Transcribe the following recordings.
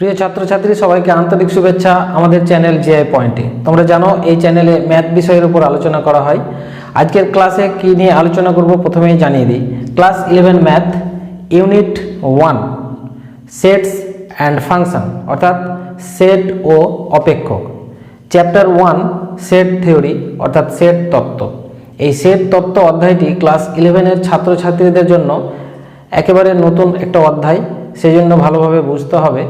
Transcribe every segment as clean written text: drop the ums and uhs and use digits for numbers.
প্রিয় ছাত্রছাত্রী সবাইকে আন্তরিক শুভেচ্ছা আমাদের চ্যানেল জিআই পয়েন্টে। তোমরা জানো এই চ্যানেলে ম্যাথ বিষয়ের উপর আলোচনা করা হয়। আজকের ক্লাসে কি নিয়ে আলোচনা করব প্রথমেই জানিয়ে দিই। Class 11 math unit 1 sets and function অর্থাৎ সেট ও অপেক্ষক, চ্যাপ্টার 1 সেট থিওরি অর্থাৎ সেট তত্ত্ব। এই সেট তত্ত্ব অধ্যায়টি ক্লাস 11-এর ছাত্রছাত্রীদের জন্য একেবারে নতুন একটা অধ্যায়, সেই জন্য ভালোভাবে বুঝতে হবে।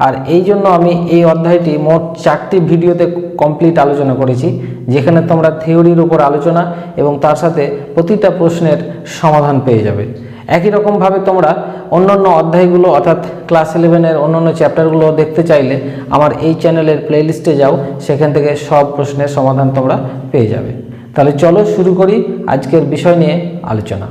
আর এই জন্য আমি এই অধ্যায়টি মোট 4টি ভিডিওতে কমপ্লিট আলোচনা করেছি, যেখানে তোমরা থিওরির উপর আলোচনা এবং তার সাথে প্রতিটা প্রশ্নের সমাধান পেয়ে যাবে। একই রকমভাবে তোমরা অন্যান্য অধ্যায়গুলো অর্থাৎ ক্লাস 11-এর অন্যান্য চ্যাপ্টারগুলো দেখতে চাইলে আমার এই চ্যানেলের প্লেলিস্টে যাও, সেখান থেকে সব প্রশ্নের সমাধান তোমরা পেয়ে যাবে। তাহলে চলো শুরু করি আজকের বিষয় নিয়ে আলোচনা।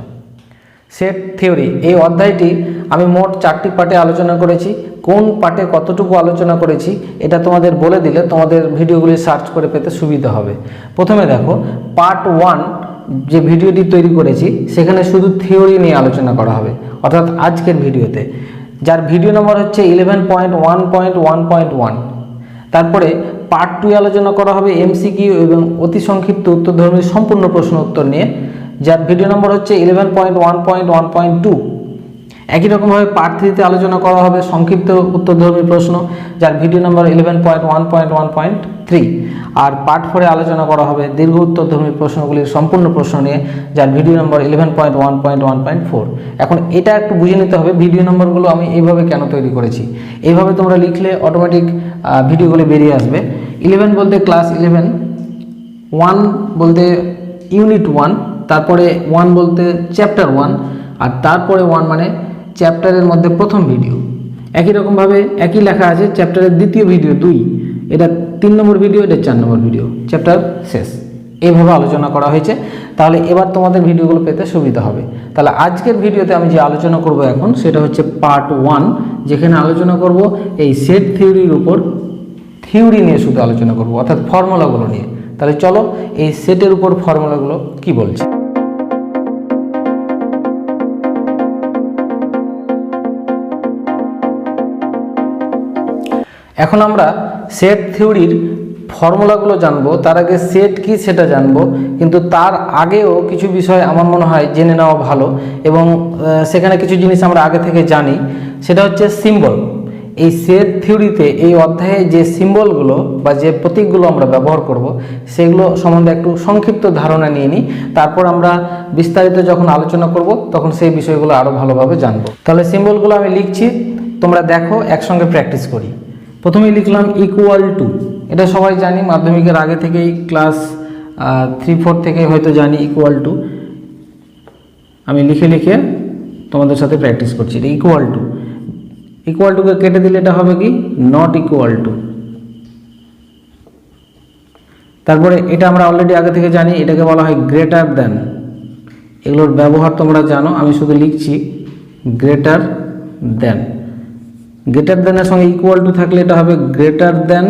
সেট থিওরি এই অধ্যায়টি আমি মোট 4টি পার্টে আলোচনা করেছি। কোন পার্টে কতটুকু আলোচনা করেছি এটা তোমাদের বলে দিলে তোমাদের ভিডিওগুলি সার্চ করে পেতে সুবিধা হবে। প্রথমে দেখো, পার্ট 1 যে ভিডিওটি তৈরি করেছি সেখানে শুধু থিওরি নিয়ে আলোচনা করা হবে, অর্থাৎ আজকের ভিডিওতে, যার ভিডিও নম্বর হচ্ছে 11.1.1.1। তারপরে পার্ট 2 আলোচনা করা হবে এমসিকিউ এবং অতি সংক্ষিপ্ত উত্তরধর্মী সম্পূর্ণ প্রশ্ন উত্তর নিয়ে, যার ভিডিও নম্বর হচ্ছে 11.1.1.2। একই রকমভাবে পার্ট 3-তে আলোচনা করা হবে সংক্ষিপ্ত উত্তরধর্মী প্রশ্ন, যার ভিডিও নম্বর 11.1.1.3। আর পার্ট 4-এ আলোচনা করা হবে দীর্ঘ উত্তরধর্মী প্রশ্নগুলির সম্পূর্ণ প্রশ্ন নিয়ে, যার ভিডিও নম্বর 11.1.1.4। এখন এটা একটু বুঝে নিতে হবে ভিডিও নম্বরগুলো আমি এইভাবে কেন তৈরি করেছি। এইভাবে তোমরা লিখলে অটোমেটিক ভিডিওগুলি বেরিয়ে আসবে। 11 বলতে ক্লাস 11, 1 বলতে ইউনিট 1, তারপরে 1 বলতে চ্যাপ্টার 1, আর তারপরে 1 মানে চ্যাপ্টারের মধ্যে প্রথম ভিডিও। একই রকমভাবে একই লেখা আছে চ্যাপ্টারের দ্বিতীয় ভিডিও 2, এটা 3 নম্বর ভিডিও, এটা 4 নম্বর ভিডিও, চ্যাপ্টার শেষ। এইভাবে আলোচনা করা হয়েছে। তাহলে এবার তোমাদের ভিডিওগুলো পেতে সুবিধা হবে। তাহলে আজকের ভিডিওতে আমি যে আলোচনা করব এখন সেটা হচ্ছে পার্ট 1, যেখানে আলোচনা করব এই সেট থিওরির উপর, থিওরি নিয়ে শুধু আলোচনা করব, অর্থাৎ ফর্মুলাগুলো নিয়ে। তাহলে চলো এই সেটের উপর ফর্মুলাগুলো কি বলছে। এখন আমরা সেট থিওরির ফর্মুলাগুলো জানবো। তার আগে সেট কি সেটা জানবো, কিন্তু তার আগেও কিছু বিষয় আমার মনে হয় জেনে নেওয়া ভালো, এবং সেখানে কিছু জিনিস আমরা আগে থেকে জানি। সেটা হচ্ছে সিম্বল। এই সেট থিওরিতে এই অধ্যায়ে যে সিম্বলগুলো বা যে প্রতীকগুলো আমরা ব্যবহার করব, সেগুলো সম্বন্ধে একটু সংক্ষিপ্ত ধারণা নিয়ে নিই। তারপর আমরা বিস্তারিত যখন আলোচনা করব তখন সেই বিষয়গুলো আরও ভালোভাবে জানবো। তাহলে সিম্বলগুলো আমি লিখছি, তোমরা দেখো একসঙ্গে প্র্যাকটিস করি। প্রথমেই লিখলাম ইকুয়াল টু, এটা সবাই জানি, মাধ্যমিকের আগে থেকেই ক্লাস 3-4 থেকে হয়তো জানি ইকুয়াল টু। আমি লিখে লিখে তোমাদের সাথে প্র্যাকটিস করছি। এটা ইকুয়াল টু, ইকুয়াল টুকে কেটে দিলে এটা হবে কি নট ইকুয়াল টু। তারপরে এটা আমরা অলরেডি আগে থেকে জানি, এটাকে বলা হয় গ্রেটার দ্যান। এগুলোর ব্যবহার তোমরা জানো, আমি শুধু লিখছি গ্রেটার দ্যান। গ্রেটার দ্যানের সঙ্গে ইকুয়াল টু থাকলে এটা হবে গ্রেটার দ্যান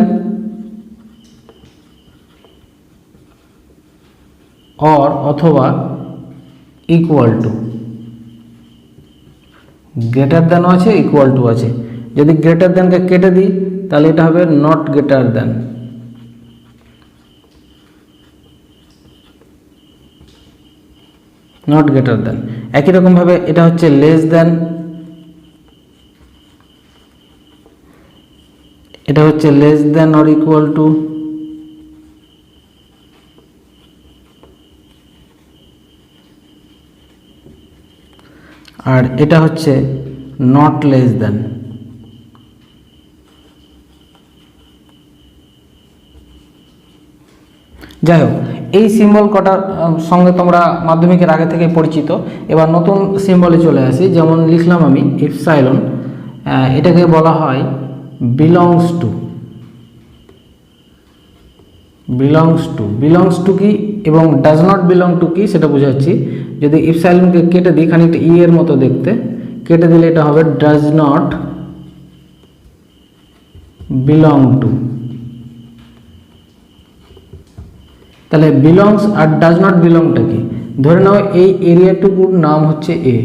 অর অথবা ইকুয়াল টু। গ্রেটার দ্যানও আছে, ইকুয়াল টু আছে। যদি গ্রেটার দ্যানকে কেটে দিই তাহলে এটা হবে not greater than. Not greater than. একই রকমভাবে এটা হচ্ছে লেস দ্যান, এটা হচ্ছে less than or equal to. আর এটা হচ্ছে নট লেস দ্যান। যাই হোক, এই সিম্বল কটার সঙ্গে তোমরা মাধ্যমিকের আগে থেকে পরিচিত। এবার নতুন সিম্বলে চলে আসি। যেমন লিখলাম আমি ইপসাইলন, এটাকে বলা হয় belongs to. Belongs to, belongs to কি এবং ডাজ নট বিলং টু কি সেটা বোঝাচ্ছি। যদি ইপসাইলনকে কেটে দিই, খানিকটা ই এর মতো দেখতে, কেটে দিলে এটা হবে ডাজ নট বিলং টু। তাহলে বিলংস আর ডাজ নট বিলংটা কি? ধরে নাও এই এরিয়াটুকুর নাম হচ্ছে এ,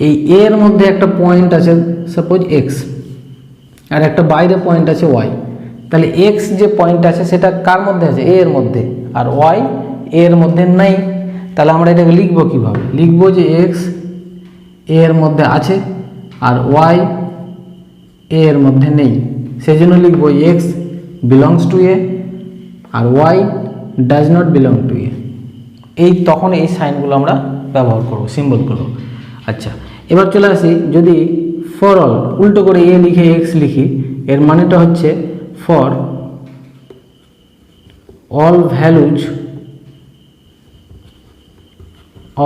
এই এর মধ্যে একটা পয়েন্ট আছে সাপোজ এক্স, আর একটা বাইরে পয়েন্ট আছে ওয়াই। তাহলে এক্স যে পয়েন্ট আছে সেটা কার মধ্যে আছে? এ এর মধ্যে, আর ওয়াই এ এর মধ্যে নাই। তাহলে আমরা এটাকে লিখবো কীভাবে? লিখবো যে এক্স এ এর মধ্যে আছে আর ওয়াই এ এর মধ্যে নেই, সেই জন্য লিখবো এক্স বিলংস টু এ আর y does not belong to A. তখন এই সাইনগুলো আমরা ব্যবহার করব, সিম্বলগুলো। আচ্ছা, এবার চলে আসি, যদি ফর অল উল্টো করে এ লিখে এক্স লিখি, এর মানেটা হচ্ছে for all values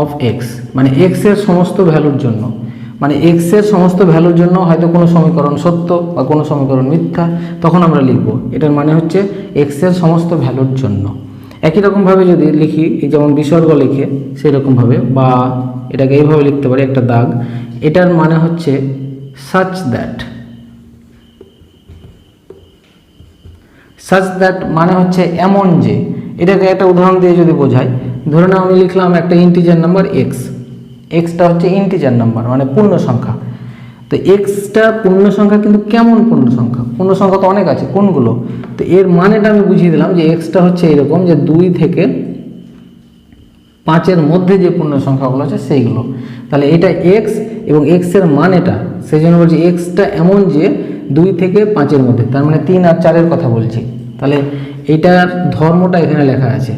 of x, মানে এক্স এর সমস্ত ভ্যালুর জন্য, মানে এক্স এর সমস্ত ভ্যালুর জন্য হয়তো কোনো সমীকরণ সত্য বা কোনো সমীকরণ মিথ্যা, তখন আমরা লিখব এটার মানে হচ্ছে এক্স এর সমস্ত ভ্যালুর জন্য। একই রকমভাবে যদি লিখি, এই যেমন বিসর্গ লিখে সেই রকমভাবে, বা এটাকে এইভাবে লিখতে পারি একটা দাগ, এটার মানে হচ্ছে সাচ দ্যাট মানে হচ্ছে এমন যে। এটাকে একটা উদাহরণ দিয়ে যদি বোঝাই, ধরে নাও আমি লিখলাম একটা ইন্টিজার নাম্বার এক্স, এক্সটা হচ্ছে ইন্টিজার নাম্বার মানে পূর্ণ সংখ্যা। তো এক্সটা পূর্ণ সংখ্যা, কিন্তু কেমন পূর্ণ সংখ্যা? পূর্ণ সংখ্যা তো অনেক আছে, কোনগুলো? তো এর মানেটা আমি বুঝিয়ে দিলাম যে এক্সটা হচ্ছে এরকম যে 2 থেকে 5-এর মধ্যে যে পূর্ণ সংখ্যাগুলো আছে সেইগুলো। তাহলে এটা এক্স এবং এক্স এর মানেটা, সেই জন্য বলছি এক্সটা এমন যে 2 থেকে 5-এর মধ্যে, তার মানে 3 আর 4-এর কথা বলছি। তাহলে এইটার ধর্মটা এখানে লেখা আছে,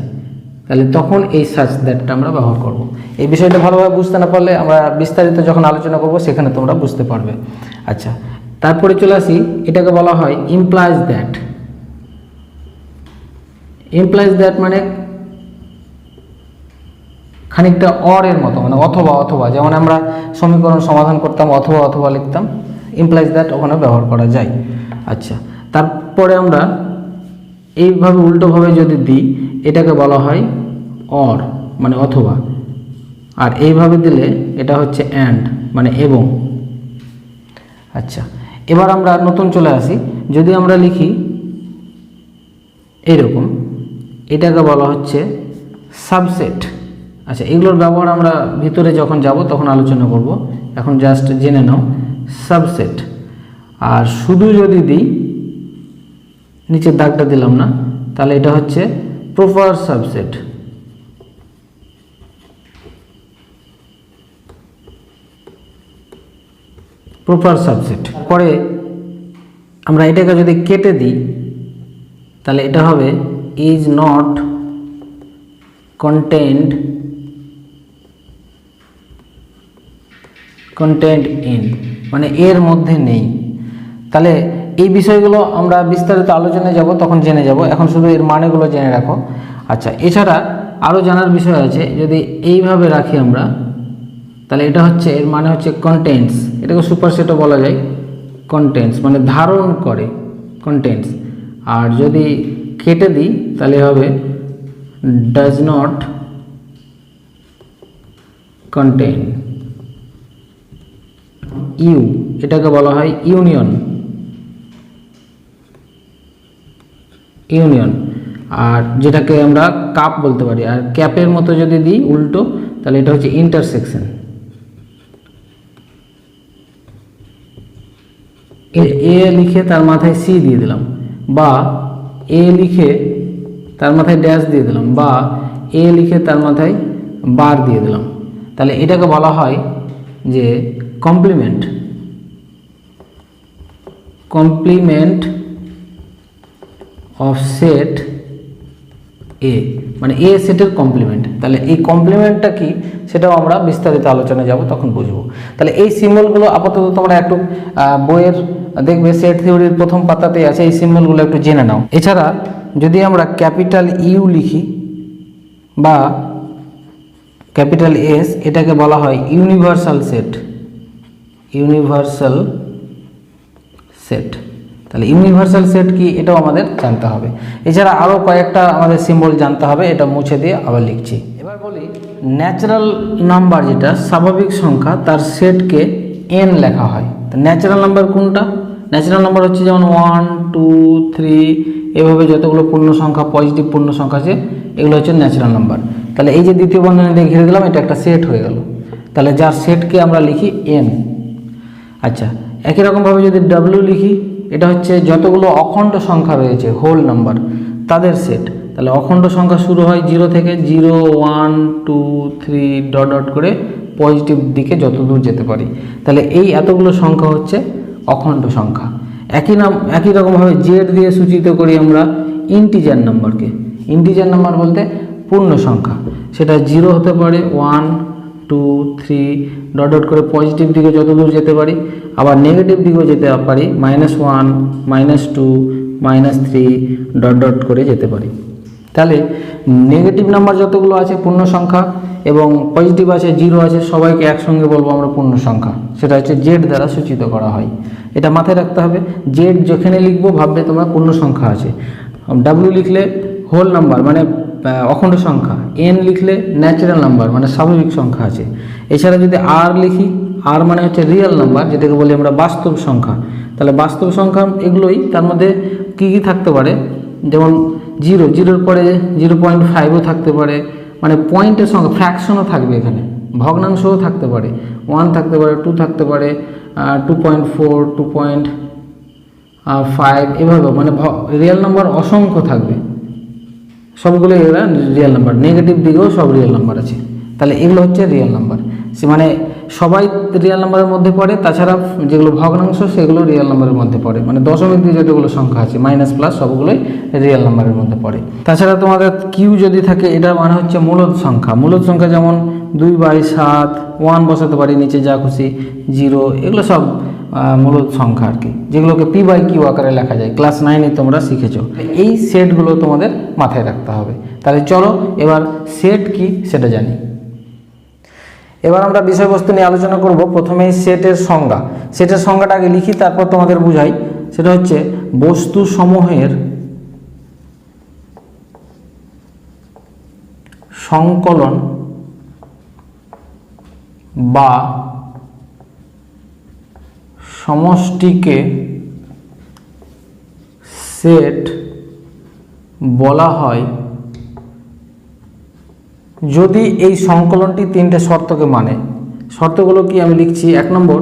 তাহলে তখন এই সাচ দ্যাটটা আমরা ব্যবহার করব। এই বিষয়টা ভালোভাবে বুঝতে না পারলে আমরা বিস্তারিত যখন আলোচনা করব সেখানে তোমরা বুঝতে পারবে। আচ্ছা, তারপরে চলে আসি, এটাকে বলা হয় ইমপ্লাইজ দ্যাট। ইমপ্লাইজ দ্যাট মানে খানিকটা অর এর মতো, মানে অথবা অথবা, যেমন আমরা সমীকরণ সমাধান করতাম অথবা অথবা লিখতাম, ইমপ্লাইজ দ্যাট ওখানে ব্যবহার করা যায়। আচ্ছা, তারপরে আমরা এইভাবে উল্টোভাবে যদি দিই, এটাকে বলা হয় অর মানে অথবা, আর এইভাবে দিলে এটা হচ্ছে অ্যান্ড মানে এবং। আচ্ছা, এবার আমরা নতুন চলে আসি, যদি আমরা লিখি এইরকম, এটাকে বলা হচ্ছে সাবসেট। আচ্ছা, এগুলোর ব্যবহার আমরা ভিতরে যখন যাব তখন আলোচনা করব, এখন জাস্ট জেনে নাও সাবসেট। আর শুধু যদি দিই, নিচের দাগটা দিলাম না, তাহলে এটা হচ্ছে প্রপার সাবসেট। Proper subset. পরে আমরা এটাকে যদি কেটে দিই, তাহলে এটা হবে ইজ নট কন্টেন্ট ইন, মানে এর মধ্যে নেই। তাহলে এই বিষয়গুলো আমরা বিস্তারিত আলোচনায় যাব, তখন জেনে যাব, এখন শুধু এর মানেগুলো জেনে রাখো। আচ্ছা, এছাড়া আরও জানার বিষয় আছে, যদি এইভাবে রাখি আমরা, তাহলে এটা হচ্ছে এর মানে হচ্ছে কন্টেন্টস, এটাকে সুপারসেটও বলা যায়। কন্টেন্টস মানে ধারণ করে, কন্টেন্টস। আর যদি কেটে দিই তাহলে হবে ডাজ নট কন্টেন। ইউ, এটাকে বলা হয় ইউনিয়ন। আর যেটাকে আমরা কাপ বলতে পারি। আর ক্যাপের মতো যদি দিই উল্টো, তাহলে এটা হচ্ছে ইন্টারসেকশন। এ লিখে তার মাথায় সি দিয়ে দিলাম, বা এ লিখে তার মাথায় ড্যাশ দিয়ে দিলাম, বা এ লিখে তার মাথায় বার দিয়ে দিলাম, তাহলে এটাকে বলা হয় যে কমপ্লিমেন্ট অফ সেট এ, মানে এ সেটের কমপ্লিমেন্ট। তাহলে এই কমপ্লিমেন্টটা কি সেটাও আমরা বিস্তারিত আলোচনায় যাব, তখন বুঝবো। তাহলে এই সিম্বলগুলো আপাতত তোমরা একটু বইয়ের দেখবে সেট থিওরির প্রথম পাতাতেই আছে, এই সিম্বলগুলো একটু জেনে নাও। এছাড়া যদি আমরা ক্যাপিটাল ইউ লিখি বা ক্যাপিটাল এস, এটাকে বলা হয় ইউনিভার্সাল সেট। তাহলে ইউনিভার্সাল সেট কি এটাও আমাদের জানতে হবে। এছাড়া আরও কয়েকটা আমাদের সিম্বল জানতে হবে, এটা মুছে দিয়ে আবার লিখছি। এবার বলি ন্যাচারাল নাম্বার, যেটা স্বাভাবিক সংখ্যা, তার সেটকে এন লেখা হয়। তো ন্যাচারাল নাম্বার কোনটা? ন্যাচারাল নাম্বার হচ্ছে যেমন 1, 2, 3, এভাবে যতগুলো পূর্ণ সংখ্যা, পজিটিভ পূর্ণ সংখ্যা আছে, এগুলো হচ্ছে ন্যাচারাল নাম্বার। তাহলে এই যে দ্বিতীয় বন্ধনী দিয়ে ঘিরে দিলাম, এটা একটা সেট হয়ে গেল। তাহলে যার সেটকে আমরা লিখি এন। আচ্ছা, একই রকমভাবে যদি ডাব্লিউ লিখি, এটা হচ্ছে যতগুলো অখণ্ড সংখ্যা রয়েছে হোল নাম্বার তাদের সেট। তাহলে অখণ্ড সংখ্যা শুরু হয় 0 থেকে, 0 1 2 3 ডট ডট করে পজিটিভ দিকে যত দূর যেতে পারি। তাহলে এই এতগুলো সংখ্যা হচ্ছে অখণ্ড সংখ্যা। একই রকমভাবে জেড দিয়ে সূচিত করি আমরা ইন্টিজার নাম্বারকে। ইন্টিজার নাম্বার বলতে পূর্ণ সংখ্যা, সেটা 0 হতে পারে, 1 2 3 ডট ডট করে পজিটিভ দিকে যত দূর যেতে পারি, আবার নেগেটিভ দিকেও যেতে পারি, -1 -2 -3 ডট ডট করে যেতে পারি। তাহলে নেগেটিভ নাম্বার যতগুলো আছে পূর্ণ সংখ্যা এবং পজিটিভ আছে 0 আছে, সবাইকে একসঙ্গে বলবো আমরা পূর্ণ সংখ্যা, সেটা হচ্ছে জেড দ্বারা সূচিত করা হয়। এটা মাথায় রাখতে হবে। জেড যেখানে লিখবো ভাববে তোমরা পূর্ণ সংখ্যা আছে, ডাব্লিউ লিখলে হোল নাম্বার মানে অখণ্ড সংখ্যা, এন লিখলে ন্যাচারাল নাম্বার মানে স্বাভাবিক সংখ্যা আছে। এছাড়া যদি আর লিখি, আর মানে হচ্ছে রিয়েল নাম্বার, যেটাকে বলি আমরা বাস্তব সংখ্যা। তাহলে বাস্তব সংখ্যা এগুলোই, তার মধ্যে কী কী থাকতে পারে, যেমন 0 পরে 0.5ও থাকতে পারে, মানে পয়েন্টের সংখ্যা, ফ্র্যাকশনও থাকবে এখানে, ভগ্নাংশও থাকতে পারে, 1 থাকতে পারে, 2 থাকতে পারে, 2.4 2.5 এভাবে, মানে রিয়েল নাম্বার অসংখ্য থাকবে, সবগুলো এরা রিয়েল নাম্বার। নেগেটিভ দিকেও সব রিয়েল নাম্বার আছে। তাহলে এগুলো হচ্ছে রিয়েল নাম্বার, সে মানে সবাই রিয়েল নাম্বারের মধ্যে পড়ে। তাছাড়া যেগুলো ভগ্নাংশ সেগুলো রিয়েল নাম্বারের মধ্যে পড়ে, মানে দশমিক দিয়ে যতগুলো সংখ্যা আছে মাইনাস প্লাস সবগুলোই রিয়েল নাম্বারের মধ্যে পড়ে। তাছাড়া তোমাদের কিউ যদি থাকে, এটা মানে হচ্ছে মূলদ সংখ্যা। মূলদ সংখ্যা যেমন 2/7, 1 বসাতে পারি নিচে যা খুশি, 0, এগুলো সব মূলদ সংখ্যা আর কি, যেগুলোকে p/q আকারে লেখা যায়। ক্লাস 9-এ তোমরা শিখেছো। এই সেটগুলো তোমাদের মাথায় রাখতে হবে। তাহলে চলো এবার সেট কি সেটা জানি। এবার আমরা বিষয়বস্তু নিয়ে আলোচনা করব। প্রথমেই সেটের সংজ্ঞা। সেটের সংজ্ঞাটা আগে লিখি, তারপর তোমাদের বুঝাই। সেটা হচ্ছে বস্তু সমূহের সংকলন বা সমষ্টিকে সেট বলা হয় যদি এই সংকলনটি 3টে শর্তকে মানে। শর্তগুলো কি আমি লিখছি। 1 নম্বর,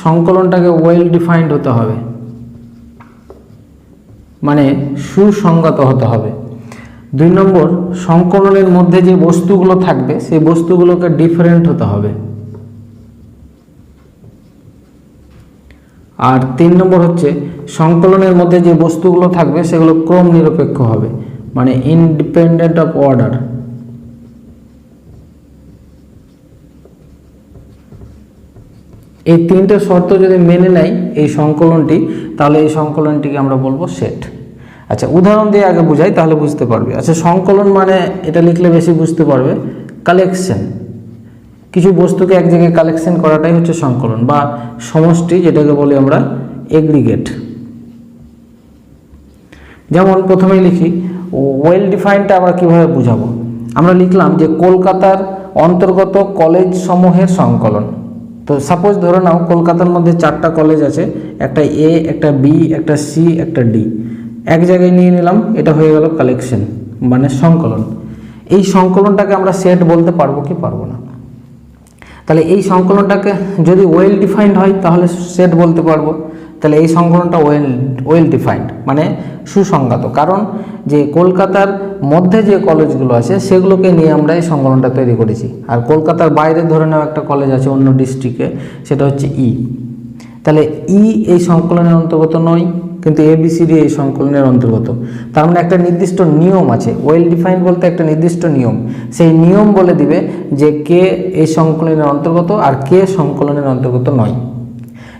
সংকলনটাকে ওয়েল ডিফাইন্ড হতে হবে, মানে সুসংগত হতে হবে। 2 নম্বর, সংকলনের মধ্যে যে বস্তুগুলো থাকবে সেই বস্তুগুলোকে ডিফারেন্ট হতে হবে। আর 3 নম্বর হচ্ছে সংকলনের মধ্যে যে বস্তুগুলো থাকবে সেগুলো ক্রম নিরপেক্ষ হবে, মানে ইন্ডিপেন্ডেন্ট অফ অর্ডার। এই 3টে শর্ত যদি মেনে নেয় এই সংকলনটি, তাহলে এই সংকলনটিকে আমরা বলবো সেট। আচ্ছা, উদাহরণ দিয়ে আগে বুঝাই, তাহলে বুঝতে পারবে। আচ্ছা, সংকলন মানে এটা লিখলে বেশি বুঝতে পারবে, কালেকশন। কিছু বস্তুকে এক জায়গায় কালেকশন করাটাই হচ্ছে সংকলন বা সমষ্টি, যেটাকে বলি আমরা এগ্রিগেট। যেমন প্রথমেই লিখি ওয়েল ডিফাইনটা আমরা কিভাবে বুঝাবো। আমরা লিখলাম যে কলকাতার অন্তর্গত কলেজ সমূহের সংকলন। তো সাপোজ ধরে নাও কলকাতার মধ্যে 4টা কলেজ আছে, একটা এ, একটা বি, একটা সি, একটা ডি, এক জায়গায় নিয়ে নিলাম, এটা হয়ে গেল কালেকশন মানে সংকলন। এই সংকলনটাকে আমরা সেট বলতে পারবো কি পারবো না। তাহলে এই সংকলনটাকে যদি ওয়েল ডিফাইন্ড হয় তাহলে সেট বলতে পারবো। তাহলে এই সংকলনটা ওয়েল ডিফাইন্ড মানে সুসংগত, কারণ যে কলকাতার মধ্যে যে কলেজগুলো আছে সেগুলোকে নিয়ে আমরা এই সংকলনটা তৈরি করেছি। আর কলকাতার বাইরে ধরে নাও একটা কলেজ আছে অন্য ডিস্ট্রিক্টে, সেটা হচ্ছে ই। তাহলে ই এই সংকলনের অন্তর্গত নয়, কিন্তু ABCD এই সংকলনের অন্তর্গত। তার মানে একটা নির্দিষ্ট নিয়ম আছে। ওয়েল ডিফাইন্ড বলতে একটা নির্দিষ্ট নিয়ম, সেই নিয়ম বলে দিবে যে কে এই সংকলনের অন্তর্গত আর কে সংকলনের অন্তর্গত নয়।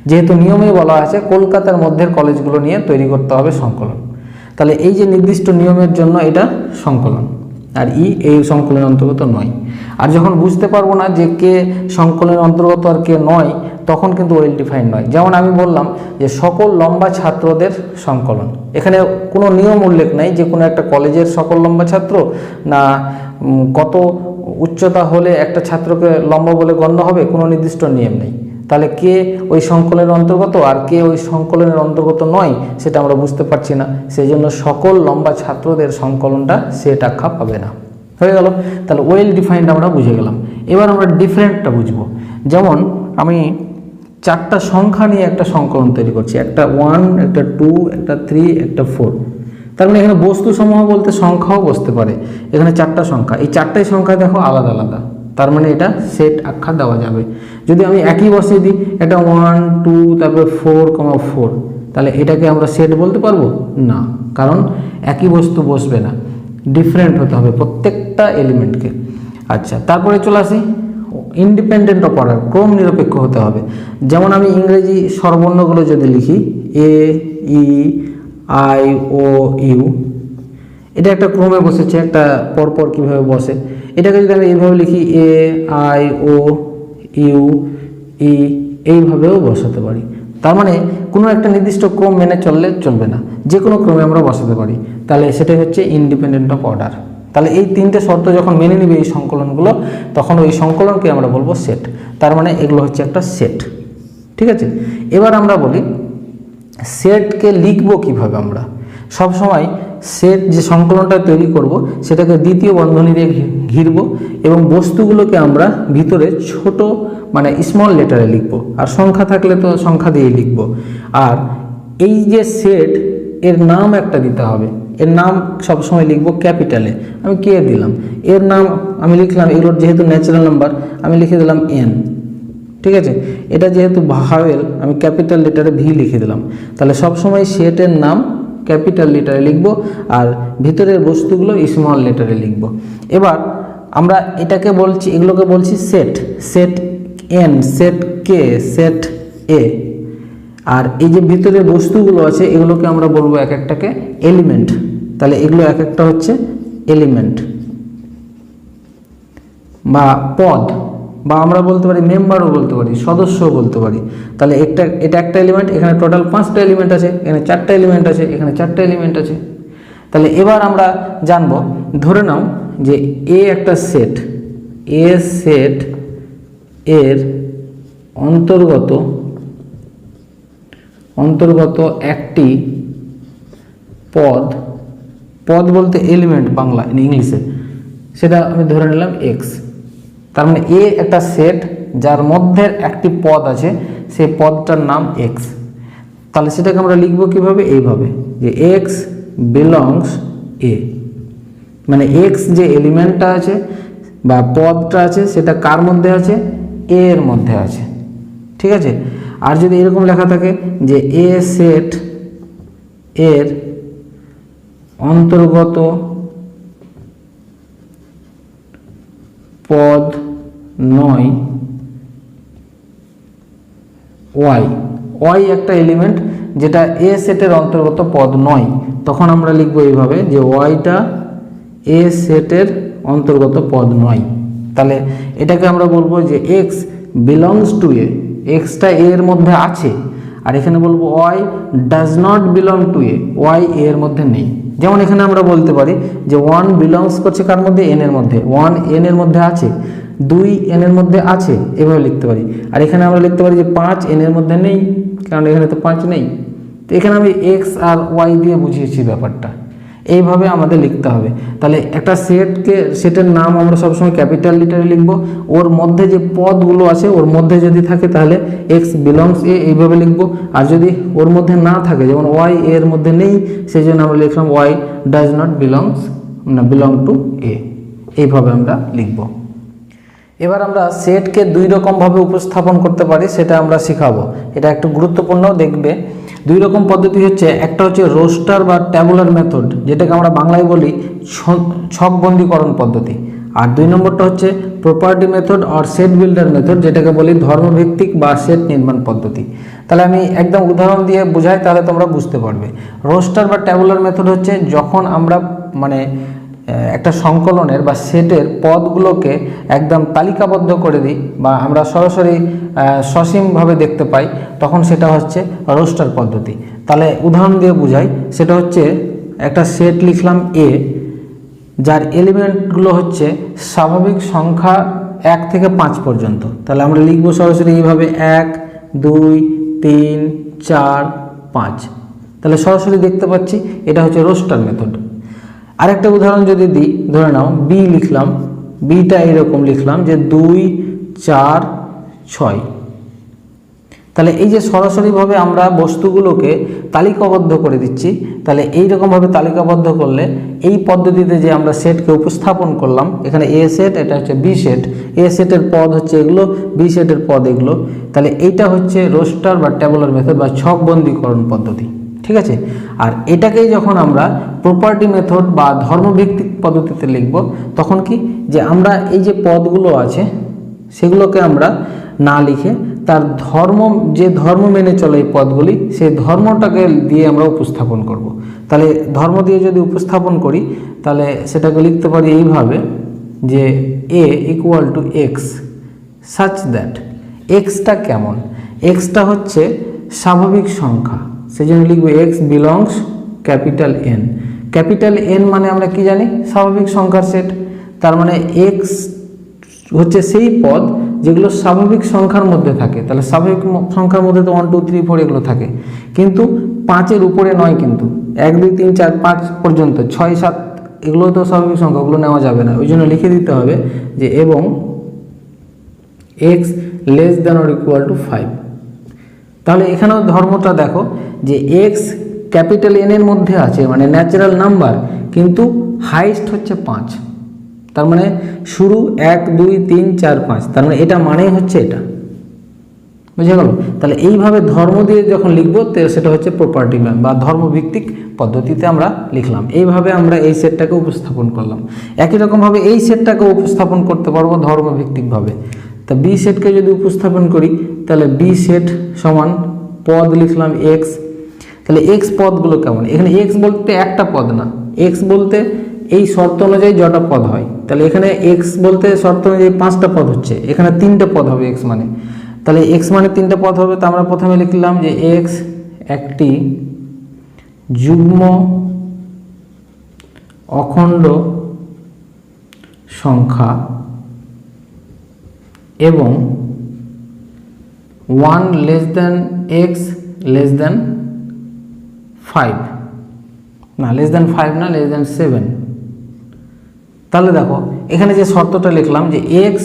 যেহেতু নিয়মেই বলা আছে কলকাতার মধ্যের কলেজগুলো নিয়ে তৈরি করতে হবে সংকলন, তাহলে এই যে নির্দিষ্ট নিয়মের জন্য এটা সংকলন, আর ই এই সংকলনের অন্তর্গত নয়। আর যখন বুঝতে পারবো না যে কে সংকলনের অন্তর্গত আর কে নয়, তখন কিন্তু ওয়েল ডিফাইন্ড নয়। যেমন আমি বললাম যে সকল লম্বা ছাত্রদের সংকলন, এখানে কোনো নিয়ম উল্লেখ নাই যে কোনো একটা কলেজের সকল লম্বা ছাত্র না কত উচ্চতা হলে একটা ছাত্রকে লম্বা বলে গণ্য হবে, কোনো নির্দিষ্ট নিয়ম নেই। তাহলে কে ওই সংকলনের অন্তর্গত আর কে ওই সংকলনের অন্তর্গত নয় সেটা আমরা বুঝতে পারছি না, সেই জন্য সকল লম্বা ছাত্রদের সংকলনটা সেট আখ্যা পাবে না। হয়ে গেল। তাহলে ওয়েল ডিফাইন্ড আমরা বুঝে গেলাম। এবার আমরা ডিফারেন্টটা বুঝবো। যেমন আমি চারটা সংখ্যা নিয়ে একটা সংকলন তৈরি করছি, একটা 1, একটা 2, একটা 3, একটা 4। তার মানে এখানে বস্তু সমূহ বলতে সংখ্যাও বসতে পারে। এখানে চারটা সংখ্যা, এই চারটাই সংখ্যা দেখো আলাদা আলাদা, তার মানে এটা সেট আখ্যা দেওয়া যাবে। যদি আমি একই বসিয়ে দিই, এটা 1, 2, তারপরে 4,4, তাহলে এটাকে আমরা সেট বলতে পারবো না, কারণ একই বস্তু বসবে না, ডিফারেন্ট হতে হবে প্রত্যেকটা এলিমেন্টকে। আচ্ছা, তারপরে চলে আসি ইন্ডিপেন্ডেন্ট অফ অর্ডার, ক্রম নিরপেক্ষ হতে হবে। যেমন আমি ইংরেজি স্বরবর্ণগুলো যদি লিখি এ, ই, আই, ও, ইউ, এটা একটা ক্রমে বসেছে, একটা পরপর কীভাবে বসে, এটাকে যদি আমি এইভাবে লিখি এ, আই, ও, ইউ, ই, এইভাবেও বসাতে পারি। তার মানে কোনো একটা নির্দিষ্ট ক্রম মেনে চললে চলবে না, যে কোনো ক্রমে আমরা বসাতে পারি, তাহলে সেটাই হচ্ছে ইন্ডিপেন্ডেন্ট অফ অর্ডার। তাহলে এই তিনটে শর্ত যখন মেনে নিবে এই সংকলনগুলো, তখন ওই সংকলনকে আমরা বলবো সেট। তার মানে এগুলো হচ্ছে একটা সেট, ঠিক আছে। এবার আমরা বলি সেটকে লিখবো কিভাবে। আমরা সব সময় সেট যে সংকলনটা তৈরি করব সেটাকে দ্বিতীয় বন্ধনী দিয়ে ঘিরব এবং বস্তুগুলোকে আমরা ভিতরে ছোট মানে স্মল লেটারে লিখব, আর সংখ্যা থাকলে তো সংখ্যা দিয়ে লিখব। আর এই যে সেট, এর নাম একটা দিতে হবে, এর নাম সবসময় লিখব ক্যাপিটালে। আমি কে দিলাম, এর নাম আমি লিখলাম, এগুলোর যেহেতু ন্যাচারাল নাম্বার আমি লিখে দিলাম এন, ঠিক আছে। এটা যেহেতু ভাওয়েল আমি ক্যাপিটাল লেটারে ভি লিখে দিলাম। তাহলে সবসময় সেটের নাম ক্যাপিটাল লেটারে লিখব আর ভিতরের বস্তুগুলো স্মল লেটারে লিখব। এবার আমরা এটাকে বলছি, এগুলোকে বলছি সেট, সেট এন, সেট কে, সেট এ। আর এই যে ভিতরের বস্তুগুলো আছে এগুলোকে আমরা বলবো এক একটাকে এলিমেন্ট। তাহলে এগুলো এক একটা হচ্ছে এলিমেন্ট বা পদ, বা আমরা বলতে পারি মেম্বারও বলতে পারি, সদস্যও বলতে পারি। তাহলে এটা একটা এলিমেন্ট, এখানে টোটাল 5টা এলিমেন্ট আছে, এখানে 4টা এলিমেন্ট আছে, এখানে 4টা এলিমেন্ট আছে। তাহলে এবার আমরা জানবো, ধরে নাও যে এ একটা সেট, এ সেট এর অন্তর্গত একটি পদ, পদ বলতে এলিমেন্ট বাংলা, ইংলিশে সেটা আমি ধরে নিলাম এক্স। তার মানে এ একটা সেট যার মধ্যে একটি পদ আছে, সেই পদটার নাম এক্স। তাহলে সেটাকে আমরা লিখবো কিভাবে, এইভাবে যে এক্স বিলংস এ, মানে এক্স যে এলিমেন্টটা আছে বা পদটা আছে সেটা কার মধ্যে আছে, এ এর মধ্যে আছে, ঠিক আছে। আর যদি এরকম লেখা থাকে যে এ সেট এর অন্তর্গত পদ নয় ওয়াই, ওয়াই একটা এলিমেন্ট যেটা এ সেটের অন্তর্গত পদ নয়, তখন আমরা লিখব এইভাবে যে ওয়াইটা এ সেটের অন্তর্গত পদ নয়। তাহলে এটাকে আমরা বলবো যে এক্স বিলংস টু এ, এক্সটা এর মধ্যে আছে। আর এখানে বলবো y does not belong to A, y এর মধ্যে নেই। যেমন এখানে আমরা বলতে পারি যে 1 বিলংস করছে কার মধ্যে, এন এর মধ্যে, 1 এন এর মধ্যে আছে, 2 এন এর মধ্যে আছে, এভাবে লিখতে পারি। আর এখানে আমরা লিখতে পারি যে 5 এন এর মধ্যে নেই, কারণ এখানে তো 5 নেই। তো এখানে আমি এক্স আর ওয়াই দিয়ে বুঝিয়েছি ব্যাপারটা, এইভাবে আমাদের লিখতে হবে। তাহলে একটা সেটের নাম আমরা সবসময় ক্যাপিটাল লেটারে লিখবো, ওর মধ্যে যে পদগুলো আছে ওর মধ্যে যদি থাকে তাহলে এক্স বিলংস এ এইভাবে লিখবো। আর যদি ওর মধ্যে না থাকে, যেমন ওয়াই এর মধ্যে নেই, সেই জন্য আমরা লিখলাম y does not belong to A, এইভাবে আমরা লিখবো। এবার আমরা সেটকে 2 রকমভাবে উপস্থাপন করতে পারি, সেটা আমরা শিখাবো। এটা একটু গুরুত্বপূর্ণ, দেখবে 2 রকম পদ্ধতি হচ্ছে, একটা হচ্ছে রোস্টার বা ট্যাবুলার মেথড, যেটাকে আমরা বাংলায় বলি ছকবন্দীকরণ পদ্ধতি। আর 2 নম্বরটা হচ্ছে প্রপার্টি মেথড আর সেট বিল্ডার মেথড, যেটাকে বলি ধর্মভিত্তিক বা সেট নির্মাণ পদ্ধতি। তাহলে আমি একদম উদাহরণ দিয়ে বোঝাই, তাহলে তোমরা বুঝতে পারবে। রোস্টার বা ট্যাবুলার মেথড হচ্ছে যখন আমরা মানে একটা সংকলনের বা সেটের পদগুলোকে একদম তালিকাবদ্ধ করে দিই বা আমরা সরাসরি সসীমভাবে দেখতে পাই, তখন সেটা হচ্ছে রোস্টার পদ্ধতি। তাহলে উদাহরণ দিয়ে বুঝাই, সেটা হচ্ছে একটা সেট লিখলাম এ, যার এলিমেন্টগুলো হচ্ছে স্বাভাবিক সংখ্যা 1 থেকে 5 পর্যন্ত। তাহলে আমরা লিখব সরাসরি এইভাবে 1, 2, 3, 4, 5। তাহলে সরাসরি দেখতে পাচ্ছি এটা হচ্ছে রোস্টার মেথড। আরেকটা উদাহরণ যদি দিই, ধরে নাও বি লিখলাম, বিটা এরকম লিখলাম যে 2, 4, 6। তাহলে এই যে সরাসরিভাবে আমরা বস্তুগুলোকে তালিকাবদ্ধ করে দিচ্ছি, তাহলে এই রকমভাবে তালিকাবদ্ধ করলে এই পদ্ধতিতে যে আমরা সেটকে উপস্থাপন করলাম, এখানে এ সেট, এটা হচ্ছে বি সেট, এ সেটের পদ হচ্ছে এগুলো, বি সেটের পদ এগুলো, তাহলে এইটা হচ্ছে রোস্টার বা ট্যাবুলার মেথড বা ছকবন্দীকরণ পদ্ধতি। ঠিক আছে, আর এটাকেই যখন আমরা প্রপার্টি মেথড বা ধর্মভিত্তিক পদ্ধতিতে লিখব, তখন কি যে আমরা এই যে পদগুলো আছে সেগুলোকে আমরা না লিখে তার যে ধর্ম মেনে চলে এই পদগুলি, সেই ধর্মটাকে দিয়ে আমরা উপস্থাপন করব। তাহলে ধর্ম দিয়ে যদি উপস্থাপন করি, তাহলে সেটাকে লিখতে পারি এইভাবে যে A equal to x such that, এক্সটা কেমন, এক্সটা হচ্ছে স্বাভাবিক সংখ্যা, সেই জন্য লিখবো x belongs capital N. Capital N মানে আমরা কি জানি, স্বাভাবিক সংখ্যার সেট। তার মানে এক্স হচ্ছে সেই পদ যেগুলো স্বাভাবিক সংখ্যার মধ্যে থাকে। তাহলে স্বাভাবিক সংখ্যার মধ্যে তো 1 2 3 4 এগুলো থাকে, কিন্তু 5-এর উপরে নয়, কিন্তু 1 2 3 4 5 পর্যন্ত 6 7 এগুলো তো স্বাভাবিক সংখ্যা, ওগুলো নেওয়া যাবে না। ওই জন্য লিখে দিতে হবে যে এবং x less than or equal two 5। তাহলে এখানেও ধর্মটা দেখো যে এক্স ক্যাপিটাল এন এর মধ্যে আছে, মানে ন্যাচারাল নাম্বার, কিন্তু হাইস্ট হচ্ছে 5। তার মানে শুরু 1 2 3 4 5, তার মানে এটা মানেই হচ্ছে এটা, বুঝে গেল? তাহলে এইভাবে ধর্ম দিয়ে যখন লিখবো সেটা হচ্ছে প্রপার্টি ম্যাপ বা ধর্মভিত্তিক পদ্ধতিতে আমরা লিখলাম। এইভাবে আমরা এই সেটটাকে উপস্থাপন করলাম। একই রকমভাবে এই সেটটাকে উপস্থাপন করতে পারবো ধর্মভিত্তিকভাবে। তা বি সেটকে যদি উপস্থাপন করি, তাহলে বি সেট সমান পদ লিখলাম এক্স। তাহলে এক্স পদগুলো কেমন, এখানে এক্স বলতে একটা পদ না, এক্স বলতে এই শর্ত অনুযায়ী যটা পদ হয়। তাহলে এখানে এক্স বলতে শর্ত অনুযায়ী 5টা পদ হচ্ছে, এখানে 3টে পদ হবে এক্স মানে। তাহলে এক্স মানে 3টে পদ হবে, তো আমরা প্রথমে লিখলাম যে এক্স একটি যুগ্ম অখণ্ড সংখ্যা এবং 1 less than x less than 5, না লেস দ্যান 5 না, লেস দ্যান 7। তাহলে দেখো এখানে যে শর্তটা লিখলাম যে এক্স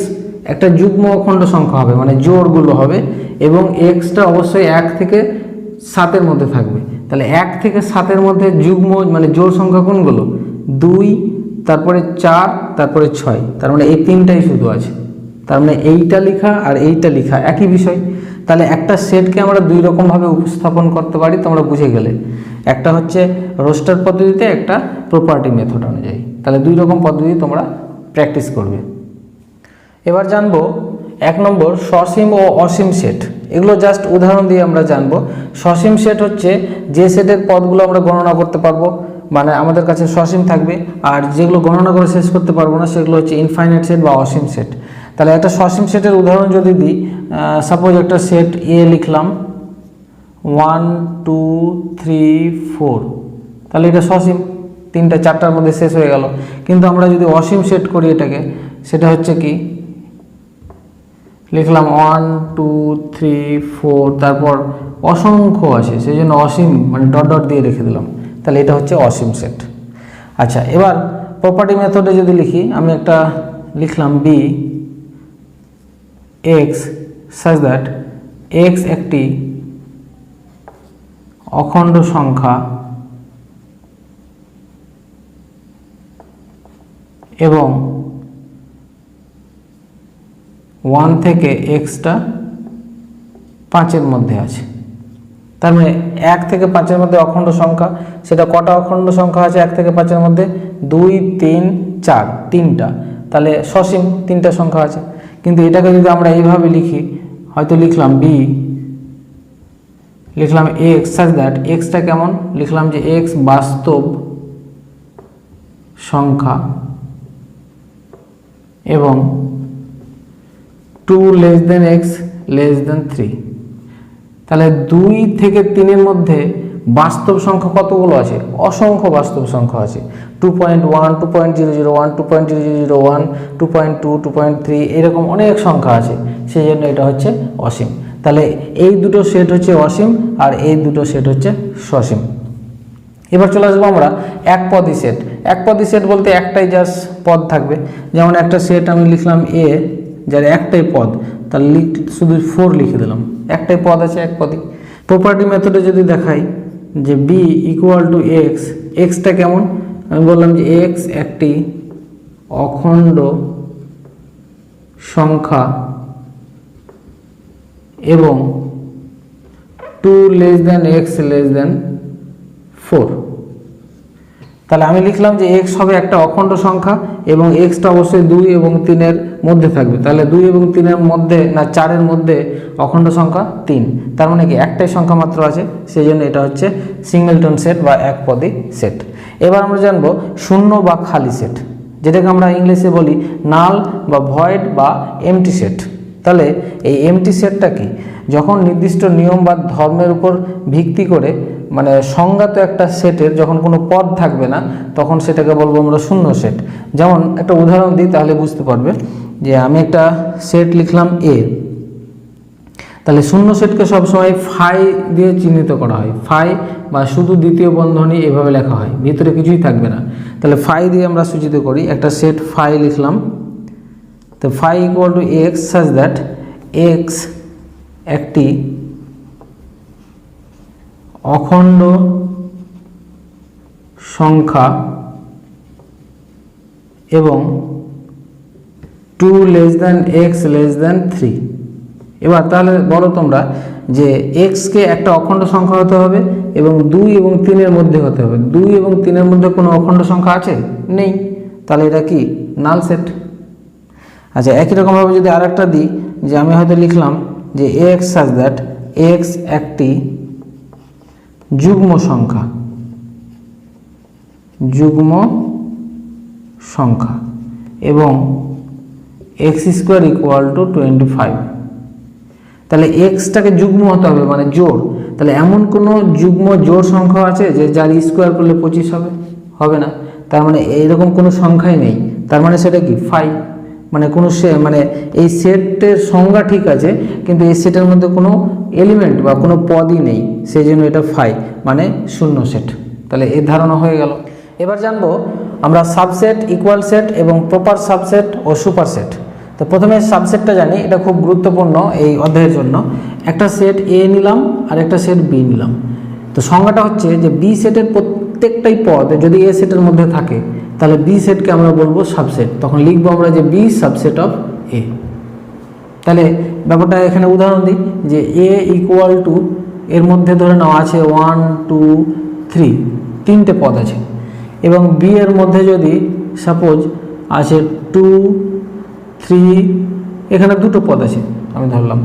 একটা যুগ্ম অখণ্ড সংখ্যা হবে, মানে জোড়গুলো হবে, এবং এক্সটা অবশ্যই 1 থেকে 7-এর মধ্যে থাকবে। তাহলে 1 থেকে 7-এর মধ্যে যুগ্ম মানে জোড় সংখ্যা কোনগুলো, 2, তারপরে 4, তারপরে 6। তার মানে এই 3টাই শুধু আছে। তার মানে এইটা লেখা আর এইটা লেখা একই বিষয়। তাহলে একটা সেটকে আমরা দুই রকমভাবে উপস্থাপন করতে পারি, তোমরা বুঝে গেলে। একটা হচ্ছে রোস্টার পদ্ধতিতে, একটা প্রপার্টি মেথড অনুযায়ী। তাহলে দুই রকম পদ্ধতি তোমরা প্র্যাকটিস করবে। এবার জানবো 1 নম্বর সসীম ও অসীম সেট। এগুলো জাস্ট উদাহরণ দিয়ে আমরা জানবো। সসীম সেট হচ্ছে যে সেটের পদগুলো আমরা গণনা করতে পারবো, মানে আমাদের কাছে সসীম থাকবে, আর যেগুলো গণনা করে শেষ করতে পারবো না সেগুলো হচ্ছে ইনফাইনাইট সেট বা অসীম সেট। তাহলে একটা সসীম সেটের উদাহরণ যদি দিই, সাপোজ একটা সেট এ লিখলাম 1 2 3 4, তাহলে এটা সসীম, 3টা 4টার মধ্যে শেষ হয়ে গেল। কিন্তু আমরা যদি অসীম সেট করি এটাকে, সেটা হচ্ছে কি লিখলাম 1 2 3 4, তারপর অসংখ্য আছে, সেই জন্য অসীম মানে ডট ডট দিয়ে রেখে দিলাম। তাহলে এটা হচ্ছে অসীম সেট। আচ্ছা, এবার প্রপার্টি মেথডে যদি লিখি, আমি একটা লিখলাম B x such that x একটি অখণ্ড সংখ্যা এবং 1 থেকে এক্সটা 5-এর মধ্যে আছে। তার মানে 1 থেকে 5-এর মধ্যে অখণ্ড সংখ্যা, সেটা কটা অখণ্ড সংখ্যা আছে 1 থেকে 5-এর মধ্যে? 2 3 4, 3টা। তাহলে সসীম 3টা সংখ্যা আছে। কিন্তু এটাকে যদি আমরা এইভাবে লিখি, হয়তো লিখলাম বি লিখলাম এক্স সাচ দ্যাট এক্সটা কেমন, লিখলাম যে এক্স বাস্তব সংখ্যা এবং 2 less than x less than 3। তাহলে 2 থেকে 3-এর মধ্যে বাস্তব সংখ্যা কতগুলো আছে? অসংখ্য বাস্তব সংখ্যা আছে। 2.1 2.001 2.0001 2.2 2.3 এরকম অনেক সংখ্যা আছে, সেই জন্য এটা হচ্ছে অসীম। তাহলে এই দুটো সেট হচ্ছে অসীম আর এই দুটো সেট হচ্ছে সসীম। এবার চলে আসবো আমরা একপদী সেট। একপদী সেট বলতে একটাই জাস্ট পদ থাকবে। যেমন একটা সেট আমি লিখলাম এ, যার একটাই পদ, তাহলে শুধু 4 লিখে দিলাম, একটাই পদ আছে এক পদই। প্রপার্টি মেথডে যদি দেখাই যে বি ইকুয়াল টু এক্স, এক্সটা কেমন, আমি বললাম যে এক্স একটি অখণ্ড সংখ্যা এবং 2 লেস দেন এক্স লেস দেন 4। তাহলে আমি লিখলাম যে এক্স হবে একটা অখণ্ড সংখ্যা এবং এক্সটা অবশ্যই 2 এবং 3-এর মধ্যে থাকবে। তাহলে 2 এবং 3-এর মধ্যে না 4-এর মধ্যে অখণ্ড সংখ্যা 3, তার মানে কি একটাই সংখ্যা মাত্র আছে, সেই জন্য এটা হচ্ছে সিঙ্গেলটন সেট বা একপদী সেট। এবার আমরা জানবো শূন্য বা খালি সেট, যেটাকে আমরা ইংলিশে বলি নাল বা ভয়েড বা এমটি সেট। তাহলে এই এমটি সেটটা কি, যখন নির্দিষ্ট নিয়ম বা ধর্মের উপর ভিত্তি করে মানে সংজ্ঞাত একটা সেটের যখন কোনো পদ থাকবে না তখন সেটাকে বলবো আমরা শূন্য সেট। যেমন একটা উদাহরণ দিই তাহলে বুঝতে পারবে, যে আমি একটা সেট লিখলাম এ, তাহলে শূন্য সেটকে সবসময় ফাই দিয়ে চিহ্নিত করা হয়, ফাই বা শুধু দ্বিতীয় বন্ধনী এভাবে লেখা হয়, ভিতরে কিছুই থাকবে না। তাহলে ফাই দিয়ে আমরা সূচিত করি, একটা সেট ফাই লিখলাম, তো phi equal to x such that x একটি অখণ্ড সংখ্যা এবং 2 less than x less than 3। এবার তাহলে বলো তোমরা যে এক্সকে একটা অখণ্ড সংখ্যা হতে হবে এবং 2 এবং 3-এর মধ্যে হতে হবে। 2 এবং 3-এর মধ্যে কোনো অখণ্ড সংখ্যা আছে? নেই। তাহলে এটা কি নাল সেট। আচ্ছা, একই রকমভাবে যদি আরেকটা দিই, যে আমি হয়তো লিখলাম যে এক্স সাচ দ্যাট এক্স একটি যুগ্ম সংখ্যা এবং এক্স স্কোয়ার ইকুয়াল টু 25। তাহলে এক্সটাকে যুগ্ম হতে হবে মানে জোড়। তাহলে এমন কোনো যুগ্ম জোড় সংখ্যা আছে যে যার স্কোয়ার করলে 25 হবে? হবে না। তার মানে এইরকম কোনো সংখ্যাই নেই, তার মানে সেটা কি ফাই। মানে কোনো মানে এই সেটের সংজ্ঞা ঠিক আছে কিন্তু এই সেটের মধ্যে কোনো এলিমেন্ট বা কোনো পদই নেই, সেই জন্য এটা ফাই মানে শূন্য সেট। তাহলে এই ধারণা হয়ে গেল। এবার জানবো আমরা সাবসেট, ইকুয়াল সেট এবং প্রপার সাবসেট ও সুপার সেট। তো প্রথমে সাবসেটটা জানি, এটা খুব গুরুত্বপূর্ণ এই অধ্যায়ের জন্য। একটা সেট এ নিলাম আর একটা সেট বি নিলাম। তো সংজ্ঞাটা হচ্ছে যে বি সেটের প্রত্যেকটাই পদ যদি এ সেটের মধ্যে থাকে তাহলে বি সেটকে আমরা বলবো সাবসেট। তখন লিখবো আমরা যে বি সাবসেট অফ এ। তাহলে ব্যাপারটা এখানে উদাহরণ দিই, যে এ ইকুয়াল টু এর মধ্যে ধরে নেওয়া আছে 1 2 3 তিনটে পদ আছে, এবং বি এর মধ্যে যদি সাপোজ আছে 2 3 এখানে দুটো পদ আছে আমি ধরলাম,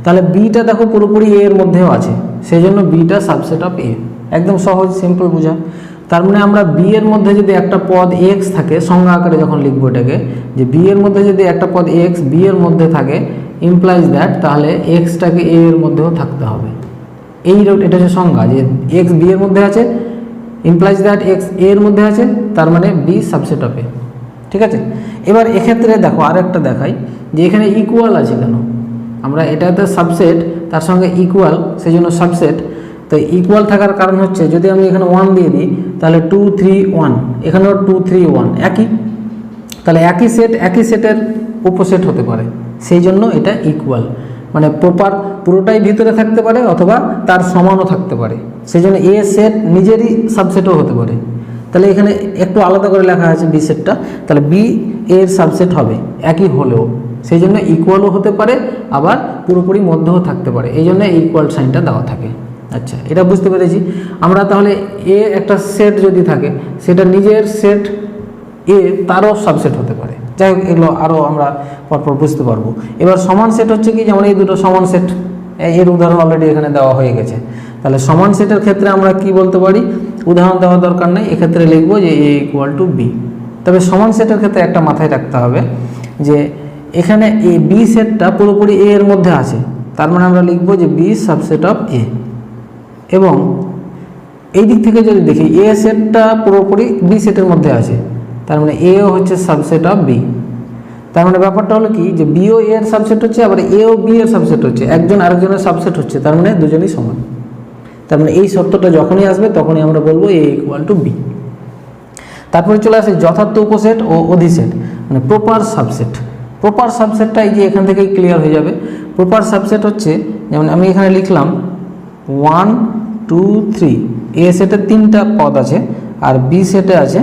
তাহলে বিটা দেখো পুরোপুরি এ এর মধ্যেও আছে, সেই জন্য বিটা সাবসেট অফ এ। একদম সহজ, সিম্পল বোঝা। তার মানে আমরা বি এর মধ্যে যদি একটা পদ এক্স থাকে, সংজ্ঞা আকারে যখন লিখবো এটাকে, যে বি এর মধ্যে যদি একটা পদ এক্স বি এর মধ্যে থাকে ইমপ্লাইজ দ্যাট তাহলে এক্সটাকে এ এর মধ্যেও থাকতে হবে। এটা হচ্ছে সংজ্ঞা, যে এক্স বি এর মধ্যে আছে ইমপ্লাইজ দ্যাট এক্স এ এর মধ্যে আছে, তার মানে বি সাবসেট অফ এ। ঠিক আছে। এবার এক্ষেত্রে দেখো আরেকটা দেখাই, যে এখানে ইকুয়াল আছে কেন, আমরা এটাতে সাবসেট তার সঙ্গে ইকুয়াল, সেই জন্য সাবসেট। তো ইকুয়াল থাকার কারণ হচ্ছে যদি আমি এখানে 1 দিয়ে দিই তাহলে 2 3 1, এখানেও 2 3 1 একই, তাহলে একই সেট একই সেটের উপসেট হতে পারে, সেই জন্য এটা ইকুয়াল। মানে প্রপার পুরোটাই ভিতরে থাকতে পারে অথবা তার সমানও থাকতে পারে, সেই জন্য এ সেট নিজেরই সাবসেটও হতে পারে। তাহলে এখানে একটু আলাদা করে লেখা আছে বি সেটটা, তাহলে বি এর সাবসেট হবে একই হলেও, সেই জন্য ইকুয়ালও হতে পারে আবার পুরোপুরি মধ্যেও থাকতে পারে, এই জন্য ইকুয়াল সাইনটা দেওয়া থাকে। আচ্ছা, এটা বুঝতে পেরেছি আমরা। তাহলে এ একটা সেট যদি থাকে সেটা নিজের সেট এ তারও সাবসেট হতে পারে। যাই হোক, এগুলো আরও আমরা পরপর বুঝতে পারবো। এবার সমান সেট হচ্ছে কি, যেমন এই দুটো সমান সেট, এর উদাহরণ অলরেডি এখানে দেওয়া হয়ে গেছে। তাহলে সমান সেটের ক্ষেত্রে আমরা কি বলতে পারি, উদাহরণ দেওয়ার দরকার নেই, এক্ষেত্রে লিখবো যে এ ইকুয়াল টু বি। তবে সমান সেটের ক্ষেত্রে একটা মাথায় রাখতে হবে যে এখানে এ বি সেটটা পুরোপুরি এ এর মধ্যে আছে, তার মানে আমরা লিখবো যে বি সাবসেট অফ এ। এবং এই দিক থেকে যদি দেখি এ সেটটা পুরোপুরি বি সেটের মধ্যে আছে, তার মানে এও হচ্ছে সাবসেট অফ বি। তার মানে ব্যাপারটা হলো কি, যে বিও এ এর সাবসেট হচ্ছে আবার এও বি এর সাবসেট হচ্ছে, একজন আরেকজনের সাবসেট হচ্ছে, তার মানে দুজনই সমান। তার মানে এই সত্যটা যখনই আসবে তখনই আমরা বলবো এ ইকুয়াল টু বি। তারপরে চলে আসে যথার্থ উপসেট ও অধিসেট, মানে প্রপার সাবসেট। প্রপার সাবসেটটা এই যে এখান থেকেই ক্লিয়ার হয়ে যাবে। প্রপার সাবসেট হচ্ছে, যেমন আমি এখানে লিখলাম 1 2 3, এ সেটে 3টা পদ আছে আর বি সেটে আছে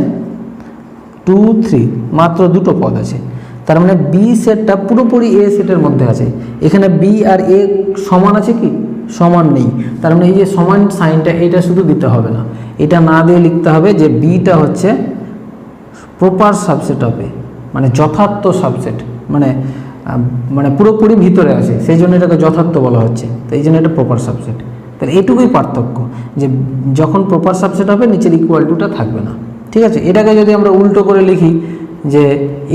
2 3, মাত্র 2টো পদ আছে। তার মানে বি সেটটা পুরোপুরি এ সেটের মধ্যে আছে। এখানে বি আর এ সমান আছে কি? সমান নেই। তার মানে এই যে সমান সাইনটা এটা শুধু দিতে হবে না, এটা না দিয়ে লিখতে হবে যে বিটা হচ্ছে প্রপার সাবসেট অফ এ, মানে যথার্থ সাবসেট, মানে মানে পুরোপুরি ভিতরে আছে, সেই জন্য এটাকে যথার্থ বলা হচ্ছে, তো এই জন্য এটা প্রপার সাবসেট। তাহলে এটুকুই পার্থক্য, যে যখন প্রপার সাবসেট হবে নিচের ইকুয়াল টুটা থাকবে না। ঠিক আছে, এটাকে যদি আমরা উল্টো করে লিখি যে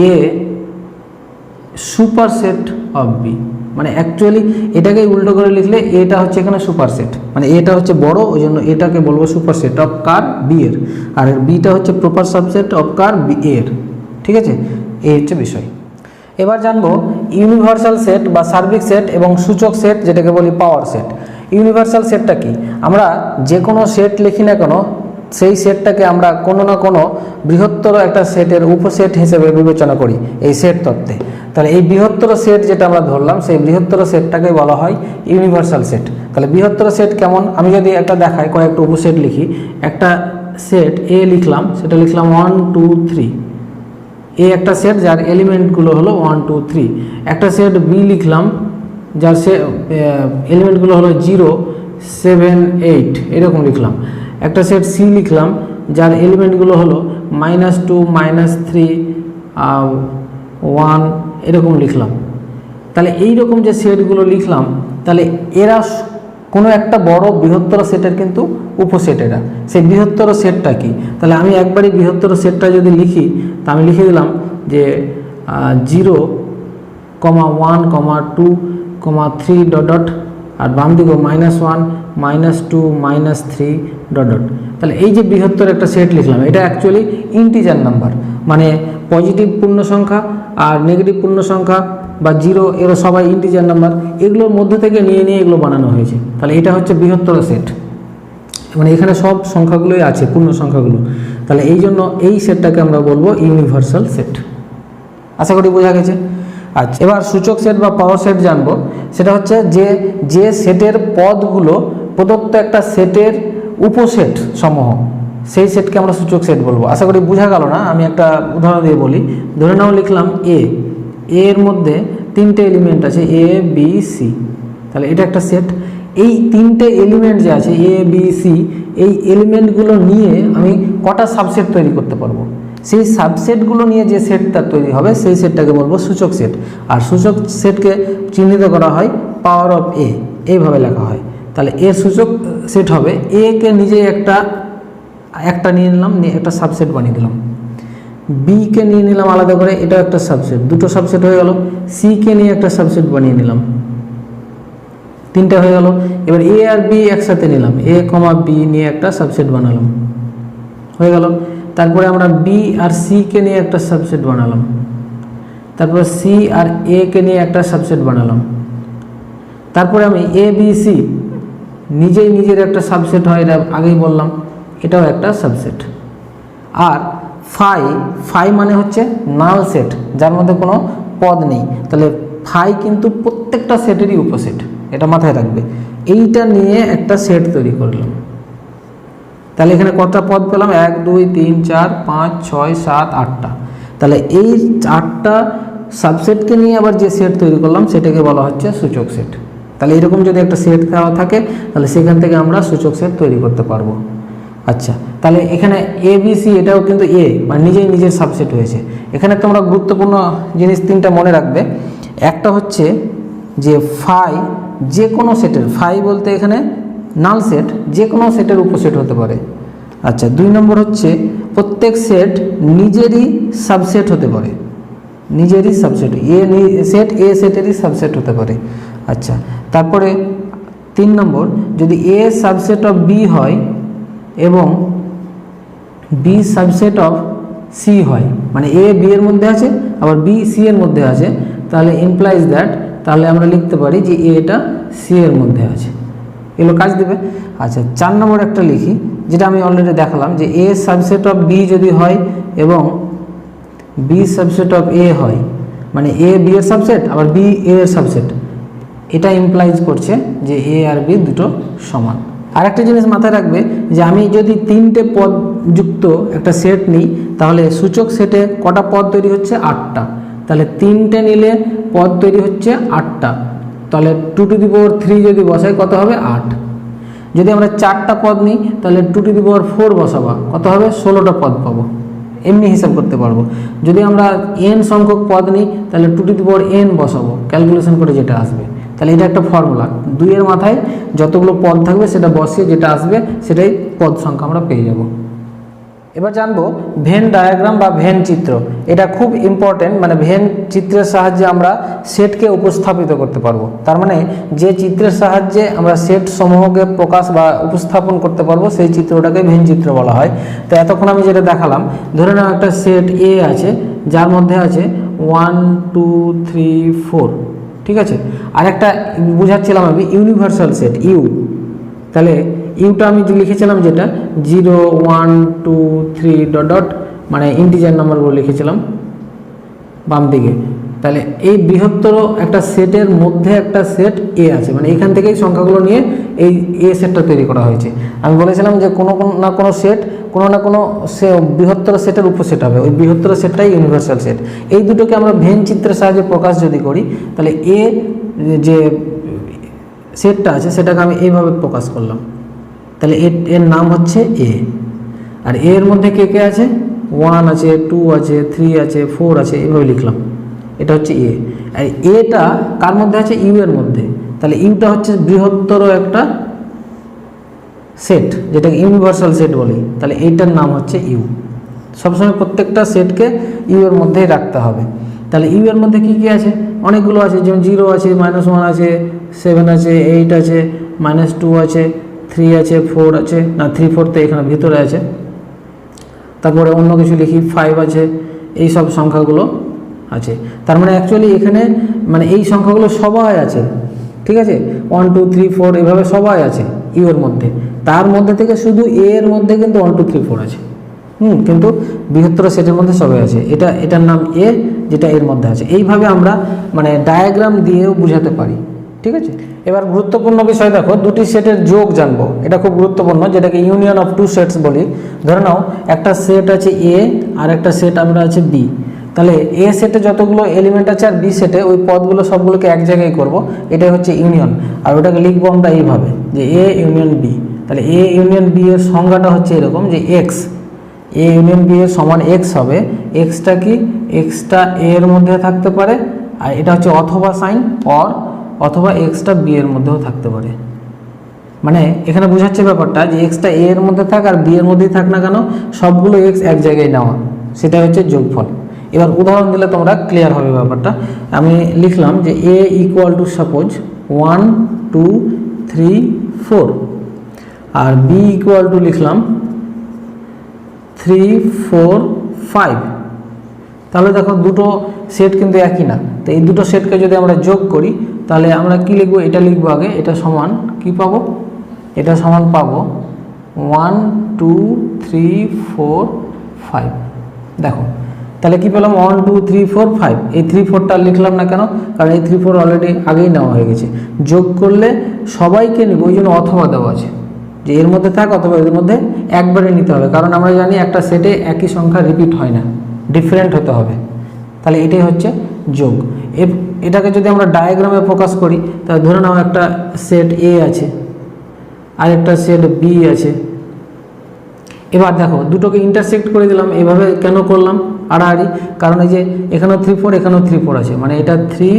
এ সুপারসেট অফ বি, মানে অ্যাকচুয়ালি এটাকে উল্টো করে লিখলে এটা হচ্ছে এখানে সুপারসেট, মানে এটা হচ্ছে বড়, ওই জন্য এটাকে বলবো সুপারসেট অফ কার? বি এর, আর বিটা হচ্ছে প্রপার সাবসেট অফ কার? বি এর। ঠিক আছে, এই হচ্ছে বিষয়। এবার জানবো ইউনিভার্সাল সেট বা সার্বিক সেট এবং সূচক সেট, যেটাকে বলি পাওয়ার সেট। ইউনিভার্সাল সেটটা কি? আমরা যে কোনো সেট লিখি না কেন, সেই সেটটাকে আমরা কোনো না কোনো বৃহত্তর একটা সেটের উপসেট হিসেবে বিবেচনা করি এই সেট তত্ত্বে। তাহলে এই বৃহত্তর সেট যেটা আমরা ধরলাম, সেই বৃহত্তর সেটটাকে বলা হয় ইউনিভার্সাল সেট। তাহলে বৃহত্তর সেট কেমন? আমি যদি একটা দেখাই, কয়েকটা উপসেট লিখি। একটা সেট এ লিখলাম, সেটা লিখলাম 1 2 3, এ একটা সেট যার এলিমেন্টগুলো হলো 1 2 3। একটা সেট বি লিখলাম, যার এলিমেন্টগুলো হলো 0 7 8, এরকম লিখলাম। একটা সেট সি লিখলাম, যার এলিমেন্টগুলো হলো -2 -3 1, এরকম লিখলাম। তাহলে এই রকম যে সেটগুলো লিখলাম, তাহলে এরা কোনো একটা বড় বৃহত্তর সেটের কিন্তু উপসেট এরা। সেই বৃহত্তর সেটটা কি? তাহলে আমি একবারই বৃহত্তর সেটটা যদি লিখি, তা আমি লিখে দিলাম যে 0 1 2 3 ডট ডট, আর বাম দিকেও -1 -2 -3 ডট ডট। তাহলে এই যে বৃহত্তর একটা সেট লিখলাম, এটা অ্যাকচুয়ালি ইন্টিজার নাম্বার, মানে পজিটিভ পূর্ণ সংখ্যা আর নেগেটিভ পূর্ণ সংখ্যা বা 0, এরা সবাই ইন্টিজার নাম্বার, এগুলোর মধ্যে থেকে নিয়ে নিয়ে এগুলো বানানো হয়েছে। তাহলে এটা হচ্ছে বৃহত্তর সেট, মানে এখানে সব সংখ্যাগুলোই আছে, পূর্ণ সংখ্যাগুলো। তাহলে এই জন্য এই সেটটাকে আমরা বলবো ইউনিভার্সাল সেট। আশা করি বোঝা গেছে। আচ্ছা, এবার সূচক সেট বা পাওয়ার সেট জানবো। সেটা হচ্ছে যে সেটের পদগুলো প্রদত্ত একটা সেটের উপসেট সমূহ, সেই সেটকে আমরা সূচক সেট বলবো। আশা করি বোঝা গেল না? আমি একটা উদাহরণ দিয়ে বলি। ধরে নাও লিখলাম এর মধ্যে 3টে এলিমেন্ট আছে, এ বি সি। তাহলে এটা একটা সেট। এই 3টে এলিমেন্ট যে আছে এ বি সি, এই এলিমেন্টগুলো নিয়ে আমি কটা সাবসেট তৈরি করতে পারবো? সেই সাবসেটগুলো নিয়ে যে সেটটা তৈরি হবে, সেই সেটটাকে বলবো সূচক সেট। আর সূচক সেটকে চিহ্নিত করা হয় পাওয়ার অফ এ, এইভাবে লেখা হয়। তাহলে এর সূচক সেট হবে এ কে নিজেই একটা নিয়ে নিলাম, নিয়ে একটা সাবসেট বানিয়ে দিলাম। বি কে নিয়ে নিলাম আলাদা করে, এটাও একটা সাবসেট, দুটো সাবসেট হয়ে গেল। সি কে নিয়ে একটা সাবসেট বানিয়ে নিলাম, 3টা হয়ে গেল। এবার এ আর বি একসাথে নিলাম, এ কমা বি নিয়ে একটা সাবসেট বানালাম, হয়ে গেল। তারপরে আমরা বি আর সি কে নিয়ে একটা সাবসেট বানালাম, তারপরে সি আর এ কে নিয়ে একটা সাবসেট বানালাম। তারপরে আমি এ বি সি নিজেই নিজের একটা সাবসেট হয়, এটা আগেই বললাম, এটাও একটা সাবসেট। আর ফাই মানে হচ্ছে নাল সেট, যার মধ্যে কোনো পদ নেই। তাহলে ফাই কিন্তু প্রত্যেকটা সেটেরই উপসেট, এটা মাথায় রাখবে। এইটা নিয়ে একটা সেট তৈরি করলাম। তাহলে এখানে কতটা পদ পেলাম? 1 2 3 4 5 6 7 8টা। তাহলে এই 8টা সাবসেটকে নিয়ে আবার যে সেট তৈরি করলাম, সেটাকে বলা হচ্ছে সূচক সেট। তাহলে এরকম যদি একটা সেট দেওয়া থাকে, তাহলে সেখান থেকে আমরা সূচক সেট তৈরি করতে পারবো। আচ্ছা, তাহলে এখানে এ বি সি, এটাও কিন্তু এ, মানে নিজেই নিজের সাবসেট হয়েছে। এখানে তোমরা গুরুত্বপূর্ণ জিনিস 3টা মনে রাখবে। একটা হচ্ছে যে ফাই যে কোনো সেটের, ফাই বলতে এখানে নাল সেট, যে কোনো সেটের উপসেট হতে পারে। আচ্ছা, 2 নম্বর হচ্ছে প্রত্যেক সেট নিজেরই সাবসেট হতে পারে, নিজেরই সাবসেট, এ সেটেরই সাবসেট হতে পারে। আচ্ছা, তারপরে 3 নম্বর, যদি এ সাবসেট অফ বি হয় এবং বি সাবসেট অফ সি হয়, মানে এ বি এর মধ্যে আছে আবার বি সি এর মধ্যে আছে, তাহলে ইমপ্লাইজ দ্যাট, তাহলে আমরা লিখতে পারি যে এটা সি এর মধ্যে আছে। এগুলো কাজ দেবে। আচ্ছা, 4 নম্বর একটা লিখি, যেটা আমি অলরেডি দেখালাম, যে এ সাবসেট অফ বি যদি হয় এবং বি সাবসেট অফ এ হয়, মানে এ বি এর সাবসেট আবার বি এ এর সাবসেট, এটা ইমপ্লাইজ করছে যে এ আর বি দুটো সমান। আর একটা জিনিস মাথায় রাখবে যে আমি যদি 3টে পদ যুক্ত একটা সেট নিই তাহলে সূচক সেটে কটা পদ তৈরি হচ্ছে? 8টা। তাহলে 3টে নিলে পদ তৈরি হচ্ছে 8টা, তাহলে 2 টু দি পাওয়ার 3 যদি বসাই কত হবে? 8। যদি আমরা 4টা পদ নিই তাহলে 2 টু দি পাওয়ার 4 বসাবা কত হবে? 16টা পদ পাবো। এমনি হিসাব করতে পারবো। যদি আমরা n সংখ্যক পদ নিই তাহলে 2 টু দি পাওয়ার n বসাবো, ক্যালকুলেশন করে যেটা আসবে। তাহলে এটা একটা ফর্মুলা, 2 এর মাথায় যতগুলো পদ থাকবে সেটা বসিয়ে যেটা আসবে সেটাই পদ সংখ্যা আমরা পেয়ে যাব। এবার জানবো ভেন ডায়াগ্রাম বা ভেন চিত্র। এটা খুব ইম্পর্টেন্ট, মানে ভেন চিত্রের সাহায্যে আমরা সেটকে উপস্থাপিত করতে পারবো। তার মানে যে চিত্রের সাহায্যে আমরা সেট সমূহকে প্রকাশ বা উপস্থাপন করতে পারবো সেই চিত্রটাকে ভেন চিত্র বলা হয়। তো এতক্ষণ আমি যেটা দেখালাম, ধরে নাও একটা সেট এ আছে যার মধ্যে আছে 1 2 3 4, ঠিক আছে। আর একটা বুঝাচ্ছিলাম আমি ইউনিভার্সাল সেট ইউ, তাহলে ইউটা আমি লিখেছিলাম যেটা 0 1 2 3 ডট ডট, মানে ইন্টিজার নাম্বারগুলো লিখেছিলাম বাম দিকে। তাহলে এই বৃহত্তর একটা সেটের মধ্যে একটা সেট এ আছে, মানে এখান থেকেই সংখ্যাগুলো নিয়ে এই এ সেটটা তৈরি করা হয়েছে। আমি বলেছিলাম যে কোনো না কোনো সেট কোনো না কোনো বৃহত্তর সেটের উপসেট হবে, ওই বৃহত্তর সেটটাই ইউনিভার্সাল সেট। এই দুটোকে আমরা ভেন চিত্রের সাহায্যে প্রকাশ যদি করি তাহলে এ যে সেটটা আছে সেটাকে আমি এইভাবে প্রকাশ করলাম, তাহলে এর নাম হচ্ছে এ। আর এর মধ্যে কে কে আছে? 1 আছে, 2 আছে, 3 আছে, 4 আছে, এইভাবে লিখলাম। এটা হচ্ছে এ। আর এটা কার মধ্যে আছে? ইউ এর মধ্যে। তাহলে ইউটা হচ্ছে বৃহত্তর একটা সেট, যেটাকে ইউনিভার্সাল সেট বলি। তাহলে এইটার নাম হচ্ছে ইউ। সবসময় প্রত্যেকটা সেটকে ইউ এর মধ্যেই রাখতে হবে। তাহলে ইউ এর মধ্যে কি কি আছে? অনেকগুলো আছে, যেমন 0 আছে, -1 আছে, 7 আছে, 8 আছে, -2 আছে, 3 আছে, 4 আছে, না 3 4 তো এখানে ভিতরে আছে। তারপরে অন্য কিছু লিখি, 5 আছে, এই সব সংখ্যাগুলো আছে। তার মানে অ্যাকচুয়ালি এখানে মানে এই সংখ্যাগুলো সবাই আছে, ঠিক আছে। 1 2 3 4 এভাবে সবাই আছে ইউ এর মধ্যে। তার মধ্যে থেকে শুধু এ এর মধ্যে কিন্তু 1 2 3 4 আছে, কিন্তু বৃহত্তর সেটের মধ্যে সবাই আছে। এটার নাম এ, যেটা এর মধ্যে আছে। এইভাবে আমরা মানে ডায়াগ্রাম দিয়েও বুঝাতে পারি, ঠিক আছে। এবার গুরুত্বপূর্ণ বিষয় দেখো, দুটি সেটের যোগ জানবো, এটা খুব গুরুত্বপূর্ণ, যেটাকে ইউনিয়ন অফ টু সেটস বলি। ধরে নাও একটা সেট আছে এ আর একটা সেট আমরা আছে বি। তাহলে এ সেটে যতগুলো এলিমেন্ট আছে আর বি সেটে ওই পদগুলো সবগুলোকে এক জায়গায় করব, এটাই হচ্ছে ইউনিয়ন। আর ওটাকে লিখবো আমরা এইভাবে যে এ ইউনিয়ন বি। তাহলে এ ইউনিয়ন বি এর সংজ্ঞাটা হচ্ছে এরকম যে এক্স, এ ইউনিয়ন বি এর সমান এক্স হবে। এক্সটা কি? এক্সটা এ এর মধ্যে থাকতে পারে, আর এটা হচ্ছে অথবা সাইন অর, অথবা এক্সটা বি এর মধ্যেও থাকতে পারে। মানে এখানে বোঝাচ্ছে ব্যাপারটা যে এক্সটা এ এর মধ্যে থাক আর বি এর মধ্যেই থাক না কেন, সবগুলো এক্স এক জায়গায় নেওয়া, সেটা হচ্ছে যোগফল। এবার উদাহরণ দিলে তোমরা ক্লিয়ার হবে ব্যাপারটা। আমি লিখলাম যে এ ইকুয়াল টু সাপোজ 1 2 3 4, আর বি ইকুয়াল টু লিখলাম 3 4 5। তাহলে দেখো দুটো সেট কিন্তু একই না। তো এই দুটো সেটকে যদি আমরা যোগ করি তাহলে আমরা কি লিখবো? এটা লিখবো আগে, এটা সমান কি পাবো? এটা সমান পাবো 1 2 3 4 5। দেখো তাহলে কি পেলাম? 1 2 3 4 5। এই 3 4টা লিখলাম না কেন? কারণ এই 3 4 অলরেডি আগেই নেওয়া হয়ে গেছে। যোগ করলে সবাইকে নিব, ওই জন্য অথবা দেওয়া আছে যে এর মধ্যে থাক অথবা এর মধ্যে একবারে নিতে হবে। কারণ আমরা জানি একটা সেটে একই সংখ্যা রিপিট হয় না, ডিফারেন্ট হতে হবে। তাহলে এটাই হচ্ছে যোগ। এটাকে যদি আমরা ডায়াগ্রামে প্রকাশ করি তাহলে ধরে নাও একটা সেট এ আছে আর একটা সেট বি আছে। এবার দেখো দুটোকে ইন্টারসেক্ট করে দিলাম। এভাবে কেন করলাম আড়াআড়ি? কারণ এই যে এখানেও 3 4 এখানেও 3 4 আছে, মানে এটা 3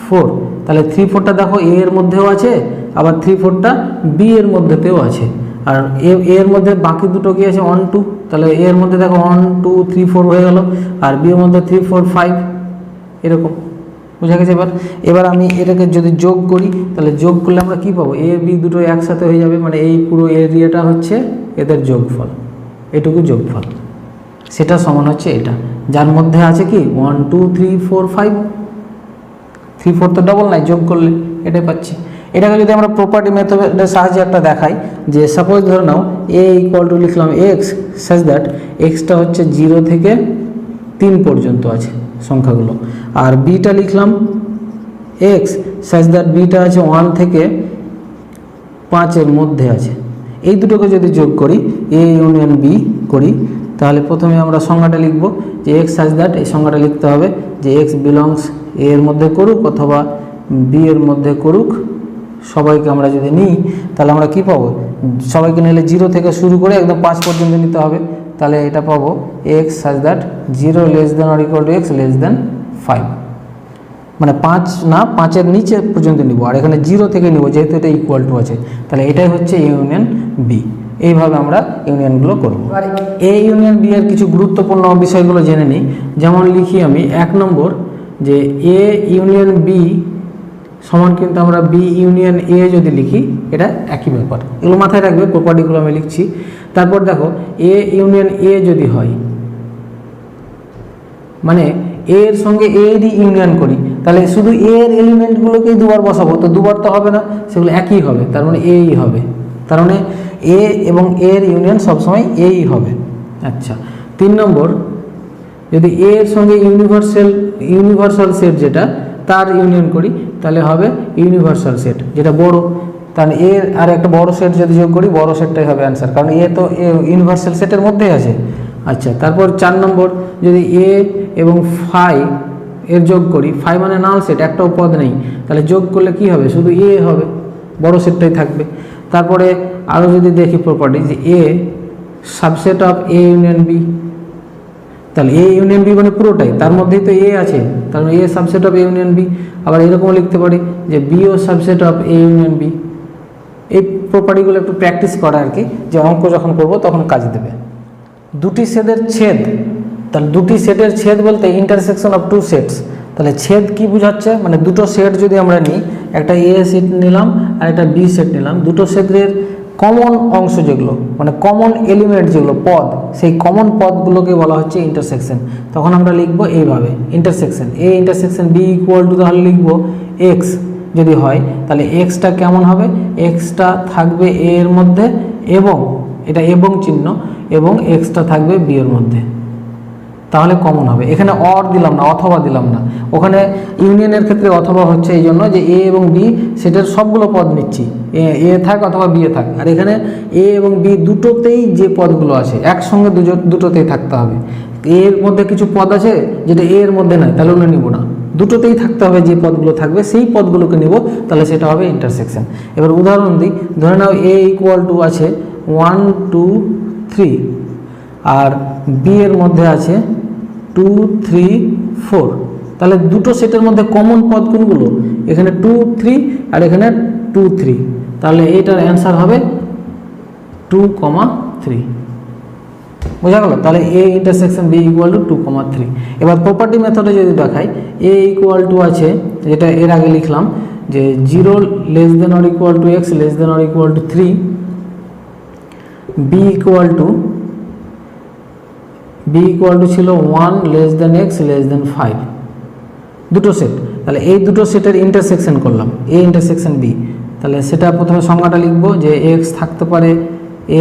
4। তাহলে 3 4টা দেখো এ এর মধ্যেও আছে, আবার 3 4টা বি এর মধ্যেতেও আছে। আর এর মধ্যে বাকি দুটো কি আছে? 1 2। তাহলে এর মধ্যে দেখো 1 2 3 4 হয়ে গেল, আর বি এর মধ্যে 3 4 5, এরকম। বুঝা গেছে? এবার আমি এটাকে যদি যোগ করি তাহলে যোগ করলে আমরা কি পাবো? এ বি দুটো একসাথে হয়ে যাবে, মানে এই পুরো এরিয়াটা হচ্ছে এদের যোগফল, এটুকু যোগফল। সেটা সমান হচ্ছে এটা, যার মধ্যে আছে কি 1 2 3 4 5। 3 4 তো ডবল নাই, যোগ করলে এটাই পাচ্ছি। এটাকে যদি আমরা প্রপার্টি মেথডের সাহায্যে একটা দেখাই, যে সাপোজ ধরে নাও এ ইকুয়াল টু লিখলাম এক্স সাচ দ্যাট এক্সটা হচ্ছে 0 থেকে 3 পর্যন্ত আছে, সংখ্যাগুলো। আর বিটা লিখলাম এক্স সাচ দ্যাট বিটা আছে 1 থেকে 5-এর মধ্যে আছে। এই দুটোকে যদি যোগ করি এ ইউনিয়ন বি করি, তাহলে প্রথমে আমরা সংজ্ঞাটা লিখব যে এক্স সাচ দ্যাট, এই সংজ্ঞাটা লিখতে হবে যে এক্স বিলংস এ এর মধ্যে করুক অথবা বি এর মধ্যে করুক। সবাইকে আমরা যদি নিই তাহলে আমরা কি পাবো, সবাইকে নিলে 0 থেকে শুরু করে একদম 5 পর্যন্ত নিতে হবে। তাহলে এটা পাবো x such that 0 less than or equal to x less than 5, মানে 5 না 5-এর নিচে পর্যন্ত নিব, আর এখানে 0 থেকে নিব যেহেতু এটা ইকুয়াল টু আছে। তাহলে এটাই হচ্ছে ইউনিয়ন বি। এইভাবে আমরা ইউনিয়নগুলো করব। আর এ ইউনিয়ন বি এর কিছু গুরুত্বপূর্ণ বিষয়গুলো জেনে নিই। যেমন লিখি আমি 1 নম্বর যে এ ইউনিয়ন বি সমান কিন্তু আমরা বি ইউনিয়ন এ যদি লিখি এটা একই ব্যাপার, এগুলো মাথায় রাখবে, প্রপার্টিগুলো আমি লিখছি। তারপর দেখো এ ইউনিয়ন এ যদি হয়, মানে এ এর সঙ্গে এ এরই ইউনিয়ন করি, তাহলে শুধু এ এর এলিমেন্টগুলোকেই দুবার বসাবো, তো দুবার তো হবে না, সেগুলো একই হবে, তার মানে এই হবে। তার মানে এ এবং এর ইউনিয়ন সবসময় এই হবে। আচ্ছা, 3 নম্বর যদি এ এর সঙ্গে ইউনিভার্সাল সেট যেটা তার ইউনিয়ন করি তাহলে হবে ইউনিভার্সাল সেট যেটা বড়, তাহলে এর আর একটা বড় সেট যদি যোগ করি বড় সেটটাই হবে অ্যান্সার, কারণ এ তো ইউনিভার্সাল সেটের মধ্যেই আছে। আচ্ছা, তারপর 4 নম্বর যদি এ এবং ফাই এর যোগ করি, ফাই মানে নাল সেট, একটাও পদ নেই, তাহলে যোগ করলে কি হবে, শুধু এ হবে, বড় সেটটাই থাকবে। তারপরে আরও যদি দেখি প্রপার্টি যে A subset of A union B, তাহলে এ ইউনিয়ন বি মানে পুরোটাই, তার মধ্যেই তো এ আছে, তার মানে A subset of A union B. আবার এরকমও লিখতে পারি যে বি ও subset of A union B. এই প্রপার্টিগুলো একটু প্র্যাকটিস করা আর কি, যে অঙ্ক যখন করব তখন কাজে দেবে। দুটি সেটের ছেদ, তাহলে দুটি সেটের ছেদ বলতে ইন্টারসেকশন অফ টু সেটস। তাহলে ছেদ কি বোঝাচ্ছে, মানে দুটো সেট যদি আমরা নিই, একটা এ সেট নিলাম আর একটা বি সেট নিলাম, দুটো সেটের কমন অংশ যেগুলো মানে কমন এলিমেন্ট যেগুলো পদ, সেই কমন পদগুলোকে বলা হচ্ছে ইন্টারসেকশন। তখন আমরা লিখবো এইভাবে intersection A intersection B equal to, তাহলে লিখবো এক্স যদি হয় তাহলে এক্সটা কেমন হবে, এক্সটা থাকবে এ এর মধ্যে এবং এটা এবং চিহ্ন, এবং এক্সটা থাকবে বি এর মধ্যে, তাহলে কমন হবে। এখানে অর দিলাম না, অথবা দিলাম না, ওখানে ইউনিয়নের ক্ষেত্রে অথবা হচ্ছে এই জন্য যে এ এবং বি সেটার সবগুলো পদ নিচ্ছি, এ থাক অথবা বি এ থাক, আর এখানে এ এবং বি দুটোতেই যে পদগুলো আছে একসঙ্গে দুটোতেই থাকতে হবে। এর মধ্যে কিছু পদ আছে যেটা এ এর মধ্যে নাই, তাহলে ওগুলো নিব না, দুটোতেই থাকতে হবে, যে পদগুলো থাকবে সেই পদগুলোকে নিব, তাহলে সেটা হবে ইন্টারসেকশন। এবার উদাহরণ দিই, ধরে নাও এ ইকুয়াল টু আছে 1 2 3 আর বি এর মধ্যে আছে 2 3 4, তাহলে দুটো সেটের মধ্যে কমন পদ কোনগুলো, এখানে 2 3 আর এখানে 2 3, তাহলে এইটার অ্যান্সার হবে 2, 3। বোঝা গেল? তাহলে A intersection B equal to 2, 3। এবার প্রপার্টি মেথডে যদি দেখাই, এ ইকুয়াল টু আছে যেটা এর আগে লিখলাম যে 0 less than or equal to x less than or equal to 3, B equal to ছিল 1 less than x less than 5, দুটো সেট। তাহলে এই দুটো সেটের ইন্টারসেকশন করলাম, এ ইন্টারসেকশন বি, তাহলে সেটা প্রথমে সংজ্ঞাটা লিখবো যে এক্স থাকতে পারে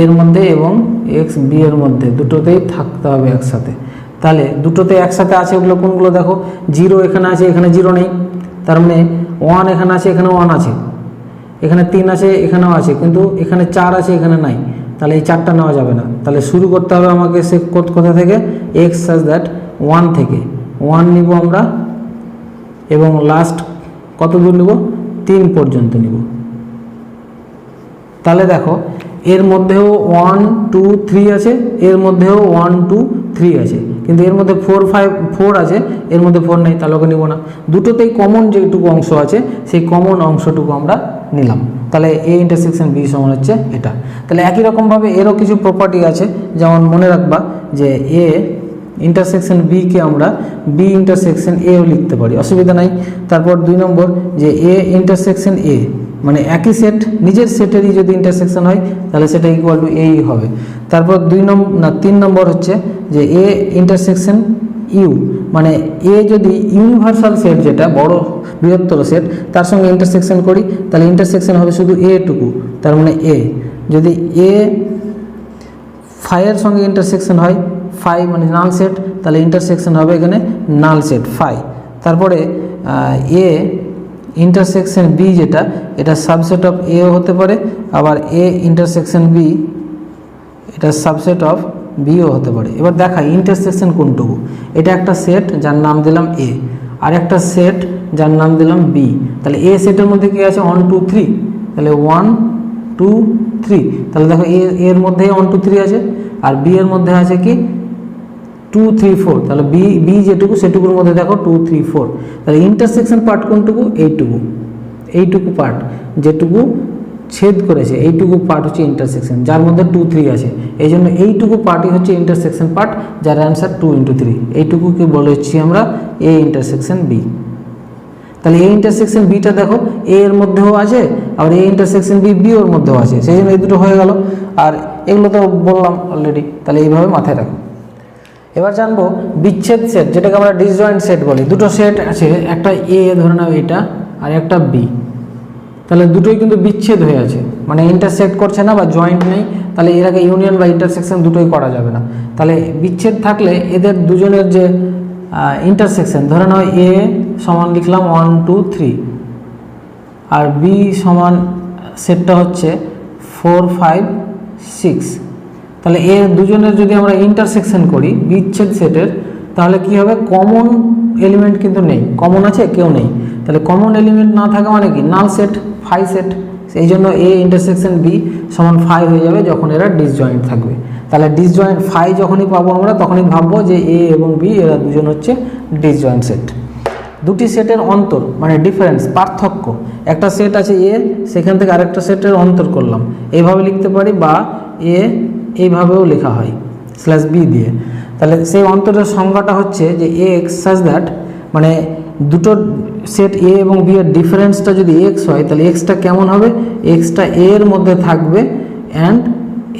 এর মধ্যে এবং এক্স বি এর মধ্যে, দুটোতেই থাকতে হবে একসাথে। তাহলে দুটোতে একসাথে আছে ওগুলো কোনগুলো দেখো, 0 এখানে আছে, এখানে 0 নেই, তার মানে 1 এখানে আছে, এখানে 1 আছে, এখানে 3 আছে, এখানেও আছে, কিন্তু এখানে 4 আছে, এখানে নাই, তাহলে এই 4টা নেওয়া যাবে না। তাহলে শুরু করতে হবে আমাকে সে কোথা থেকে, এক্স সাজ দ্যাট 1 থেকে 1 নিব আমরা, এবং লাস্ট কত দূর নিব, 3 পর্যন্ত নিব। তাহলে দেখো এর মধ্যেও 1 2 3 আছে, এর মধ্যেও 1 2 3 আছে, কিন্তু এর মধ্যে 4 আছে, এর মধ্যে 4 নেই, তাহলে ওকে নিব না। দুটোতেই কমন যেটুকু অংশ আছে সেই কমন অংশটুকু আমরা নিলাম, তাহলে এ ইন্টারসেকশন বি সমান হচ্ছে এটা। তাহলে একই রকমভাবে এরও কিছু প্রপার্টি আছে, যেমন মনে রাখবা যে এ ইন্টারসেকশন বি কে আমরা বি ইন্টারসেকশন এও লিখতে পারি, অসুবিধা নাই। তারপর 2 নম্বর যে এ ইন্টারসেকশন এ, মানে একই সেট নিজের সেটেরই যদি ইন্টারসেকশন হয় তাহলে সেটা ইকুয়াল টু এই হবে। তারপর 3 নম্বর হচ্ছে যে এ ইন্টারসেকশন ইউ, মানে এ যদি ইউনিভার্সাল সেট যেটা বড় বৃহত্তর সেট তার সঙ্গে ইন্টারসেকশন করি তাহলে ইন্টারসেকশন হবে শুধু এ টুকু, তার মানে এ। যদি এ ফাইয়ের সঙ্গে ইন্টারসেকশন হয় ফাই মানে নাল সেট, তাহলে ইন্টারসেকশন হবে এখানে নাল সেট ফাই। তারপরে এ ইন্টারসেকশন বি যেটা, এটা সাবসেট অফ এ হতে পারে, আবার এ ইন্টারসেকশন বি এটা সাবসেট অফ বিও হতে পারে। এবার দেখাই ইন্টারসেকশন কোনটুকু। এটা একটা সেট যার নাম দিলাম এ, আর একটা সেট যার নাম দিলাম বি। তাহলে এ সেটের মধ্যে কি আছে 1 2 3, তাহলে 1 2 3, তাহলে দেখো এর মধ্যে 1 2 3 আছে, আর বি এর মধ্যে আছে কি 2 3 4, তাহলে বি যেটুকু সেটুকুর মধ্যে দেখো 2 3 4। তাহলে ইন্টারসেকশন পার্ট কোনটুকু, এইটুকু পার্ট যেটুকু ছেদ করেছে, এইটুকু পার্ট হচ্ছে ইন্টারসেকশন, যার মধ্যে 2 3 আছে। এই জন্য এইটুকু পার্টই হচ্ছে ইন্টারসেকশন পার্ট, যার অ্যান্সার 2 × 3। এইটুকুকে বলেছি আমরা এ ইন্টারসেকশন বি। তাহলে এ ইন্টারসেকশন বিটা দেখো এ এর মধ্যেও আছে, আর এ ইন্টারসেকশন বি ওর মধ্যেও আছে, সেই জন্য এই দুটো হয়ে গেল। আর এগুলো তো বললাম অলরেডি, তাহলে এইভাবে মাথায় রাখো। এবার জানবো বিচ্ছেদ সেট, যেটাকে আমরা ডিসজয়েন্ট সেট বলি। দুটো সেট আছে, একটা এ ধরে নাও এটা, আর একটা বি। তাহলে দুটোই কিন্তু বিচ্ছেদ হয়ে আছে, মানে ইন্টারসেক্ট করছে না বা জয়েন্ট নেই, তাহলে এটাকে ইউনিয়ন বা ইন্টারসেকশন দুটোই করা যাবে না। তাহলে বিচ্ছেদ থাকলে এদের দুজনের যে ইন্টারসেকশন, ধরে নাও এ সমান লিখলাম 1 2 3, আর বি সমান সেটটা হচ্ছে 4 5 6। তাহলে এ দুজনের যদি আমরা ইন্টারসেকশন করি বিচ্ছেদ সেটের, তাহলে কি হবে, কমন এলিমেন্ট কিন্তু নেই। কমন আছে কেউ নেই, তাহলে কমন এলিমেন্ট না থাকা মানে কি নাল সেট, ফাই সেট। সেই জন্য এ ইন্টারসেকশন বি সমান ফাই হয়ে যাবে যখন এরা ডিসজয়েন্ট থাকবে। তাহলে ডিসজয়েন্ট ফাই যখনই পাবো আমরা, তখনই ভাববো যে এ এবং বি এরা দুজন হচ্ছে ডিসজয়েন্ট সেট। দুটি সেটের অন্তর মানে ডিফারেন্স, পার্থক্য। একটা সেট আছে এ, সেখান থেকে আরেকটা সেটের অন্তর করলাম, এইভাবে লিখতে পারি, বা এ এইভাবেও লেখা হয় স্ল্যাশ বি দিয়ে। তাহলে সেই অন্তরের সংজ্ঞাটা হচ্ছে যে এক্স সাজ দ্যাট, মানে দুটো সেট এ এবং বি এর ডিফারেন্সটা যদি এক্স হয়, তাহলে এক্সটা কেমন হবে, এক্সটা এ এর মধ্যে থাকবে অ্যান্ড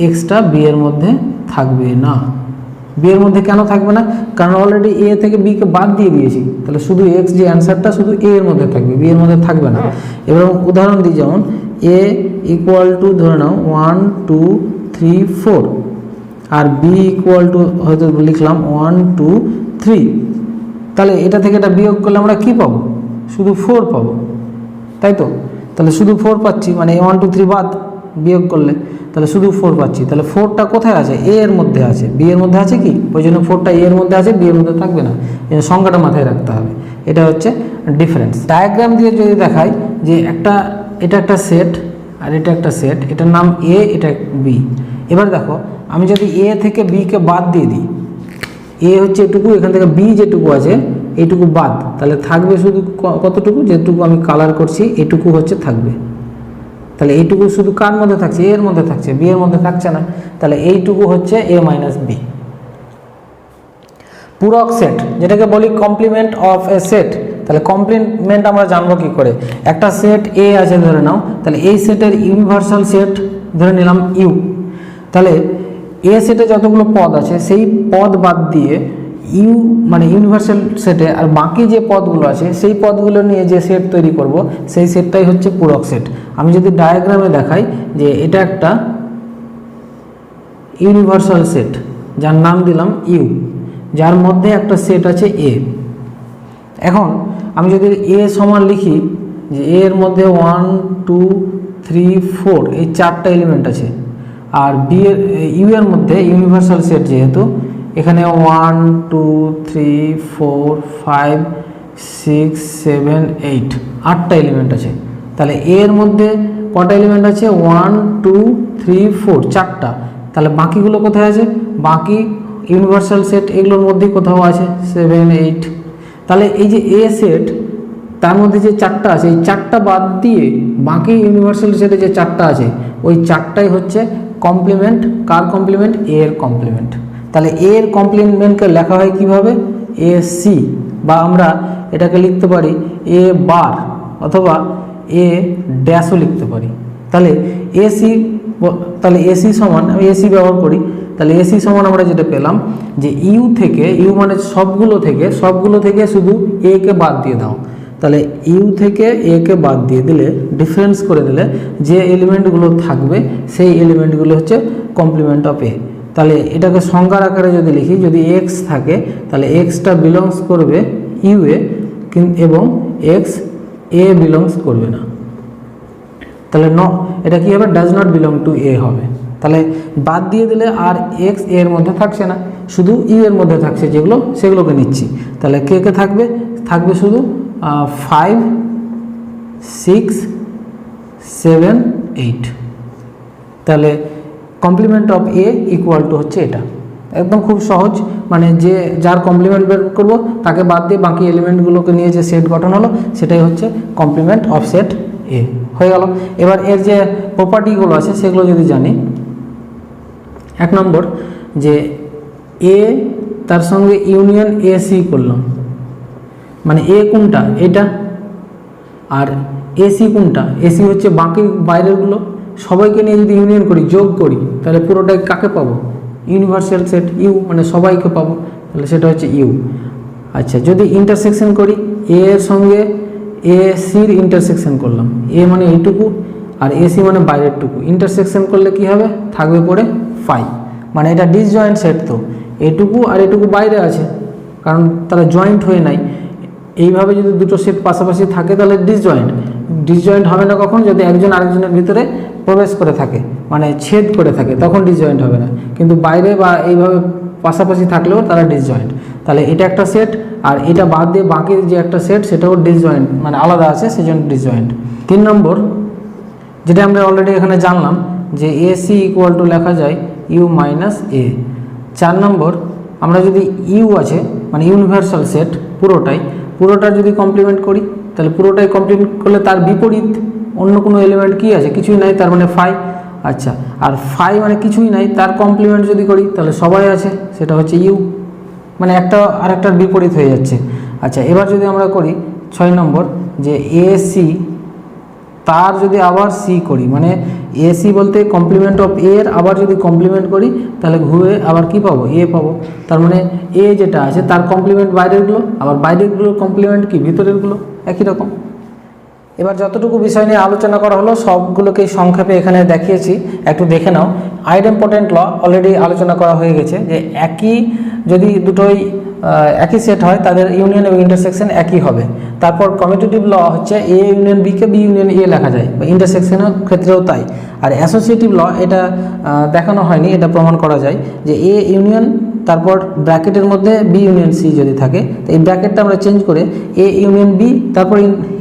এক্সটা বি এর মধ্যে থাকবে না। বি এর মধ্যে কেন থাকবে না, কারণ অলরেডি এ থেকে বিকে বাদ দিয়ে দিয়েছি, তাহলে শুধু এক্স যে অ্যান্সারটা শুধু এ এর মধ্যে থাকবে, বি এর মধ্যে থাকবে না। এবার উদাহরণ দিই, যেমন এ ইকুয়াল টু ধরে নাও 1 2 3 4, আর বি ইকুয়াল টু হয়তো লিখলাম 1 2 3। তাহলে এটা থেকে এটা বিয়োগ করলে আমরা কি পাবো, শুধু 4 পাবো, তাই তো? তাহলে শুধু 4 পাচ্ছি, মানে 1 2 3 বাদ বিয়োগ করলে, তাহলে শুধু 4 পাচ্ছি। তাহলে 4টা কোথায় আছে, এ এর মধ্যে আছে, বি এর মধ্যে আছে কি, ওই জন্য 4টা এ এর মধ্যে আছে, বি এর মধ্যে থাকবে না। এই সংখ্যাটা মাথায় রাখতে হবে, এটা হচ্ছে ডিফারেন্স। ডায়াগ্রাম দিয়ে যদি দেখাই যে এটা একটা সেট আর এটা একটা সেট, এটার নাম এ, এটা বি। এবার দেখো আমি যদি এ থেকে বিকে বাদ দিয়ে দিই, এ হচ্ছে এটুকু, এখান থেকে বি যেটুকু আছে এইটুকু বাদ, তাহলে থাকবে শুধু কতটুকু, যেটুকু আমি কালার করছি এটুকু হচ্ছে থাকবে। তাহলে এইটুকু শুধু কার মধ্যে থাকছে, এর মধ্যে থাকছে, বি এর মধ্যে থাকছে না। তাহলে এইটুকু হচ্ছে এ মাইনাস বি। পূরক সেট, যেটাকে বলি কমপ্লিমেন্ট অফ এ সেট। তাহলে কমপ্লিমেন্ট আমরা জানবো কি করে, একটা সেট এ আছে ধরে নাও, তাহলে এই সেটের ইউনিভার্সাল সেট ধরে নিলাম ইউ। তাহলে এ সেটে যতগুলো পদ আছে সেই পদ বাদ দিয়ে ইউ মানে ইউনিভার্সাল সেটে আর বাকি যে পদগুলো আছে সেই পদগুলো নিয়ে যে সেট তৈরি করব, সেই সেটটাই হচ্ছে পূরক সেট। আমি যদি ডায়াগ্রামে দেখাই যে এটা একটা ইউনিভার্সাল সেট যার নাম দিলাম ইউ, যার মধ্যে একটা সেট আছে এ। এখন আমি যদি এ সমান লিখি যে এর মধ্যে 1 2 3 4 এই 4টা এলিমেন্ট আছে, আর বি এর ইউ এর মধ্যে ইউনিভার্সাল সেট যেহেতু এখানে 1 2 3 4 5 6 7 8 8টা এলিমেন্ট আছে। তাহলে এর মধ্যে কটা এলিমেন্ট আছে, 1 2 3 4 4টা। তাহলে বাকিগুলো কোথায় আছে, বাকি ইউনিভার্সাল সেট এগুলোর মধ্যেই কোথাও আছে 7 8। তাহলে এই যে এ সেট তার মধ্যে যে 4টা আছে, এই 4টা বাদ দিয়ে বাকি ইউনিভার্সাল সেটে যে 4টা আছে ওই 4টাই হচ্ছে কমপ্লিমেন্ট। কার কমপ্লিমেন্ট, এ এর কমপ্লিমেন্ট। তাহলে এ এর কমপ্লিমেন্টকে লেখা হয় কিভাবে, এ সি, বা আমরা এটাকে লিখতে পারি এ বার অথবা এ ড্যাশও লিখতে পারি। তাহলে এসি, তাহলে এসি সমান, আমি এসি ব্যবহার করি, তাহলে এসি সমান আমরা যেটা পেলাম যে ইউ থেকে, ইউ মানে সবগুলো থেকে শুধু এ কে বাদ দিয়ে দাও। তাহলে ইউ থেকে এ কে বাদ দিয়ে দিলে, ডিফারেন্স করে দিলে যে এলিমেন্টগুলো থাকবে সেই এলিমেন্টগুলো হচ্ছে কমপ্লিমেন্ট অফ এ। তাহলে এটাকে সংজ্ঞার আকারে যদি লিখি, যদি এক্স থাকে তাহলে এক্সটা বিলংস করবে ইউ এ এবং এক্স এ বিলংস করবে না। তাহলে এটা কি হবে, ডাজ নট বিলং টু এ হবে। তাহলে বাদ দিয়ে দিলে আর এক্স এর মধ্যে থাকছে না, শুধু ইউ এর মধ্যে থাকছে যেগুলো, সেগুলোকে নিচ্ছি। তাহলে কে কে থাকবে, থাকবে শুধু 5 6 7 8। তাহলে complement of A equal to হচ্ছে এটা। একদম খুব সহজ, মানে যে যার কমপ্লিমেন্ট বের করব তাকে বাদ দিয়ে বাকি এলিমেন্টগুলোকে নিয়ে যে সেট গঠন হলো সেটাই হচ্ছে কমপ্লিমেন্ট অফ সেট এ হয়ে গেল। এবার এর যে প্রপার্টিগুলো আছে সেগুলো যদি জানি, 1 নম্বর যে এ তার সঙ্গে ইউনিয়ন এ সি করলাম, মানে এ কোনটা, এটা, আর এসি কোনটা, এসি হচ্ছে বাকি বাইরেরগুলো, সবাইকে নিয়ে যদি ইউনিয়ন করি, যোগ করি, তাহলে পুরোটাই কাকে পাবো, ইউনিভার্সাল সেট ইউ, মানে সবাইকে পাবো, তাহলে সেটা হচ্ছে ইউ। আচ্ছা, যদি ইন্টারসেকশন করি, এ এর সঙ্গে এ সির ইন্টারসেকশন করলাম, এ মানে এইটুকু আর এসি মানে বাইরেরটুকু, ইন্টারসেকশন করলে কি হবে, থাকবে পরে ফাই, মানে এটা ডিসজয়েন্ট সেট। তো এটুকু আর এটুকু বাইরে আছে কারণ তারা জয়েন্ট হয়ে নাই। এইভাবে যদি দুটো সেট পাশাপাশি থাকে তাহলে ডিসজয়েন্ট হবে না কখন, যদি একজন আরেকজনের ভিতরে প্রবেশ করে থাকে, মানে ছেদ করে থাকে, তখন ডিসজয়েন্ট হবে না। কিন্তু বাইরে বা এইভাবে পাশাপাশি থাকলেও তারা ডিসজয়েন্ট। তাহলে এটা একটা সেট, আর এটা বাদ দিয়ে বাকি যে একটা সেট সেটাও ডিসজয়েন্ট, মানে আলাদা আছে, সেজন্য ডিসজয়েন্ট। 3 নম্বর যেটা আমরা অলরেডি এখানে জানলাম যে এ সি ইকুয়াল টু লেখা যায় ইউ মাইনাস এ। 4 নম্বর আমরা যদি ইউ আছে মানে ইউনিভার্সাল সেট পুরোটা যদি কমপ্লিমেন্ট করি, তাহলে পুরোটাই কমপ্লিমেন্ট করলে তার বিপরীত অন্য কোনো এলিমেন্ট কি আছে, কিছুই নাই, তার মানে ফাই। আচ্ছা, আর ফাই মানে কিছুই নাই, তার কমপ্লিমেন্ট যদি করি তাহলে সবাই আছে, সেটা হচ্ছে ইউ, মানে একটা আর একটার বিপরীত হয়ে যাচ্ছে। আচ্ছা, এবার যদি আমরা করি 6 নম্বর যে এ সি তার যদি আবার সি করি, মানে এ সি বলতে কমপ্লিমেন্ট অফ এ এর আবার যদি কমপ্লিমেন্ট করি তাহলে ঘুরে আবার কি পাবো, এ পাবো। তার মানে এ যেটা আছে তার কমপ্লিমেন্ট বাইরেরগুলো, আবার বাইরেরগুলোর কমপ্লিমেন্ট কি ভিতরেরগুলো, একই রকম। এবার যতটুকু বিষয় নিয়ে আলোচনা করা হলো সবগুলোকেই সংক্ষেপে এখানে দেখিয়েছি, একটু দেখে নাও। আইডেম্পটেন্ট ল অলরেডি আলোচনা করা হয়ে গেছে যে একই যদি দুটোই একই সেট হয় তাদের ইউনিয়ন এবং ইন্টারসেকশন একই হবে। তারপর কমিউটেটিভ ল হচ্ছে এ ইউনিয়ন বিকে বি ইউনিয়ন এ লেখা যায়, বা ইন্টারসেকশনের ক্ষেত্রেও তাই। আর অ্যাসোসিয়েটিভ ল এটা দেখানো হয়নি, এটা প্রমাণ করা যায় যে এ ইউনিয়ন তারপর ব্র্যাকেটের মধ্যে বি ইউনিয়ন সি যদি থাকে, তো এই ব্র্যাকেটটা আমরা চেঞ্জ করে এ ইউনিয়ন বি তারপর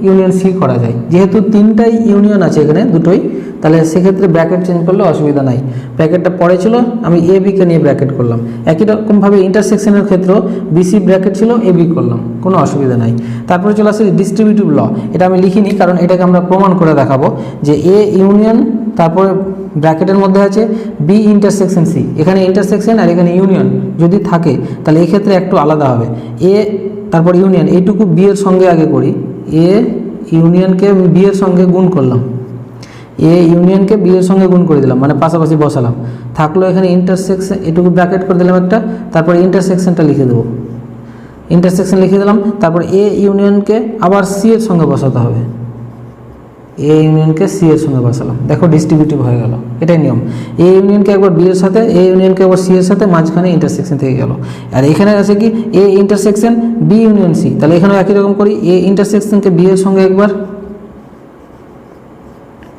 ইউনিয়ন সি করা যায়। যেহেতু তিনটাই ইউনিয়ন আছে এখানে দুটোই, তাহলে সেক্ষেত্রে ব্র্যাকেট চেঞ্জ করলে অসুবিধা নাই। ব্র্যাকেটটা পরে ছিল, আমি এ বিকে নিয়ে ব্র্যাকেট করলাম। একই রকমভাবে ইন্টারসেকশনের ক্ষেত্রেও বিসি ব্র্যাকেট ছিল, এ বি করলাম, কোনো অসুবিধা নাই। তারপরে চলে আসে ডিস্ট্রিবিউটিভ ল, এটা আমি লিখিনি কারণ এটাকে আমরা প্রমাণ করে দেখাবো যে এ ইউনিয়ন তারপরে ব্র্যাকেটের মধ্যে আছে বি ইন্টারসেকশন সি, এখানে ইন্টারসেকশন আর এখানে ইউনিয়ন যদি থাকে তাহলে এক্ষেত্রে একটু আলাদা হবে। এ তারপর ইউনিয়ন, এইটুকু বি এর সঙ্গে আগে করি, এ ইউনিয়নকে বি এর সঙ্গে গুণ করলাম, এ ইউনিয়নকে বি এর সঙ্গে গুণ করে দিলাম, মানে পাশাপাশি বসালাম, থাকলো এখানে ইন্টারসেকশন, এটুকু ব্র্যাকেট করে দিলাম একটা, তারপরে ইন্টারসেকশনটা লিখে দেবো, ইন্টারসেকশন লিখে দিলাম। তারপর এ ইউনিয়নকে আবার সি এর সঙ্গে বসাতে হবে, এ ইউনিয়নকে সি এর সঙ্গে বসালাম, দেখো ডিস্ট্রিবিউটিভ হয়ে গেল, এটাই নিয়ম। এ ইউনিয়নকে একবার বি এর সাথে, এ ইউনিয়নকে একবার সি এর সাথে, মাঝখানে ইন্টারসেকশন থেকে গেল। আর এখানে আছে কি A intersection B union C, তাহলে এখানেও একই রকম করি, এ ইন্টারসেকশনকে বি এর সঙ্গে একবার,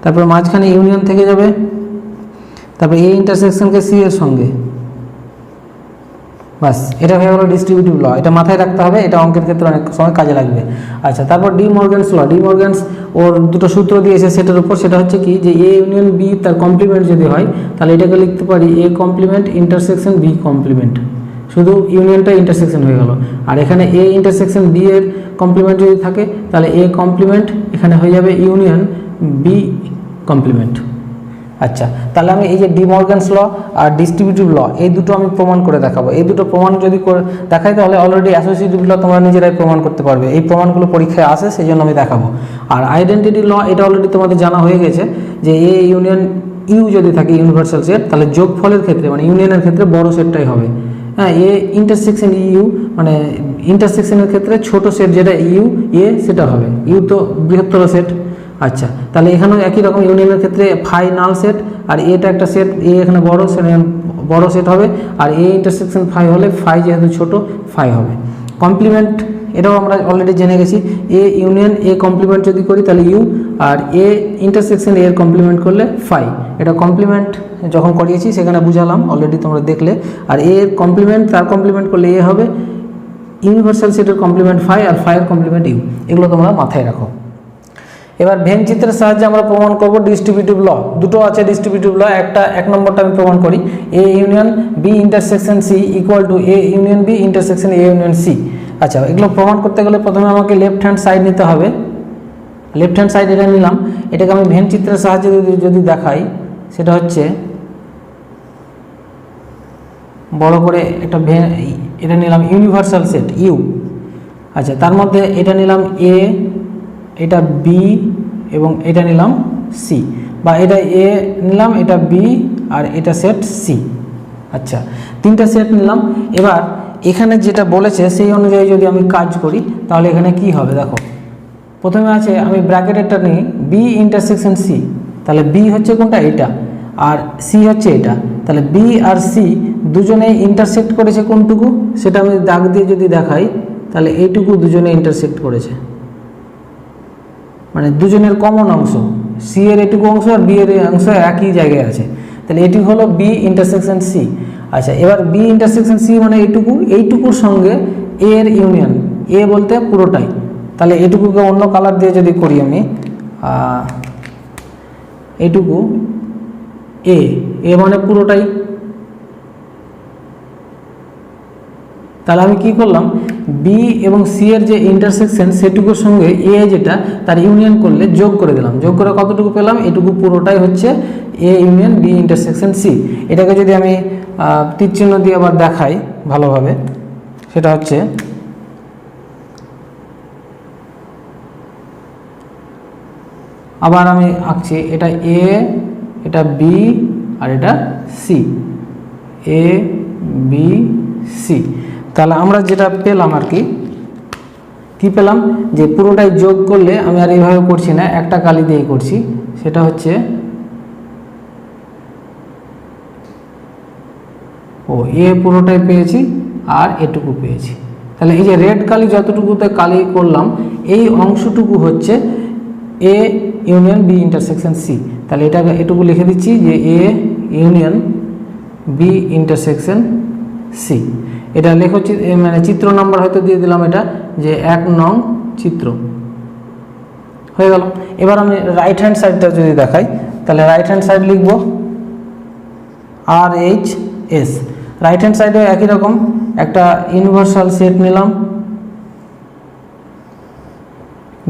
তারপর মাঝখানে ইউনিয়ন থেকে যাবে, তারপর এ ইন্টারসেকশনকে সি এর সঙ্গে, বাস এটা হয়ে গেল ডিস্ট্রিবিউটিভ ল। এটা মাথায় রাখতে হবে, এটা অঙ্কের ক্ষেত্রে অনেক সময় কাজে লাগবে। আচ্ছা, তারপর ডি মর্গ্যানস ল, ডি মর্গ্যানস ওর দুটো সূত্র দিয়েছে সেটার উপর, সেটা হচ্ছে কি যে এ ইউনিয়ন বি তার কমপ্লিমেন্ট যদি হয় তাহলে এটাকে লিখতে পারি A complement intersection B complement, শুধু ইউনিয়নটা ইন্টারসেকশন হয়ে গেল। আর এখানে এ ইন্টারসেকশন বি এর কমপ্লিমেন্ট যদি থাকে তাহলে এ কমপ্লিমেন্ট এখানে হয়ে যাবে ইউনিয়ন বি কমপ্লিমেন্ট। আচ্ছা, তাহলে আমি এই যে ডি মর্গ্যানস ল আর ডিস্ট্রিবিউটিভ ল এই দুটো আমি প্রমাণ করে দেখাবো। এই দুটো প্রমাণ যদি দেখাই তাহলে অলরেডি অ্যাসোসিয়েটিভ ল তোমরা নিজেরাই প্রমাণ করতে পারবে, এই প্রমাণগুলো পরীক্ষায় আসে সেই জন্য আমি দেখাবো। আর আইডেন্টিটি ল এটা অলরেডি তোমাদের জানা হয়ে গেছে যে এ ইউনিয়ন ইউ যদি থাকে ইউনিভার্সাল সেট তাহলে যোগফলের ক্ষেত্রে মানে ইউনিয়নের ক্ষেত্রে বড় সেটটাই হবে। হ্যাঁ, এ ইন্টারসেকশন ইউ মানে ইন্টারসেকশনের ক্ষেত্রে ছোট সেট যেটা ইউ এ সেটা হবে, ইউ তো বৃহত্তর সেট, আচ্ছা, তাহলে এখানেও একই রকম ইউনিয়নের ক্ষেত্রে ফাই নাল সেট, আর এটা একটা সেট, এ এখানে বড় সেট হবে, আর এ ইন্টারসেকশন ফাই হলে ফাই যেহেতু ছোট ফাই হবে। কমপ্লিমেন্ট এটাও আমরা অলরেডি জেনে গেছি, এ ইউনিয়ন এ কমপ্লিমেন্ট যদি করি তাহলে ইউ, আর এ ইন্টারসেকশন এর কমপ্লিমেন্ট করলে ফাই। এটা কমপ্লিমেন্ট যখন করিয়েছি সেখানে বুঝালাম, অলরেডি তোমরা দেখলে। আর এ এর কমপ্লিমেন্ট তার কমপ্লিমেন্ট করলে এ হবে, ইউনিভার্সাল সেটের কমপ্লিমেন্ট ফাই, আর ফাইয়ের কমপ্লিমেন্ট ইউ। এগুলো তোমরা মাথায় রাখো। এবার ভেন চিত্রের সাহায্যে আমরা প্রমাণ করব ডিস্ট্রিবিউটিভ ল। দুটো আছে ডিস্ট্রিবিউটিভ ল, এক নম্বরটা আমি প্রমাণ করি, A union B intersection C equal to A union B intersection A union C. আচ্ছা, এগুলো প্রমাণ করতে গেলে প্রথমে আমাকে লেফট হ্যান্ড সাইড নিতে হবে। লেফট হ্যান্ড সাইড এটা নিলাম, এটাকে আমি ভেন চিত্রের সাহায্যে যদি দেখাই, সেটা হচ্ছে বড় করে একটা এটা নিলাম ইউনিভার্সাল সেট ইউ। আচ্ছা, তার মধ্যে এটা নিলাম এ, এটা বি এবং এটা নিলাম সি, বা এটা এ নিলাম, এটা বি, আর এটা সেট সি। আচ্ছা, তিনটা সেট নিলাম। এবার এখানে যেটা বলেছে সেই অনুযায়ী যদি আমি কাজ করি তাহলে এখানে কি হবে দেখো। প্রথমে আছে, আমি ব্র্যাকেটেরটা নিই, বি ইন্টারসেকশন সি, তাহলে বি হচ্ছে কোনটা, এটা, আর সি হচ্ছে এটা। তাহলে বি আর সি দুজনেই ইন্টারসেক্ট করেছে কোনটুকু, সেটা আমি দাগ দিয়ে যদি দেখাই তাহলে এইটুকু দুজনে ইন্টারসেক্ট করেছে, মানে দুজনের কমন অংশ, সি এর এটুকু অংশ আর বি এর অংশ একই জায়গায় আছে, তাহলে এটি হলো বি ইন্টারসেকশন সি। আচ্ছা, এবার বি ইন্টারসেকশন সি মানে এইটুকুর সঙ্গে এ এর ইউনিয়ন, এ বলতে পুরোটাই। তাহলে এইটুকুকে অন্য কালার দিয়ে যদি করি আমি, এইটুকু এ, এ মানে পুরোটাই। তাহলে আমি কি করলাম, বি এবং সি এর যে ইন্টারসেকশন সেটুকুর সঙ্গে এ যেটা তার ইউনিয়ন করলে যোগ করে দিলাম, যোগ করে কতটুকু পেলাম, এটুকু পুরোটাই হচ্ছে A union B intersection C. এটাকে যদি আমি তীর চিহ্ন দিয়ে আবার দেখাই ভালোভাবে, সেটা হচ্ছে আবার আমি আঁকছি, এটা এ, এটা বি, আর এটা সি, এ বি সি। তাহলে আমরা যেটা পেলাম আর কি পেলাম, যে পুরোটাই যোগ করলে, আমি আর এইভাবে করছি না, একটা কালি দিয়েই করছি, সেটা হচ্ছে এ পুরোটাই পেয়েছি আর এটুকু পেয়েছি। তাহলে এই যে রেড কালি যতটুকুতে কালি করলাম, এই অংশটুকু হচ্ছে A union B intersection C. তাহলে এটুকু লিখে দিচ্ছি যে A union B intersection C. এটা লেখো, মানে চিত্র নাম্বার হয়তো দিয়ে দিলাম, এটা যে 1 নং চিত্র হয়ে গেল। এবার আমি রাইট হ্যান্ড সাইডটা যদি দেখাই, তাহলে রাইট হ্যান্ড সাইড লিখব আর এইচ এস। রাইট হ্যান্ড সাইডে একই রকম একটা ইউনিভার্সাল সেট নিলাম,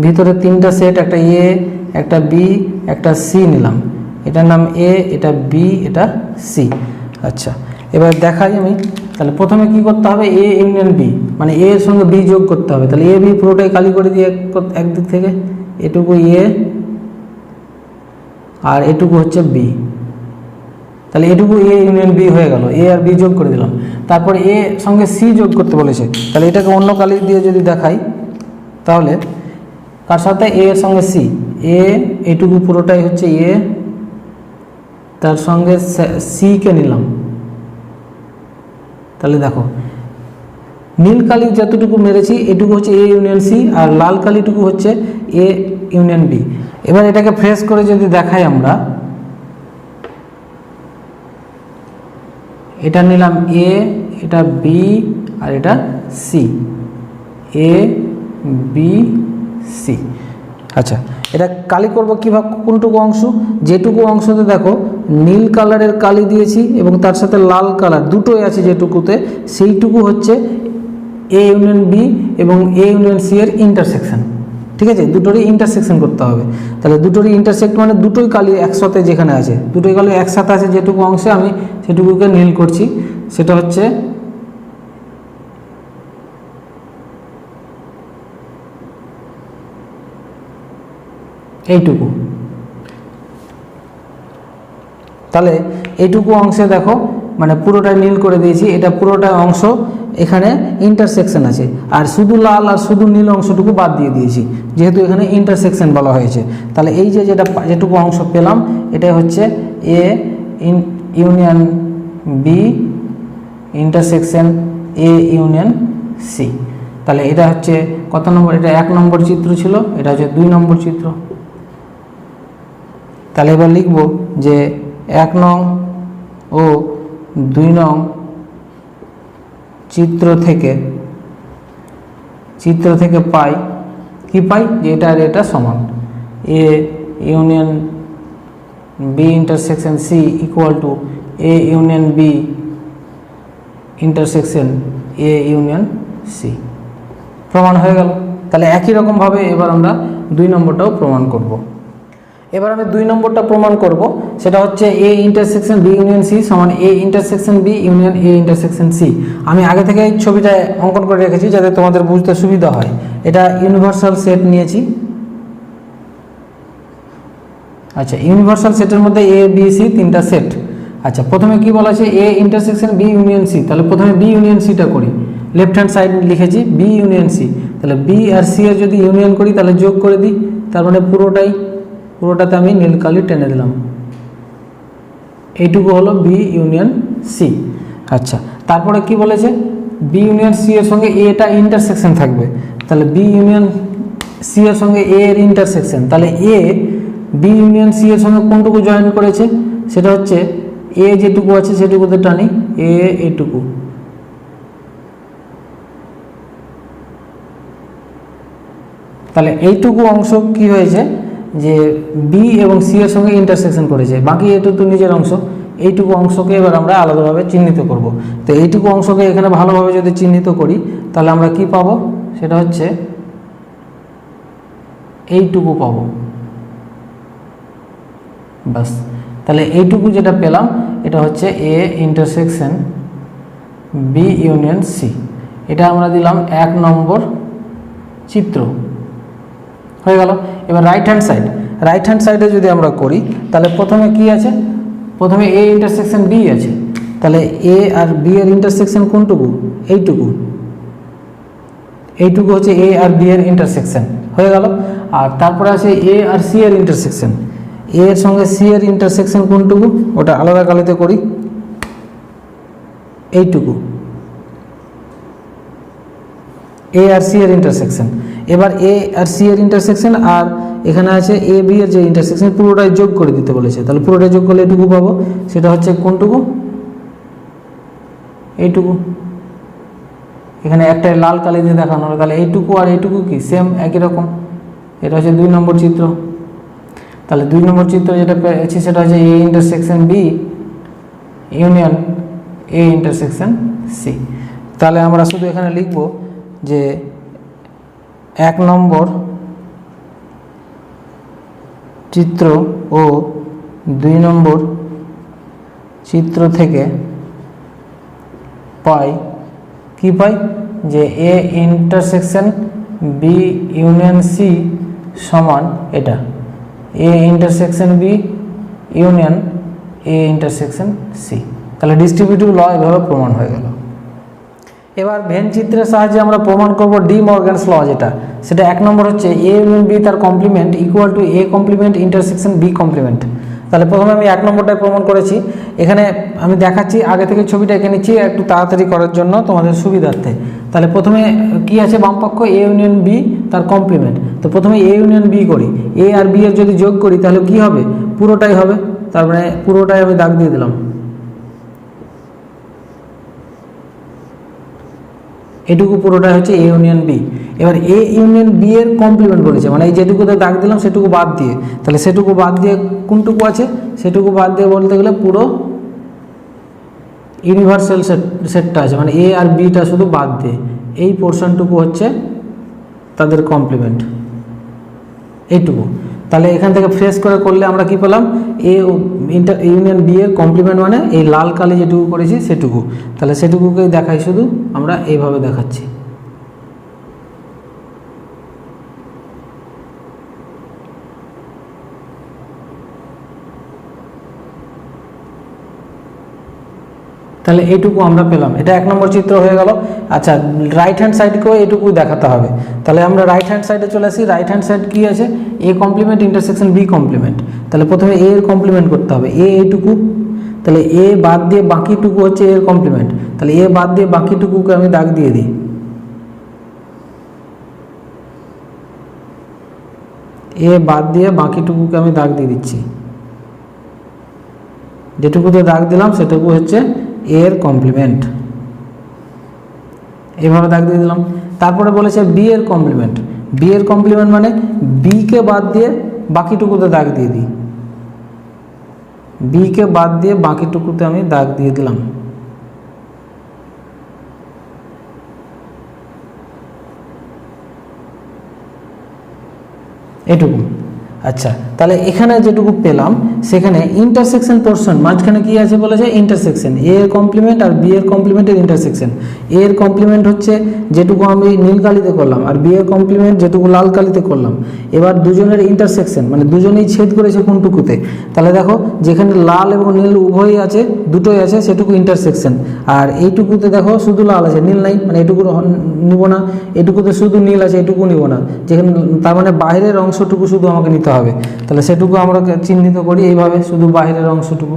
ভিতরে তিনটা সেট, একটা এ, একটা বি, একটা সি নিলাম। এটার নাম এ, এটা বি, এটা সি। আচ্ছা, এবার দেখাই আমি। তাহলে প্রথমে কি করতে হবে, এ ইউনিয়ন বি, মানে এ এর সঙ্গে বি যোগ করতে হবে। তাহলে এ বি পুরোটাই কালি করে দিয়ে একদিক থেকে, এটুকু এ আর এটুকু হচ্ছে বি। তাহলে এটুকু এ ইউনিয়ন বি হয়ে গেল, এ আর বি যোগ করে দিলাম। তারপর এ সঙ্গে সি যোগ করতে বলেছে, তাহলে এটাকে অন্য কালি দিয়ে যদি দেখাই, তাহলে কার সাথে, এ এর সঙ্গে সি, এ এটুকু পুরোটাই হচ্ছে এ, তার সঙ্গে সি কে নিলাম। তাহলে দেখো, নীল কালি যতটুকু মেরেছি এটুকু হচ্ছে এ ইউনিয়ন সি, আর লাল কালিটুকু হচ্ছে এ ইউনিয়ন বি। এবার এটাকে ফ্রেশ করে যদি দেখাই আমরা, এটা নিলাম এ, এটা বি, আর এটা সি, এ বি সি। আচ্ছা, এটা কালি করব কিভাবে, কোনটুকু অংশ, যেটুকু অংশতে দেখো নীল কালারের কালি দিয়েছি এবং তার সাথে লাল কালার দুটোই আছে যেটুকুতে, সেইটুকু হচ্ছে এ ইউনিয়ন বি এবং এ ইউনিয়ন সি এর ইন্টারসেকশন। ঠিক আছে, দুটোরই ইন্টারসেকশন করতে হবে। তাহলে দুটোরই ইন্টারসেক্ট মানে দুটোই কালি একসাথে যেখানে আছে, দুটোই কালি একসাথে আছে যেটুকু অংশে, আমি সেটুকুকে নীল করছি, সেটা হচ্ছে এইটুকু। তাহলে এইটুকু অংশে দেখো মানে পুরোটাই নীল করে দিয়েছি, এটা পুরোটা অংশ এখানে ইন্টারসেকশন আছে, আর শুধু লাল আর শুধু নীল অংশটুকু বাদ দিয়ে দিয়েছি, যেহেতু এখানে ইন্টারসেকশন বলা হয়েছে। তাহলে এই যে যেটুকু অংশ পেলাম এটা হচ্ছে A union B intersection A union C. তাহলে এটা হচ্ছে কত নম্বর, এটা 1 নম্বর চিত্র ছিল, এটা হচ্ছে 2 নম্বর চিত্র। তাহলে এবার লিখব যে 1 নং ও 2 নং চিত্র থেকে পাই কি পাই, যে এটা আর এটা সমান, A union B intersection C equal to A union B intersection A union C. প্রমাণ হয়ে গেল। তাহলে একই রকমভাবে এবার আমরা 2 নম্বরটাও প্রমাণ করব। এবার আমি 2 নম্বরটা প্রমাণ করব, সেটা হচ্ছে A intersection B union C সমান A intersection B union A intersection C. আমি আগে থেকে এই ছবিটা অঙ্কন করে রেখেছি যাতে তোমাদের বুঝতে সুবিধা হয়। এটা ইউনিভার্সাল সেট নিয়েছি। আচ্ছা, ইউনিভার্সাল সেটের মধ্যে এ বি সি 3টা সেট। আচ্ছা, প্রথমে কি বলা আছে, A intersection B union C. তাহলে প্রথমে বি ইউনিয়ন সিটা করি, লেফট হ্যান্ড সাইড লিখেছি বি ইউনিয়ন সি। তাহলে বি আর সি এর যদি ইউনিয়ন করি তাহলে যোগ করে দিই, তার মানে পুরোটাতে আমি নীল কালি টেনে দিলাম, এইটুকু হলো বি ইউনিয়ন সি। আচ্ছা, তারপরে কি বলেছে, বি ইউনিয়ন সি এর সঙ্গে এটা ইন্টারসেকশন থাকবে, তাহলে বি ইউনিয়ন সি এর সঙ্গে এ এর ইন্টারসেকশন। তাহলে এ বি ইউনিয়ন সি এর সঙ্গে কোনটুকু জয়েন করেছে, সেটা হচ্ছে এ যেটুকু আছে সেটুকুতে টানি, এইটুকু। তাহলে এইটুকু অংশ কি হয়েছে, যে বি এবং সি এর সঙ্গে ইন্টারসেকশন করেছে, বাকি এটুকু নিজের অংশ। এইটুকু অংশকে এবার আমরা আলাদাভাবে চিহ্নিত করব। তো এইটুকু অংশকে এখানে ভালোভাবে যদি চিহ্নিত করি তাহলে আমরা কি পাবো, সেটা হচ্ছে এইটুকু পাবো, বাস। তাহলে এইটুকু যেটা পেলাম এটা হচ্ছে A intersection B union C. এটা আমরা দিলাম 1 নম্বর চিত্র, হয়ে গেল। এবার রাইট হ্যান্ড সাইডে যদি আমরা করি তাহলে প্রথমে কি আছে, প্রথমে এ ইন্টারসেকশন বি আছে, তাহলে এ আর বি এর ইন্টারসেকশন কোনটুকু, এইটুকু হচ্ছে এ আর বি এর ইন্টারসেকশন, হয়ে গেল। আর তারপরে আছে এ আর সি এর ইন্টারসেকশন, এ এর সঙ্গে সি এর ইন্টারসেকশন কোনটুকু, ওটা আলাদা কালিতে করি, এইটুকু এ আর সি এর ইন্টারসেকশন। এবার এ আর সি এর ইন্টারসেকশন আর এখানে আছে এ বি এর যে ইন্টারসেকশন, পুরোটাই যোগ করে দিতে বলেছে, তাহলে পুরোটাই যোগ করলে এটুকু পাবো, সেটা হচ্ছে কোনটুকু, এইটুকু। এখানে একটা লাল কালি দিয়ে দেখানো হলো, তাহলে এইটুকু আর এইটুকু কি সেম, একই রকম। এটা হচ্ছে 2 নম্বর চিত্র। তাহলে 2 নম্বর চিত্র যেটা পেয়েছি সেটা হচ্ছে A intersection B union A intersection C. তাহলে আমরা শুধু এখানে লিখব যে 1 নম্বর চিত্র ও 2 নম্বর চিত্র থেকে কি পাই, যে A intersection B union C সমান এটা A intersection B union A intersection C. তাহলে ডিস্ট্রিবিউটিভ ল এভাবে প্রমাণ হয়ে গেল। এবার ভেন চিত্রের সাহায্যে আমরা প্রমাণ করব ডি মর্গ্যানস ল, সেটা 1 নম্বর হচ্ছে এ ইউনিয়ন বি তার complement equal to A complement intersection B complement. তাহলে প্রথমে আমি 1 নম্বরটায় প্রমাণ করেছি, এখানে আমি দেখাচ্ছি, আগে থেকে ছবিটা এঁকে নিচ্ছি একটু তাড়াতাড়ি করার জন্য তোমাদের সুবিধার্থে। তাহলে প্রথমে কি আছে, বামপক্ষ এ ইউনিয়ন বি তার কমপ্লিমেন্ট, তো প্রথমে এ ইউনিয়ন বি করি, এ আর বি এর যদি যোগ করি তাহলে কি হবে, পুরোটাই হবে, তার মানে পুরোটাই আমি দাগ দিয়ে দিলাম, এটুকু পুরোটা হচ্ছে এ ইউনিয়ন বি। এবার এ ইউনিয়ন বি এর কমপ্লিমেন্ট বলেছে, মানে এই যেটুকুতে দাগ দিলাম সেটুকু বাদ দিয়ে, তাহলে সেটুকু বাদ দিয়ে কোনটুকু আছে, সেটুকু বাদ দিয়ে বলতে গেলে পুরো ইউনিভার্সাল সেটটা আছে, মানে এ আর বিটা শুধু বাদ দিয়ে এই পোর্শনটুকু হচ্ছে তাদের কমপ্লিমেন্ট, এইটুকু। তাহলে এখান থেকে ফ্রেশ করে করলে আমরা কি পেলাম, এ ইউনিয়ন বি এর কমপ্লিমেন্ট মানে এই লাল কালি যেটুকু করেছি সেটুকু। তাহলে সেটুকুকে দেখাই, শুধু আমরা এইভাবে দেখাচ্ছি। তাহলে এইটুকু আমরা পেলাম, এটা 1 নম্বর চিত্র হয়ে গেল। আচ্ছা, রাইট হ্যান্ড সাইডকেও এইটুকু দেখাতে হবে। তাহলে আমরা রাইট হ্যান্ড সাইডে চলে আসি। রাইট হ্যান্ড সাইড কী আছে? A complement intersection B complement. তাহলে প্রথমে এ এর কমপ্লিমেন্ট করতে হবে, এইটুকু। তাহলে এ বাদ দিয়ে বাকিটুকু হচ্ছে এর কমপ্লিমেন্ট। তাহলে এ বাদ দিয়ে বাকিটুকুকে আমি দাগ দিয়ে দিই। এ বাদ দিয়ে বাকিটুকুকে আমি দাগ দিয়ে দিচ্ছি। যেটুকুতে দাগ দিলাম সেটুকু হচ্ছে এর কমপ্লিমেন্ট, এইভাবে দাগ দিয়ে দিলাম। তারপরে বলেছে বি এর কমপ্লিমেন্ট। বি এর কমপ্লিমেন্ট মানে বিকে বাদ দিয়ে বাকিটুকুতে দাগ দিয়ে দিই। বিকে বাদ দিয়ে বাকিটুকুতে আমি দাগ দিয়ে দিলাম। এটুকু। আচ্ছা, তাহলে এখানে যেটুকু পেলাম সেখানে ইন্টারসেকশন পোর্শন মাঝখানে কি আছে বলেছে? ইন্টারসেকশন, এ এর কমপ্লিমেন্ট আর বি এর কমপ্লিমেন্টের ইন্টারসেকশন। এ এর কমপ্লিমেন্ট হচ্ছে যেটুকু আমি নীল কালিতে করলাম, আর বি এর কমপ্লিমেন্ট যেটুকু লাল কালিতে করলাম। এবার দুজনের ইন্টারসেকশন মানে দুজনেই ছেদ করেছে কোনটুকুতে? তাহলে দেখো, যেখানে লাল এবং নীল উভয়ই আছে, দুটোই আছে, সেটুকু ইন্টারসেকশন। আর এইটুকুতে দেখো শুধু লাল আছে, নীল নাই, মানে এটুকু নিব না। এটুকুতে শুধু নীল আছে, এটুকু নিব না। যেখানে তার মানে বাইরের অংশটুকু শুধু আমাকে নিতে হবে। তাহলে সেটুকু আমরা চিহ্নিত করি এইভাবে, শুধু বাইরের অংশটুকু।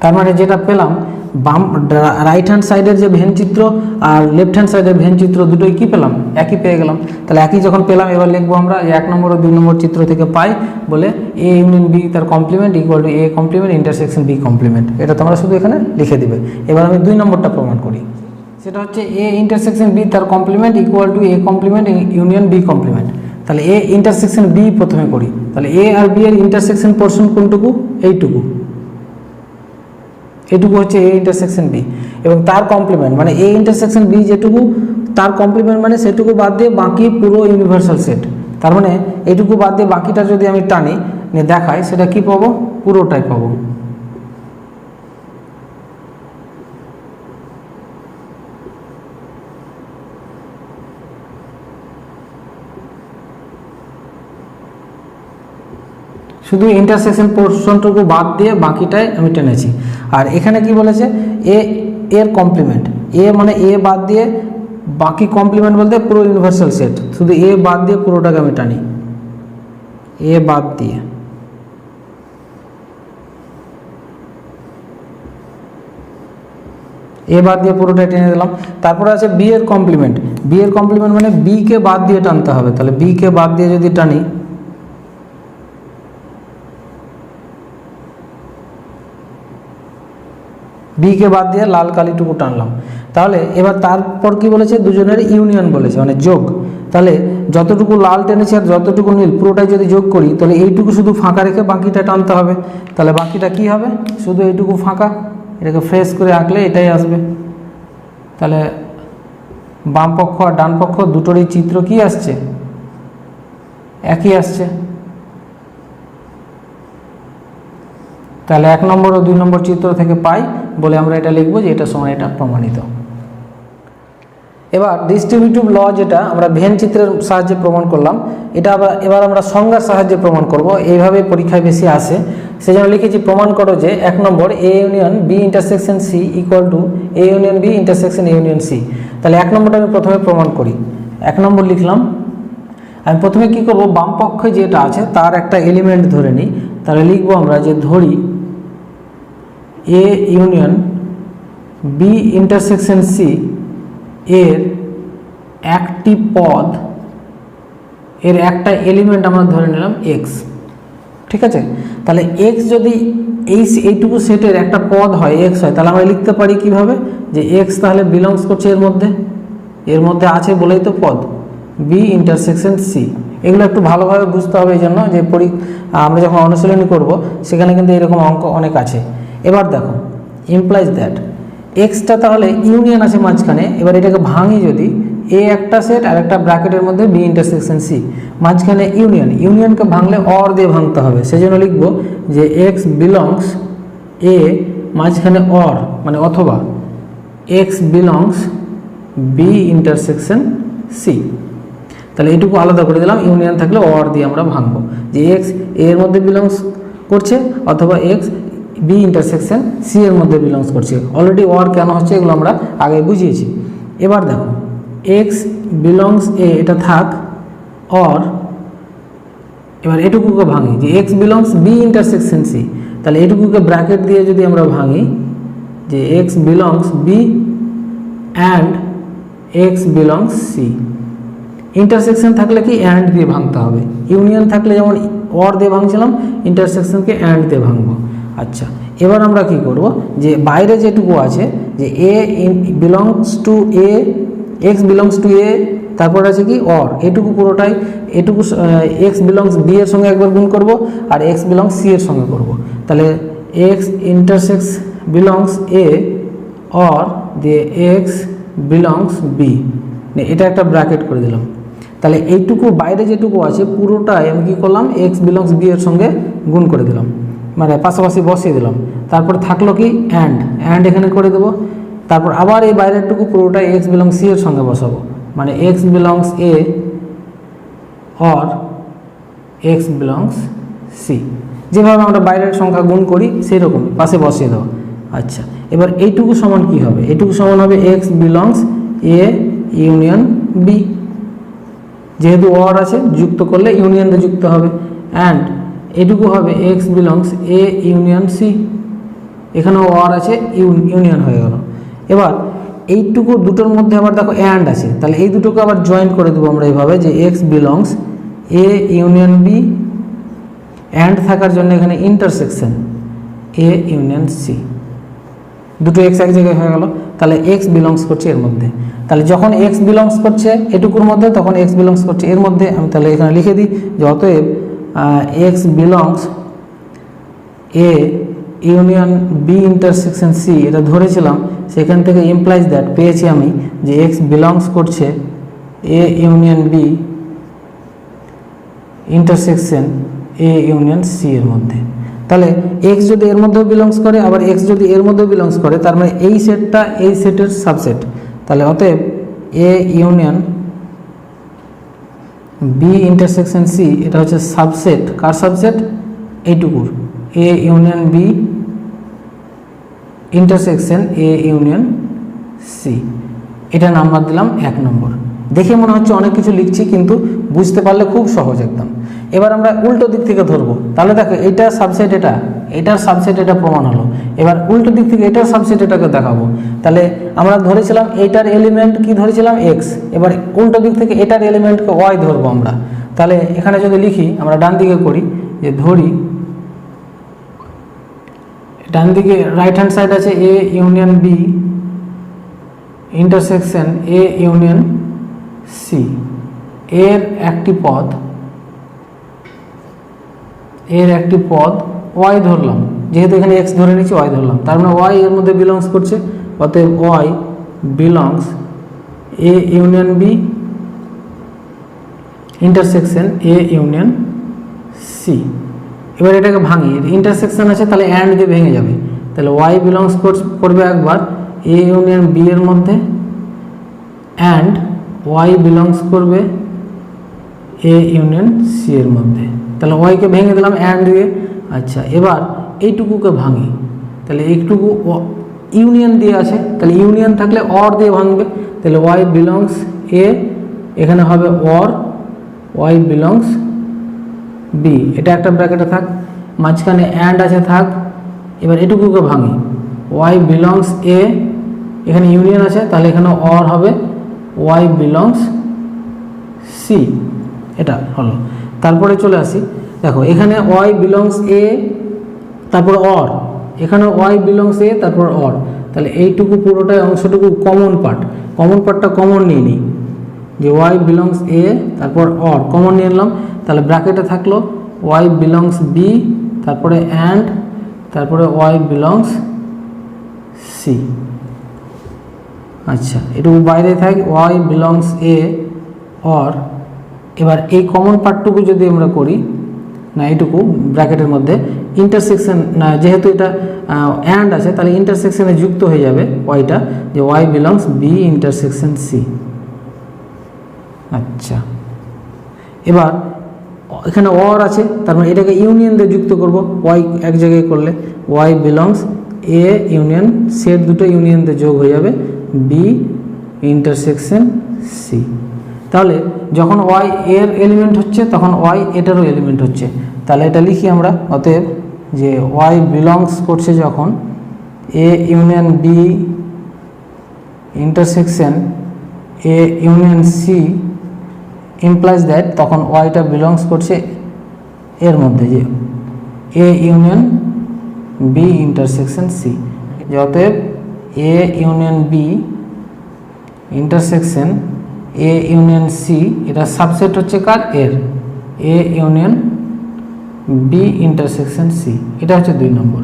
তার মানে যেটা পেলাম, বাম রাইট হ্যান্ড সাইডের যে ভেন চিত্র আর লেফট হ্যান্ড সাইডের ভেন চিত্র দুটোই কি পেলাম? একই পেয়ে গেলাম। তাহলে একই যখন পেলাম, এবার লিখবো আমরা 1 নম্বর ও 2 নম্বর চিত্র থেকে পাই বলে এ ইউনিয়ন বি তার complement equal to A complement intersection B complement. এটা তোমরা শুধু এখানে লিখে দিবে। এবার আমি 2 নম্বরটা প্রমাণ করি। সেটা হচ্ছে এ ইন্টারসেকশন বি তার complement equal to A complement union B complement. তাহলে এ ইন্টারসেকশন বি প্রথমে করি। তাহলে এ আর বি এর ইন্টারসেকশন পোর্শন কোনটুকু? এইটুকু। এটুকু হচ্ছে এ ইন্টারসেকশন বি, এবং তার কমপ্লিমেন্ট মানে এ ইন্টারসেকশন বি যেটুকু তার কমপ্লিমেন্ট মানে সেটুকু বাদ দিয়ে বাকি পুরো ইউনিভার্সাল সেট। তার মানে এইটুকু বাদ দিয়ে বাকিটা যদি আমি টানি নিয়ে দেখাই, সেটা কি পাবো? পুরোটাই পাবো। শুধু ইন্টারসেকশন পোর্শনটুকু বাদ দিয়ে বাকিটাই আমি টেনেছি। আর এখানে কি বলেছে? এ এর কমপ্লিমেন্ট। এ মানে এ বাদ দিয়ে বাকি কমপ্লিমেন্ট বলতে পুরো ইউনিভার্সাল সেট, শুধু এ বাদ দিয়ে পুরোটাকে আমি টানি। এ বাদ দিয়ে পুরোটা টেনে দিলাম। তারপরে আছে বি এর কমপ্লিমেন্ট। বি এর কমপ্লিমেন্ট মানে বি কে বাদ দিয়ে টানতে হবে। তাহলে বি কে বাদ দিয়ে যদি টানি, বি কে বাদ দিয়ে লাল কালিটুকু টানলাম। তাহলে এবার তারপর কি বলেছে? দুজনের ইউনিয়ন বলেছে, মানে যোগ। তাহলে যতটুকু লাল টেনেছি আর যতটুকু নীল পুরোটাই যদি যোগ করি, তাহলে এইটুকু শুধু ফাঁকা রেখে বাকিটা টানতে হবে। তাহলে বাকিটা কি হবে? শুধু এইটুকু ফাঁকা, এটাকে ফ্রেশ করে আঁকলে এটাই আসবে। তাহলে বাম পক্ষ আর ডান পক্ষ দুটোরই চিত্র কি আসছে? একই আসছে। তাহলে 1 নম্বর ও 2 নম্বর চিত্র থেকে পাই বলে আমরা এটা লিখবো যে এটা সমান এটা প্রমাণিত। এবার ডিস্ট্রিবিউটিভ ল যেটা আমরা ভেন চিত্রের সাহায্যে প্রমাণ করলাম, এটা এবার আমরা সংজ্ঞার সাহায্যে প্রমাণ করব। এইভাবে পরীক্ষায় বেশি আসে, সেজন্য লিখেছি প্রমাণ করো যে 1 নম্বর A union B intersection C equal to A union B intersection A union C. তাহলে 1 নম্বরটা আমি প্রথমে প্রমাণ করি। 1 নম্বর লিখলাম। আমি প্রথমে কি করব? বাম পক্ষে যেটা আছে তার একটা এলিমেন্ট ধরে নিই। তাহলে লিখবো আমরা যে ধরি A union B intersection C এর একটি পদ, এর একটা এলিমেন্ট আমরা ধরে নিলাম এক্স। ঠিক আছে? তাহলে এক্স যদি এইটুকু সেটের একটা পদ হয়, এক্স হয়, তাহলে আমরা লিখতে পারি কিভাবে? যে এক্স তাহলে বিলংস করছে এর মধ্যে আছে বলেই তো পদ বি ইন্টারসেকশন সি। এগুলো একটু ভালোভাবে বুঝতে হবে, এই জন্য যে আমরা যখন অনুশীলনী করব সেখানে কিন্তু এরকম অঙ্ক অনেক আছে। এবার দেখো, ইমপ্লাইজ দ্যাট এক্সটা তাহলে ইউনিয়ন আছে মাঝখানে। এবার এটাকে ভাঙি, যদি এ একটা সেট আর একটা ব্র্যাকেটের মধ্যে বি ইন্টারসেকশন সি, মাঝখানে ইউনিয়নকে ভাঙলে অর দিয়ে ভাঙতে হবে। সেজন্য লিখবো যে এক্স বিলংস এ মাঝখানে অর মানে অথবা x belongs B intersection C. তাহলে এইটুকু আলাদা করে দিলাম, ইউনিয়ন থাকলে অর দিয়ে আমরা ভাঙবো যে এক্স এর মধ্যে বিলংস করছে অথবা এক্স বি ইন্টারসেকশন সি এর মধ্যে বিলংস করছে। অলরেডি অর কেন হচ্ছে এগুলো আমরা আগে বুঝিয়েছি। এবার দেখো এক্স বিলংস এ এটা থাক অর, এবার এটুকুকে ভাঙি যে x belongs B intersection C, তাহলে এটুকুকে ব্র্যাকেট দিয়ে যদি আমরা ভাঙি যে x belongs B and x belongs C. Intersection থাকলে কি অ্যান্ড দিয়ে ভাঙতে হবে, ইউনিয়ন থাকলে যেমন অর দিয়ে ভাঙছিলাম, ইন্টারসেকশনকে অ্যান্ড দিয়ে ভাঙবো। আচ্ছা, এবার আমরা কি করব যে বাইরে যেটুকু আছে যে A belongs to A, x belongs to A, তারপর আছে কি অর, এটুকু পুরোটাই এটুকু এক্স বিলংস বি এর সঙ্গে একবার গুণ করব আর এক্স বিলংস সি এর সঙ্গে করব। তাহলে x intersex belongs A or দিয়ে এক্স বিলংস বি, এটা একটা ব্র্যাকেট করে দিলাম। তাহলে এইটুকু বাইরে যেটুকু আছে পুরোটাই আমি কী করলাম, এক্স বিলংস বি এর সঙ্গে গুণ করে দিলাম, মানে পাশাপাশি বসিয়ে দিলাম। তারপর থাকলো কি অ্যান্ড এখানে করে দেবো। তারপর আবার এই বাইরেরটুকু পুরোটাই এক্স বিলংস সি এর সঙ্গে বসাবো, মানে x belongs A or x belongs C. যেভাবে আমরা বাইরের সংখ্যা গুণ করি সেই রকম পাশে বসিয়ে দেবো। আচ্ছা, এবার এইটুকু সমান কি হবে, এইটুকু সমান হবে x belongs A union B, যেহেতু অর আছে যুক্ত করলে ইউনিয়নে যুক্ত হবে। অ্যান্ড এটুকু হবে x belongs A union C, এখানেও অর আছে ইউনিয়ন হয়ে গেল। এবার এইটুকু দুটোর মধ্যে আবার দেখো অ্যান্ড আছে, তাহলে এই দুটোকে আবার জয়েন্ট করে দেবো আমরা এইভাবে যে x belongs A union B, and থাকার জন্য এখানে ইন্টারসেকশন এ ইউনিয়ন সি, দুটো এক্স এক জায়গায় হয়ে গেল। তাহলে এক্স বিলংস করছে এর মধ্যে, তাহলে যখন এক্স বিলংস করছে এটুকুর মধ্যে তখন এক্স বিলংস করছে এর মধ্যে। আমি তাহলে এখানে লিখে দিই যে অতএব x belongs A union B intersection C, এটা ধরেছিলাম, সেখান থেকে ইমপ্লাইজ দ্যাট পেয়েছি আমি যে এক্স বিলংস করছে A union B intersection A union C এর মধ্যে। তাহলে এক্স যদি এর মধ্যেও বিলংস করে আবার এক্স যদি এর মধ্যেও বিলংস করে, তার মানে এই সেটটা এই সেটের সাবসেট। তাহলে অতএব A union B intersection C এটা হচ্ছে সাবসেট, কার সাবসেট, এইটুকুর, A union B intersection A union C. এটা নাম্বার দিলাম 1 নম্বর। দেখে মনে হচ্ছে অনেক কিছু লিখছি, কিন্তু বুঝতে পারলে খুব সহজ একদম। এবার আমরা উল্টো দিক থেকে ধরবো, তাহলে দেখো এইটা সাবসেট, এটার সাবসেট এটা প্রমাণ হলো। এবার উল্টো দিক থেকে এটার সাবসেট এটাকে দেখাবো। তাহলে আমরা ধরেছিলাম এইটার এলিমেন্ট কি ধরেছিলাম এক্স, এবার উল্টো দিক থেকে এটার এলিমেন্টকে ওয়াই ধরবো আমরা। তাহলে এখানে যদি লিখি আমরা ডান দিকে করি যে ধরি, ডান দিকে রাইট হ্যান্ড সাইড আছে A union B intersection A union C, এর একটি পদ ওয়াই ধরলাম, যেহেতু এখানে এক্স ধরে নিচ্ছি ওয়াই ধরলাম, তার মানে ওয়াই এর মধ্যে বিলংস করছে, অতএব y belongs A union B intersection A union C. এবার এটাকে ভাঙি, ইন্টারসেকশন আছে তাহলে অ্যান্ড দিয়ে ভেঙে যাবে, তাহলে ওয়াই বিলংস করবে একবার এ ইউনিয়ন বি এর মধ্যে, অ্যান্ড ওয়াই বিলংস করবে এ ইউনিয়ন সি এর মধ্যে। তাহলে ওয়াইকে ভেঙে দিলাম অ্যান্ড দিয়ে। আচ্ছা, এবার এইটুকুকে ভাঙি, তাহলে এইটুকু ইউনিয়ন দিয়ে আছে, তাহলে ইউনিয়ন থাকলে অর দিয়ে ভাঙবে, তাহলে ওয়াই বিলংস এ, এখানে হবে অর ওয়াই বিলংস বি, এটা একটা ব্র্যাকেটে থাক, মাঝখানে অ্যান্ড আছে থাক। এবার এটুকুকে ভাঙি, ওয়াই বিলংস এ, এখানে ইউনিয়ন আছে তাহলে এখানে অর হবে ওয়াই বিলংস সি, এটা হলো। তারপরে চলে আসি, দেখো এখানে ওয়াই বিলংস এ তারপর অর, এখানে ওয়াই বিলংস এ তারপর অর, তাহলে এইটুকু পুরোটাই অংশটুকু কমন পার্টটা কমন নিয়ে নিই যে ওয়াই বিলংস এ তারপর অর কমন নিয়ে নিলাম, তাহলে ব্র্যাকেটে থাকলো ওয়াই বিলংস বি তারপরে অ্যান্ড তারপরে ওয়াই বিলংস সি। আচ্ছা, এটুকু বাইরে থাক ওয়াই বিলংস এ অর। এবার এই কমন পার্টটুকু যদি আমরা করি না, এইটুকু ব্র্যাকেটের মধ্যে ইন্টারসেকশন না, যেহেতু এটা অ্যান্ড আছে তাহলে ইন্টারসেকশনে যুক্ত হয়ে যাবে ওয়াইটা, যে y belongs B intersection C. আচ্ছা, এবার এখানে অর আছে, তার মানে এটাকে ইউনিয়ন দিয়ে যুক্ত করব, ওয়াই এক জায়গায় করলে y belongs A union set দুটো ইউনিয়ন দিয়ে যোগ হয়ে যাবে বি ইন্টারসেকশন সি। তাহলে যখন ওয়াই এর এলিমেন্ট হচ্ছে তখন ওয়াই এটারও এলিমেন্ট হচ্ছে, তাহলে এটা লিখি আমরা। অতএব যে ওয়াই বিলংস করছে যখন A union B intersection A union C implies that তখন ওয়াইটা বিলংস করছে এর মধ্যে, যে A union B intersection C. অতএব A union B intersection A union C, এটা সাবসেট হচ্ছে কার, এর, A union B intersection C, এটা হচ্ছে 2 নম্বর।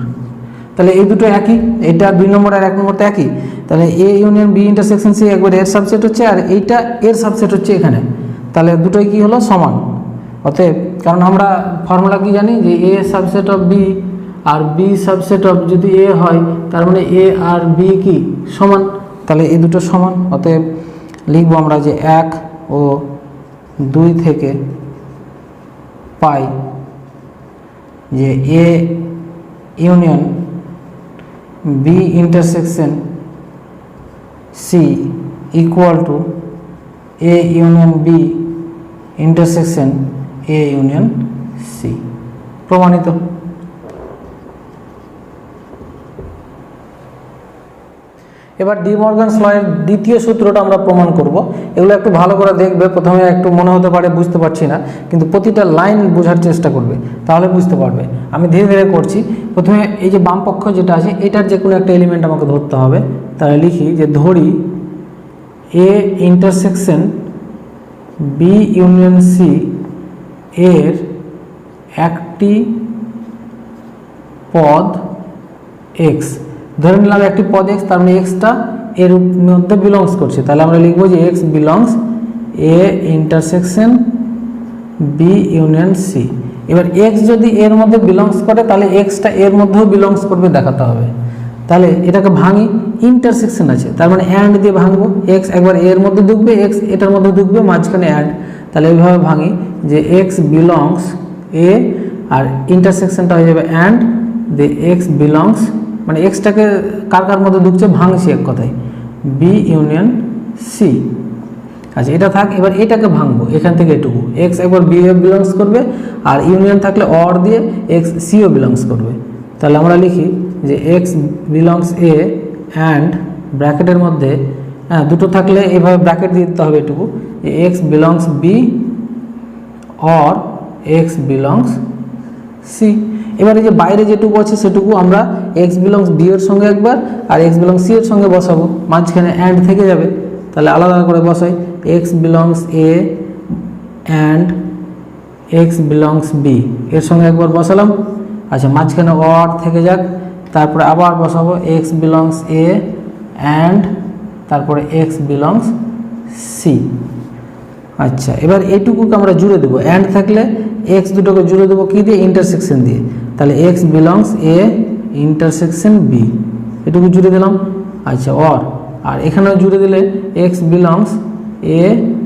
তাহলে এই দুটো একই, এটা 2 নম্বর আর 1 নম্বর তো একই। তাহলে A union B intersection C একবার এর সাবসেট হচ্ছে আর এইটা এর সাবসেট হচ্ছে এখানে, তাহলে দুটোই কি হলো, সমান। অতএব কারণ আমরা ফর্মুলা কি জানি যে এ সাবসেট অফ বি আর বি সাবসেট অফ যদি এ হয় তার মানে এ আর বি কি সমান, তাহলে এই দুটো সমান। অতএব লিখবো আমরা যে 1 ও 2 থেকে পাই যে A union B intersection C equal to A union B intersection A union C, প্রমাণিত। এবার ডি মর্গানস লয়ের দ্বিতীয় সূত্রটা আমরা প্রমাণ করব। এগুলো একটু ভালো করে দেখবে, প্রথমে একটু মনে হতে পারে বুঝতে পারছি না, কিন্তু প্রতিটা লাইন বোঝার চেষ্টা করবে, তাহলে বুঝতে পারবে। আমি ধীরে ধীরে করছি। প্রথমে এই যে বাম পক্ষ যেটা আছে এটার যে কোনো একটা এলিমেন্ট আমাকে ধরতে হবে, তাহলে লিখি যে ধরি A intersection B union C এর একটি পদ এক্স, ধরে নিলাম একটি পদ এক্স, তার মানে এক্সটা এর মধ্যে বিলংস করছে, তাহলে আমরা লিখবো যে x belongs A intersection B union C. এবার এক্স যদি এর মধ্যে বিলংস করে তাহলে এক্সটা এর মধ্যেও বিলংস করবে দেখাতে হবে। তাহলে এটাকে ভাঙি, ইন্টারসেকশন আছে তার মানে অ্যান্ড দিয়ে ভাঙবো, এক্স একবার এর মধ্যে ঢুকবে, এক্স এটার মধ্যে ঢুকবে, মাঝখানে অ্যান্ড, তাহলে এইভাবে ভাঙি যে এক্স বিলংস এ আর ইন্টারসেকশনটা হয়ে যাবে অ্যান্ড দি এক্স বিলংস, মানে এক্সটাকে কার কার মধ্যে ঢুকছে ভাঙছি এক কথায়, বি ইউনিয়ন সি। আচ্ছা এটা থাক, এবার এটাকে ভাঙবো, এখান থেকে এটুকু এক্স একবার বি এ বিলংস করবে আর ইউনিয়ন থাকলে অর দিয়ে এক্স সিও বিলংস করবে, তাহলে আমরা লিখি যে এক্স বিলংস এ অ্যান্ড ব্র্যাকেটের মধ্যে, হ্যাঁ দুটো থাকলে এইভাবে ব্র্যাকেট দিয়ে দিতে হবে এটুকু, x belongs B or x belongs C. এবারে যে বাইরে যেটুকু আছে সেটুকু আমরা এক্স বিলংস বি এর সঙ্গে একবার আর এক্স বিলংস সি এর সঙ্গে বসাবো, মাঝখানে অ্যান্ড থেকে যাবে, তাহলে আলাদা করে বসাই x belongs A and x belongs B এর সঙ্গে একবার বসালাম। আচ্ছা মাঝখানে অর থেকে যাক, তারপরে আবার বসাবো এক্স বিলংস এ অ্যান্ড তারপরে এক্স বিলংস সি। আচ্ছা এবার এইটুকুকে আমরা জুড়ে দেবো, অ্যান্ড থাকলে এক্স দুটোকে জুড়ে দেবো কী দিয়ে, ইন্টারসেকশন দিয়ে, তাহলে x belongs A intersection B এটুকু জুড়ে দিলাম। আচ্ছা অর, আর এখানেও জুড়ে দিলে এক্স বিলংস এ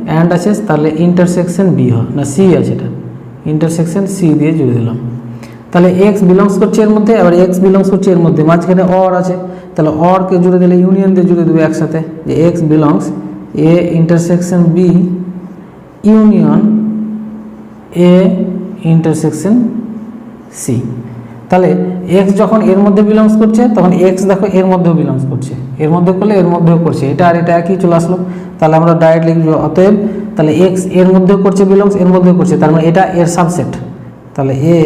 অ্যান্ড আছে তাহলে ইন্টারসেকশন বি হয় না সি আছে, এটা ইন্টারসেকশন সি দিয়ে জুড়ে দিলাম। তাহলে এক্স বিলংস করছে এর মধ্যে, আবার এক্স বিলংস করছে এর মধ্যে, মাঝখানে অর আছে, তাহলে অরকে জুড়ে দিলে ইউনিয়ন দিয়ে জুড়ে দেবে একসাথে, যে x belongs A intersection B union A intersection C. তাহলে এক্স যখন এর মধ্যে বিলংস করছে তখন এক্স দেখো এর মধ্যেও বিলংস করছে, এর মধ্যে করলে এর মধ্যেও করছে, এটা আর এটা একই চলে আসলো, তাহলে আমরা ডাইরেক্ট লিখবো অতএব তাহলে এক্স এর মধ্যেও করছে বিলংস, এর মধ্যেও করছে, তার মানে এটা এর সাবসেট, তাহলে A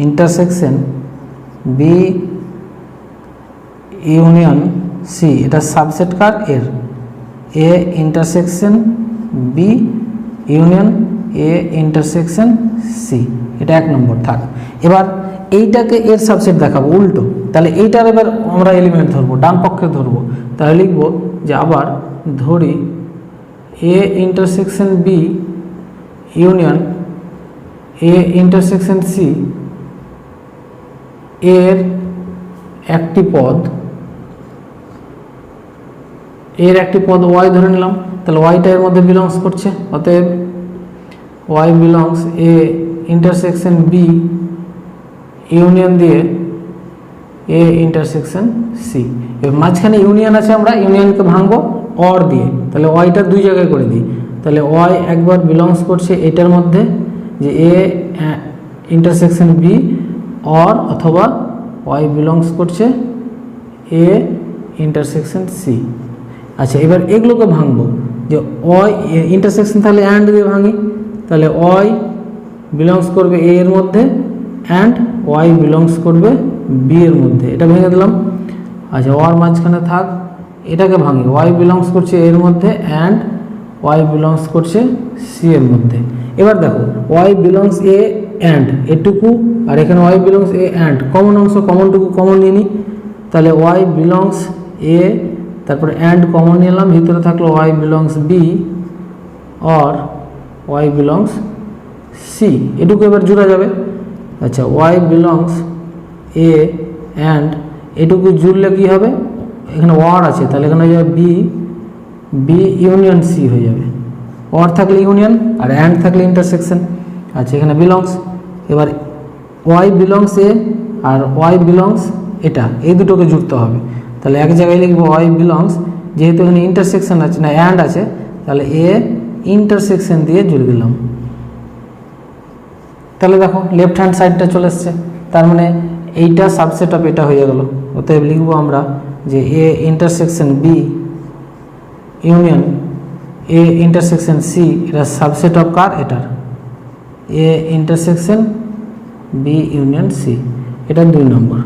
intersection B union C এটা সাবসেট কার, এর, A intersection B union A intersection C, এটা 1 নম্বর থাক। এবার এইটাকে এর সাবসেট দেখাবো উল্টো, তাহলে এইটার এবার আমরা এলিমেন্ট ধরবো, ডান পক্ষে ধরবো, তাহলে লিখবো যে আবার ধরি A intersection B union A intersection C এর একটি পদ, এর একটি পদ ওয়াই ধরে নিলাম, তাহলে ওয়াইটা এর মধ্যে বিলংস করছে, অতএব y belongs A intersection B union দিয়ে এ ইন্টারসেকশন সি। এবার মাঝখানে ইউনিয়ন আছে, আমরা ইউনিয়নকে ভাঙবো অর দিয়ে, তাহলে ওয়াইটা দুই জায়গায় করে দিই। তাহলে ওয়াই একবার বিলংস করছে এটার মধ্যে যে এ ইন্টারসেকশন বি, অর অথবা ওয়াই বিলংস করছে এ ইন্টারসেকশন সি। আচ্ছা, এবার এগুলোকে ভাঙবো যে ওয়াই ইন্টারসেকশন তাহলে অ্যান্ড দিয়ে ভাঙি, তাহলে ওয়াই বিলংস করবে এ এর মধ্যে অ্যান্ড ওয়াই বিলংস করবে বি এর মধ্যে, এটা ভেঙে দিলাম। আচ্ছা, ওয়ার মাঝখানে থাক, এটাকে ভাঙি, ওয়াই বিলংস করছে এর মধ্যে অ্যান্ড ওয়াই বিলংস করছে সি এর মধ্যে। এবার দেখো ওয়াই বিলংস এ অ্যান্ড এটুকু, আর এখানে y belongs A and common অংশ, কমনটুকু কমন নিয়ে নিই, তাহলে ওয়াই বিলংস এ, তারপরে অ্যান্ড কমন নিলাম, ভিতরে থাকলো y belongs B or y belongs C, এটুকু এবার জুড়া যাবে। আচ্ছা, ওয়াই বিলংস এ অ্যান্ড এটুকু জুড়লে কী হবে, এখানে ওয়ার আছে তাহলে এখানে হয়ে যাবে বি, বি ইউনিয়ন সি হয়ে যাবে, ওয়ার থাকলে ইউনিয়ন আর অ্যান্ড থাকলে ইন্টারসেকশন। আচ্ছা, এখানে বিলংস, এবার ওয়াই বিলংস এ আর ওয়াই বিলংস এটা, এই দুটোকে জুড়তে হবে, তাহলে এক জায়গায় লিখবো ওয়াই বিলংস, যেহেতু এখানে ইন্টারসেকশন আছে না অ্যান্ড আছে, তাহলে এ ইন্টারসেকশন দিয়ে জুড়ে দিলাম। তাহলে দেখো লেফট হ্যান্ড সাইডটা চলে এসছে, তার মানে এইটা সাবসেট অফ এটা হয়ে গেল। অতএব লিখবো আমরা যে A intersection B union A intersection C, এটা সাবসেট অফ কার, এটার A intersection B union C, এটা 2 নম্বর।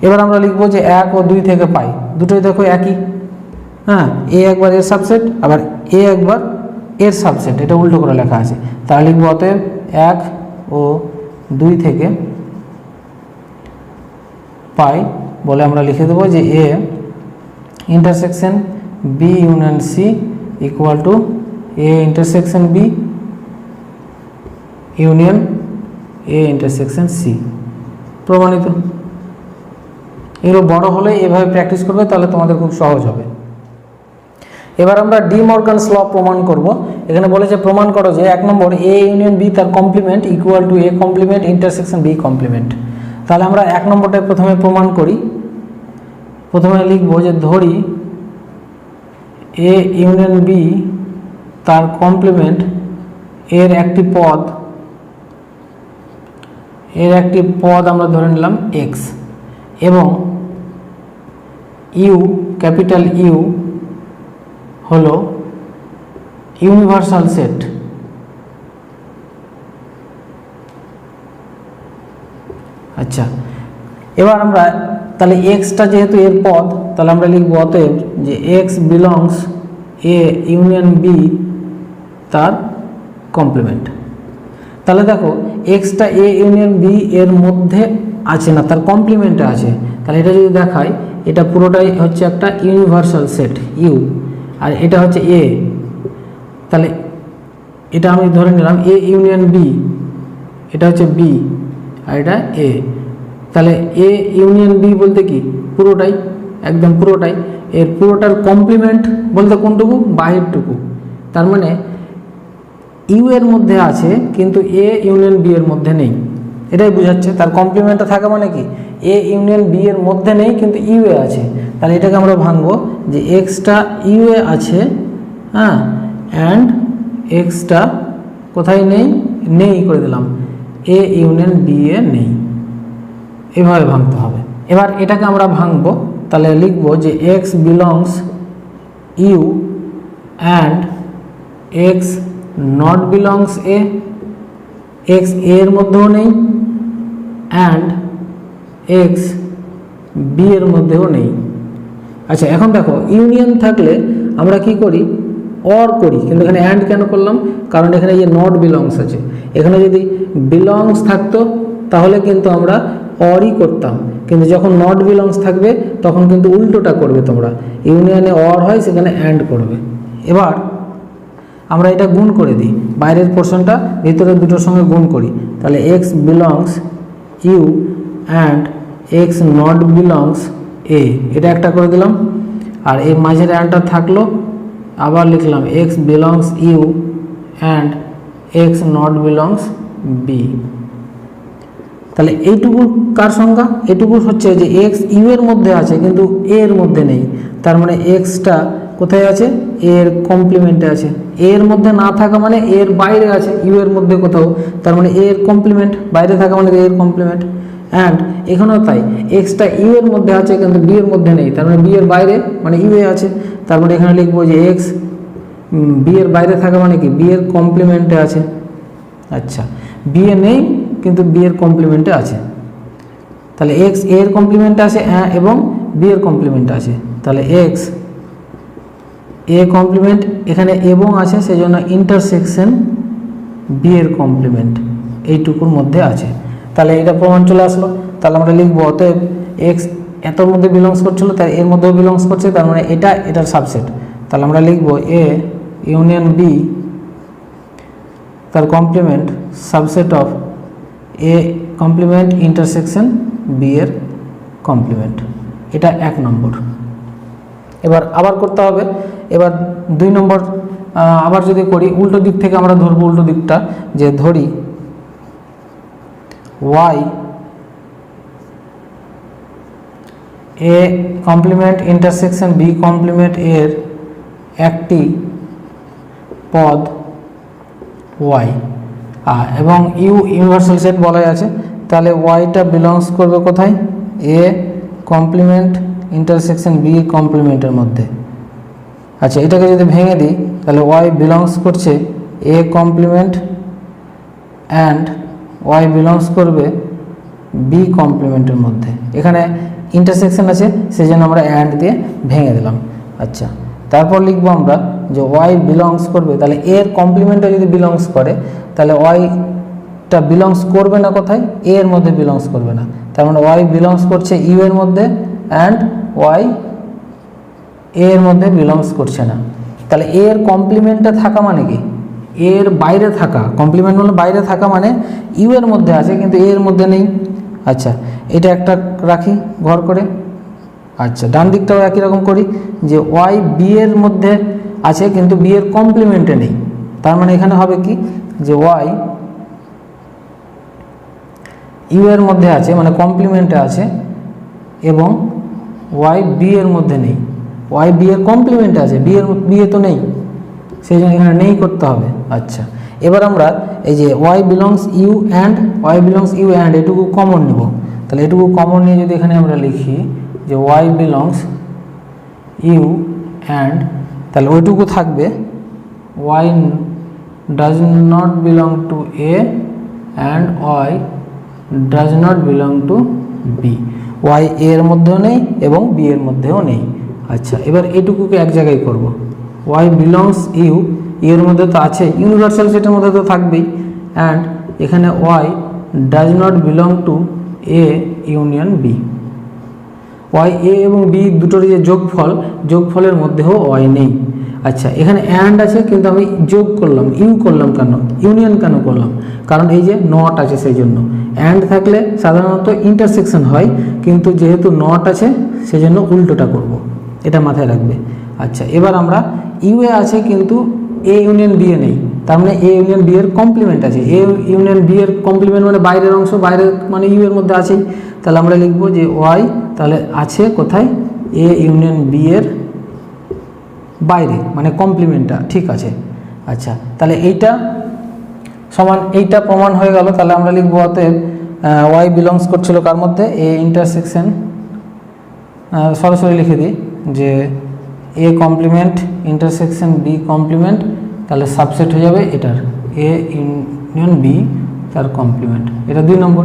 এবার আমরা লিখবো যে 1 ও 2 থেকে পাই, দুটোই দেখো একই, হ্যাঁ, এ একবার এর সাবসেট আবার এ একবার এর সাবসেট, এটা উল্টো করে লেখা আছে, তাহলে লিখবো অতএব 1 ও 2 থেকে পাই বলে আমরা লিখে দেবো যে A intersection B union C equal to A intersection B union A intersection C. প্রমাণিত। এগুলো বড় হলে এভাবে প্র্যাকটিস করবে, তাহলে তোমাদের খুব সহজ হবে। এবার আমরা ডি মর্গানস ল প্রমাণ করব। এখানে বলেছে প্রমাণ করো যে 1 নম্বর এ ইউনিয়ন বি তার complement equal to A complement intersection B complement. তাহলে আমরা 1 নম্বরটা প্রথমে প্রমাণ করি। প্রথমে লিখব যে ধরি এ ইউনিয়ন বি তার কমপ্লিমেন্ট এর একটি পদ আমরা ধরে নিলাম এক্স, এবং ইউ ক্যাপিটাল ইউ হলো ইউনিভার্সাল সেট। আচ্ছা, এবার আমরা তাহলে এক্সটা যেহেতু এর পদ, তাহলে আমরা লিখব অতএব যে x belongs A union B তার কমপ্লিমেন্ট। তাহলে দেখো এক্সটা এ ইউনিয়ন বি এর মধ্যে আছে না, তার কমপ্লিমেন্টে আছে। তাহলে এটা যদি দেখাই, এটা পুরোটাই হচ্ছে একটা ইউনিভার্সাল সেট ইউ, আর এটা হচ্ছে এ, তাহলে এটা আমি ধরে নিলাম এ ইউনিয়ন বি, এটা হচ্ছে বি আর এটা এ। তাহলে এ ইউনিয়ন বি বলতে কি পুরোটাই, একদম পুরোটাই, এর পুরোটার কমপ্লিমেন্ট বলতে কোনটুকু, বাহিরটুকু। তার মানে ইউ এর মধ্যে আছে কিন্তু এ ইউনিয়ন বি এর মধ্যে নেই, এটাই বোঝাচ্ছে। তার কমপ্লিমেন্টটা থাকা মানে কি এ ইউনিয়ন বি এর মধ্যে নেই কিন্তু ইউ এ আছে। তাহলে এটাকে আমরা ভাঙবো যে এক্সটা ইউ এ আছে, হ্যাঁ, অ্যান্ড এক্সটা কোথায় নেই, নেই করে দিলাম, এ ইউনিয়ন বি এ নেই, এভাবে ভাঙতে হবে। এবার এটাকে আমরা ভাঙবো, তাহলে লিখবো যে x belongs U and x not belongs A, x এর মধ্যেও নেই অ্যান্ড এক্স বি এর মধ্যেও নেই। আচ্ছা, এখন দেখো ইউনিয়ন থাকলে আমরা কি করি, অর করি, কিন্তু এখানে অ্যান্ড কেন করলাম, কারণ এখানে যে নট বিলংস আছে। এখানে যদি বিলংস থাকতো তাহলে কিন্তু আমরা অরই করতাম, কিন্তু যখন নট বিলংস থাকবে তখন কিন্তু উল্টোটা করবে তোমরা, ইউনিয়নে অর হয় সেখানে অ্যান্ড করবে। এবার আমরা এটা গুণ করে দিই, বাইরের পোর্শনটা ভিতরের দুটোর সঙ্গে গুণ করি, তাহলে x belongs U and x not belongs A, এটা একটা করে দিলাম, আর এই মাঝের অ্যান্ডটা থাকলো, আবার লিখলাম x belongs U and x not belongs B. তাহলে এইটুকুর কার সংজ্ঞা? এইটুকু হচ্ছে যে এক্স ইউ এর মধ্যে আছে কিন্তু এ এর মধ্যে নেই, তার মানে এক্সটা কোথায় আছে? এ এর কমপ্লিমেন্টে আছে। এ এর মধ্যে না থাকা মানে এ এর বাইরে আছে, ইউ এর মধ্যে কোথাও, তার মানে এ এর কমপ্লিমেন্ট, বাইরে থাকা মানে এ এর কমপ্লিমেন্ট। অ্যান্ড এখানেও তাই, এক্সটা ইউ এর মধ্যে আছে কিন্তু বি এর মধ্যে নেই, তার মানে বি এর বাইরে মানে ইউ এ আছে, তার মানে এখানে লিখবো যে এক্স বি এর বাইরে থাকা মানে কি বি এর কমপ্লিমেন্টে আছে। আচ্ছা, বি এ নেই কিন্তু বি এর কমপ্লিমেন্টে আছে, তাহলে এক্স এর কমপ্লিমেন্টে আছে এবং বি এর কমপ্লিমেন্টে আছে, তাহলে এক্স এ কমপ্লিমেন্ট এখানে এবং আছে, সেই জন্য ইন্টারসেকশন বি এর কমপ্লিমেন্ট এইটুকুর মধ্যে আছে। তাহলে এটা প্রমাণ চলে আসলো। তাহলে আমরা লিখবো অতএব এক্স এতর মধ্যে বিলংস করছিল, তাই এর মধ্যেও বিলংস করছে, তার মানে এটা এটার সাবসেট। তাহলে আমরা লিখবো এ ইউনিয়ন বি তার complement subset of A complement intersection B এর কমপ্লিমেন্ট। এটা 1 নম্বর। এবার আবার করতে হবে। এবার 2 নম্বর আবার যদি করি, উল্টো দিক থেকে আমরা ধরবো, উল্টো দিকটা যে ধরি y A complement intersection B complement এর একটি পদ y এবং ইউ ইউনিভার্সাল সেট বলা আছে, তাহলে ওয়াইটা বিলংস করবে কোথায়? এ কমপ্লিমেন্ট ইন্টারসেকশন বি কমপ্লিমেন্টের মধ্যে। আচ্ছা, এটাকে যদি ভেঙে দিই তাহলে ওয়াই বিলংস করছে A complement and y belongs করবে বি কমপ্লিমেন্টের মধ্যে। এখানে ইন্টারসেকশন আছে, সেই জন্য আমরা অ্যান্ড দিয়ে ভেঙে দিলাম। আচ্ছা, তারপর লিখবো আমরা যে ওয়াই বিলংস করবে, তাহলে এর কমপ্লিমেন্টে যদি বিলংস করে তাহলে ওয়াইটা বিলংস করবে না কোথায়? এ এর মধ্যে বিলংস করবে না, তার মানে ওয়াই বিলংস করছে ইউ এর মধ্যে অ্যান্ড ওয়াই এ এর মধ্যে বিলংস করছে না। তাহলে এ এর কমপ্লিমেন্টে থাকা মানে কি? এর বাইরে থাকা, কমপ্লিমেন্ট মানে বাইরে থাকা মানে ইউ এর মধ্যে আছে কিন্তু এ এর মধ্যে নেই। আচ্ছা, এটা একটা রাখি ঘর করে। আচ্ছা, ডান দিকটাও একই রকম করি যে ওয়াই বি এর মধ্যে আছে কিন্তু বি এর কমপ্লিমেন্টে নেই, তার মানে এখানে হবে কি যে ওয়াই ইউ এর মধ্যে আছে মানে কমপ্লিমেন্টে আছে এবং ওয়াই বি এর মধ্যে নেই। ওয়াই বি এর কমপ্লিমেন্টে আছে, বি এ তো নেই, সেই জন্য এখানে নেই করতে হবে। আচ্ছা, এবার আমরা এই যে ওয়াই বিলংস ইউ অ্যান্ড এটুকু কমন নেব। তাহলে এটুকু কমন নিয়ে যদি এখানে আমরা লিখি যে ওয়াই বিলংস ইউ অ্যান্ড, তাহলে ওইটুকু থাকবে y does not belong to A and y does not belong to B. ওয়াই এর মধ্যেও নেই এবং বি এর মধ্যেও নেই। আচ্ছা, এবার এটুকুকে এক জায়গায় করব। ওয়াই বিলংস ইউ এর মধ্যে তো আছে, ইউনিভার্সাল সেটের মধ্যে তো থাকবেই, অ্যান্ড এখানে y does not belong to A union B. Y A এবং বি দুটোর যে যোগফলের মধ্যেও ওয়াই নেই। আচ্ছা, এখানে অ্যান্ড আছে কিন্তু আমি যোগ করলাম, ইউ করলাম কেন, ইউনিয়ন কেন করলাম? কারণ এই যে নট আছে সেই জন্য। অ্যান্ড থাকলে সাধারণত ইন্টারসেকশন হয়, কিন্তু যেহেতু নট আছে সেই জন্য উল্টোটা করব, এটা মাথায় রাখবে। আচ্ছা, এবার আমরা ইউ এ আছে কিন্তু এ ইউনিয়ন বি এ নেই, তার মানে এ ইউনিয়ন বি এর কমপ্লিমেন্ট আছে। এ ইউনিয়ন বি এর কমপ্লিমেন্ট মানে বাইরের অংশ, বাইরে মানে ইউ এর মধ্যে আছেই। তাহলে আমরা লিখবো যে ওয়াই তাহলে আছে কোথায়? এ ইউনিয়ন বি এর বাইরে মানে কমপ্লিমেন্টটা ঠিক আছে। আচ্ছা, তাহলে এইটা সমান এইটা প্রমাণ হয়ে গেল। তাহলে আমরা লিখবো অতএব ওয়াই বিলংস করছিল কার মধ্যে? এ ইন্টারসেকশন, সরাসরি লিখে দিই যে A complement intersection B complement, তাহলে সাবসেট হয়ে যাবে এটার এ ইউনিয়ন বি তার কমপ্লিমেন্ট। এটা 2 নম্বর।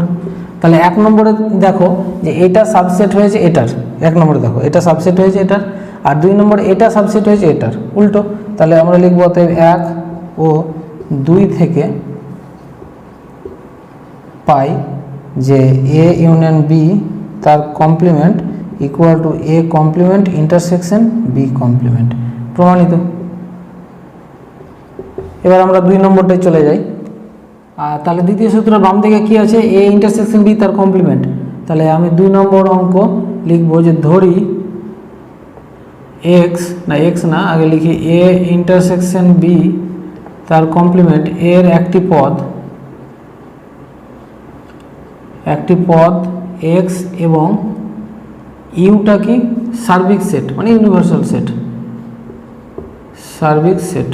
তাহলে 1 নম্বরে দেখো যে এটা সাবসেট হয়েছে এটার, 1 নম্বরে দেখো এটা সাবসেট হয়েছে এটার, আর 2 নম্বরে এটা সাবসেট হয়েছে এটার, উল্টো। তাহলে আমরা লিখবো অতএব 1 ও 2 থেকে পাই যে এ ইউনিয়ন বি তার complement equal to A complement intersection B complement, প্রমাণিত। এবার আমরা 2 নম্বরটায় চলে যাই। আর তাহলে দ্বিতীয় সূত্র বাম দিকে কি আছে? এ ইন্টারসেকশন বি তার কমপ্লিমেন্ট। তাহলে আমি 2 নম্বর অঙ্ক লিখবো যে ধরি এক্স না আগে লিখি এ ইন্টারসেকশন বি তার কমপ্লিমেন্ট এর একটি পদ এক্স এবং ইউটা কি সার্বিক সেট মানে ইউনিভার্সাল সেট, সার্বিক সেট।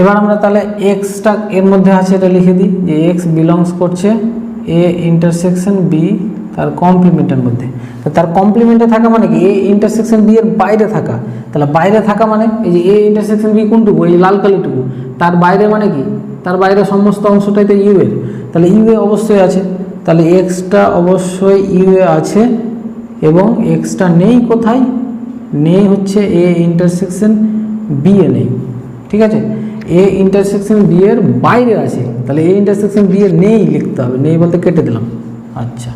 এবার আমরা তাহলে এক্সটা এর মধ্যে আছে এটা লিখে দিই যে এক্স বিলংস করছে এ ইন্টারসেকশন বি তার কমপ্লিমেন্টের মধ্যে। তো তার কমপ্লিমেন্টে থাকা মানে কি এ ইন্টারসেকশন বি এর বাইরে থাকা। তাহলে বাইরে থাকা মানে এই যে এ ইন্টারসেকশন বি কোনটুকু, এই লাল কালিটুকু, তার বাইরে মানে কি তার বাইরে সমস্ত অংশটাই তো ইউ এর। তাহলে ইউ এ অবশ্যই আছে, তাহলে এক্সটা অবশ্যই ইউ এ আছে এবং এক্সটা নেই কোথায়, নেই হচ্ছে এ ইন্টারসেকশন বি এ নেই। ঠিক আছে, এ ইন্টারসেকশন বি এর বাইরে আছে, তাহলে এ ইন্টারসেকশন বি এর নেই লিখতে হবে, নেই বলতে কেটে দিলাম। আচ্ছা,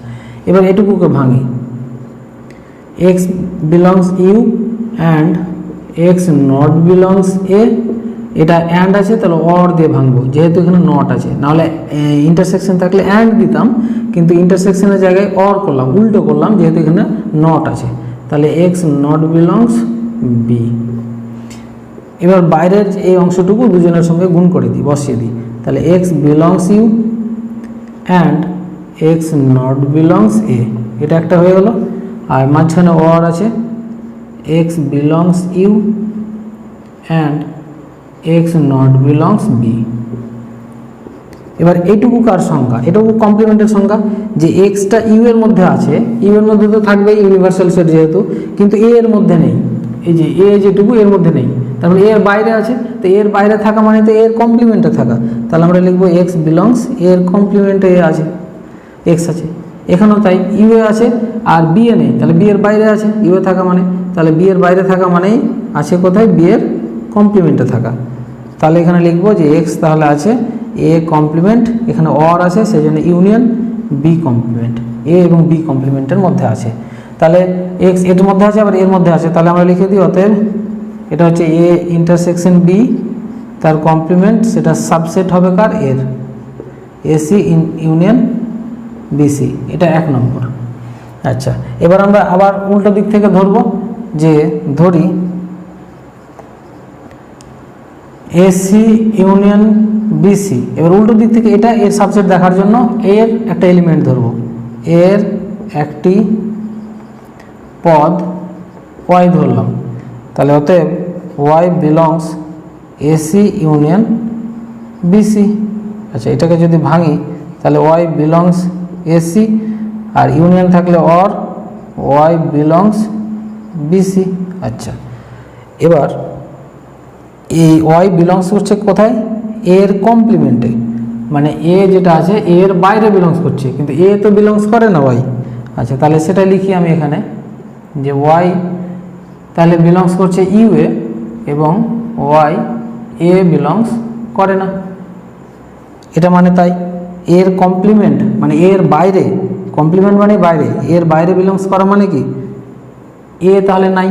এবার এটুকুকে ভাঙি, x belongs U and x not belongs A, এটা অ্যান্ড আছে তাহলে অর দিয়ে ভাঙবো যেহেতু এখানে নট আছে, নাহলে ইন্টারসেকশন থাকলে অ্যান্ড দিতাম, কিন্তু ইন্টারসেকশনের জায়গায় অর করলাম, উল্টো করলাম যেহেতু এখানে নট আছে। তাহলে এক্স নট বিলংস বি। এবার বাইরের এই অংশটুকু দুজনের সঙ্গে গুণ করে দিই, বসিয়ে দিই। তাহলে x belongs U and x not belongs A, এটা একটা হয়ে গেল। আর মাঝখানে অর আছে x belongs U and x not belongs B. এবার এইটুকু কার সংখ্যা, এটুকু কমপ্লিমেন্টের সংখ্যা, যে এক্সটা ইউ এর মধ্যে আছে, ইউ এর মধ্যে তো থাকবে ইউনিভার্সাল সেট যেহেতু, কিন্তু এ এর মধ্যে নেই, এই যে এ যেটুকু এর মধ্যে নেই, তারপরে এর বাইরে আছে, তো এর বাইরে থাকা মানে তো এর কমপ্লিমেন্টে থাকা। তাহলে আমরা লিখবো এক্স বিলংস এর কমপ্লিমেন্টে এ আছে, এক্স আছে, এখানেও তাই ইউ এ আছে আর বি এ নেই, তাহলে বি এর বাইরে আছে ইউ এ থাকা মানে, তাহলে বি এর বাইরে থাকা মানেই আছে কোথায় বি এর কমপ্লিমেন্টে থাকা। তাহলে এখানে লিখবো যে এক্স তাহলে আছে এ কমপ্লিমেন্ট, এখানে অর আছে সেই জন্য ইউনিয়ন বি কমপ্লিমেন্ট, এ এবং বি কমপ্লিমেন্টের মধ্যে আছে। তাহলে এক্স এর মধ্যে আছে আবার এর মধ্যে আছে, তাহলে আমরা লিখে দিই অতএব এটা হচ্ছে এ ইন্টারসেকশন বি, তার কমপ্লিমেন্ট সেটা সাবসেট হবে কার এর, এসি ইউনিয়ন বিসি, এটা 1 নম্বর। আচ্ছা, এবার আমরা আবার উল্টো দিক থেকে ধরবো, যে ধরি এসি ইউনিয়ন বিসি। এবার উল্টো দিক থেকে এটা এর সাবসেট দেখার জন্য এর একটা এলিমেন্ট ধরবো, এর একটি পদ ওয়াই ধরলাম, তাহলে অতএব y belongs A C union B C. আচ্ছা, এটাকে যদি ভাঙি তাহলে ওয়াই বিলংস এসি আর ইউনিয়ন থাকলে অর ওয়াই বিলংস বিসি। আচ্ছা, এবার এই ওয়াই বিলংস করছে কোথায়, এর কমপ্লিমেন্টে, মানে এ যেটা আছে এর বাইরে বিলংস করছে, কিন্তু এ তো বিলংস করে না ওয়াই। আচ্ছা, তাহলে সেটা লিখি আমি এখানে যে ওয়াই তাহলে বিলংস করছে ইউ এ এবং ওয়াই এ বিলংস করে না, এটা মানে তাই এর কমপ্লিমেন্ট মানে এর বাইরে, কমপ্লিমেন্ট মানে বাইরে, এর বাইরে বিলংস করা মানে কি এ তাহলে নাই,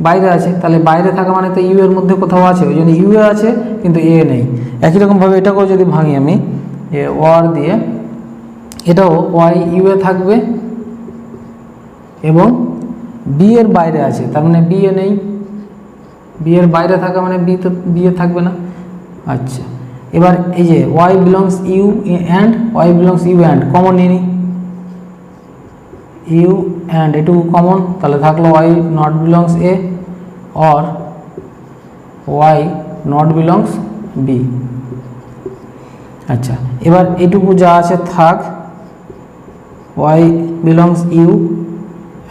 বাইরে আছে, তাহলে বাইরে থাকা মানে তো ইউ এর মধ্যে কোথাও আছে, ওই জন্য ইউ এ আছে কিন্তু এ নেই। একই রকমভাবে এটাকেও যদি ভাঙি আমি যে ওয়ার দিয়ে, এটাও ওয়াই ইউ এ থাকবে এবং বি এর বাইরে আছে, তার মানে বি এ নেই, বি এর বাইরে থাকা মানে বি এ থাকবে না। আচ্ছা, এবার এই যে y belongs U and y belongs U and common নিয়ে নিই, ইউ অ্যান্ড এটুকু কমন, তাহলে থাকলো y not belongs A or y not belongs B. আচ্ছা, এবার এটুকু যা আছে থাক, ওয়াই বিলংস ইউ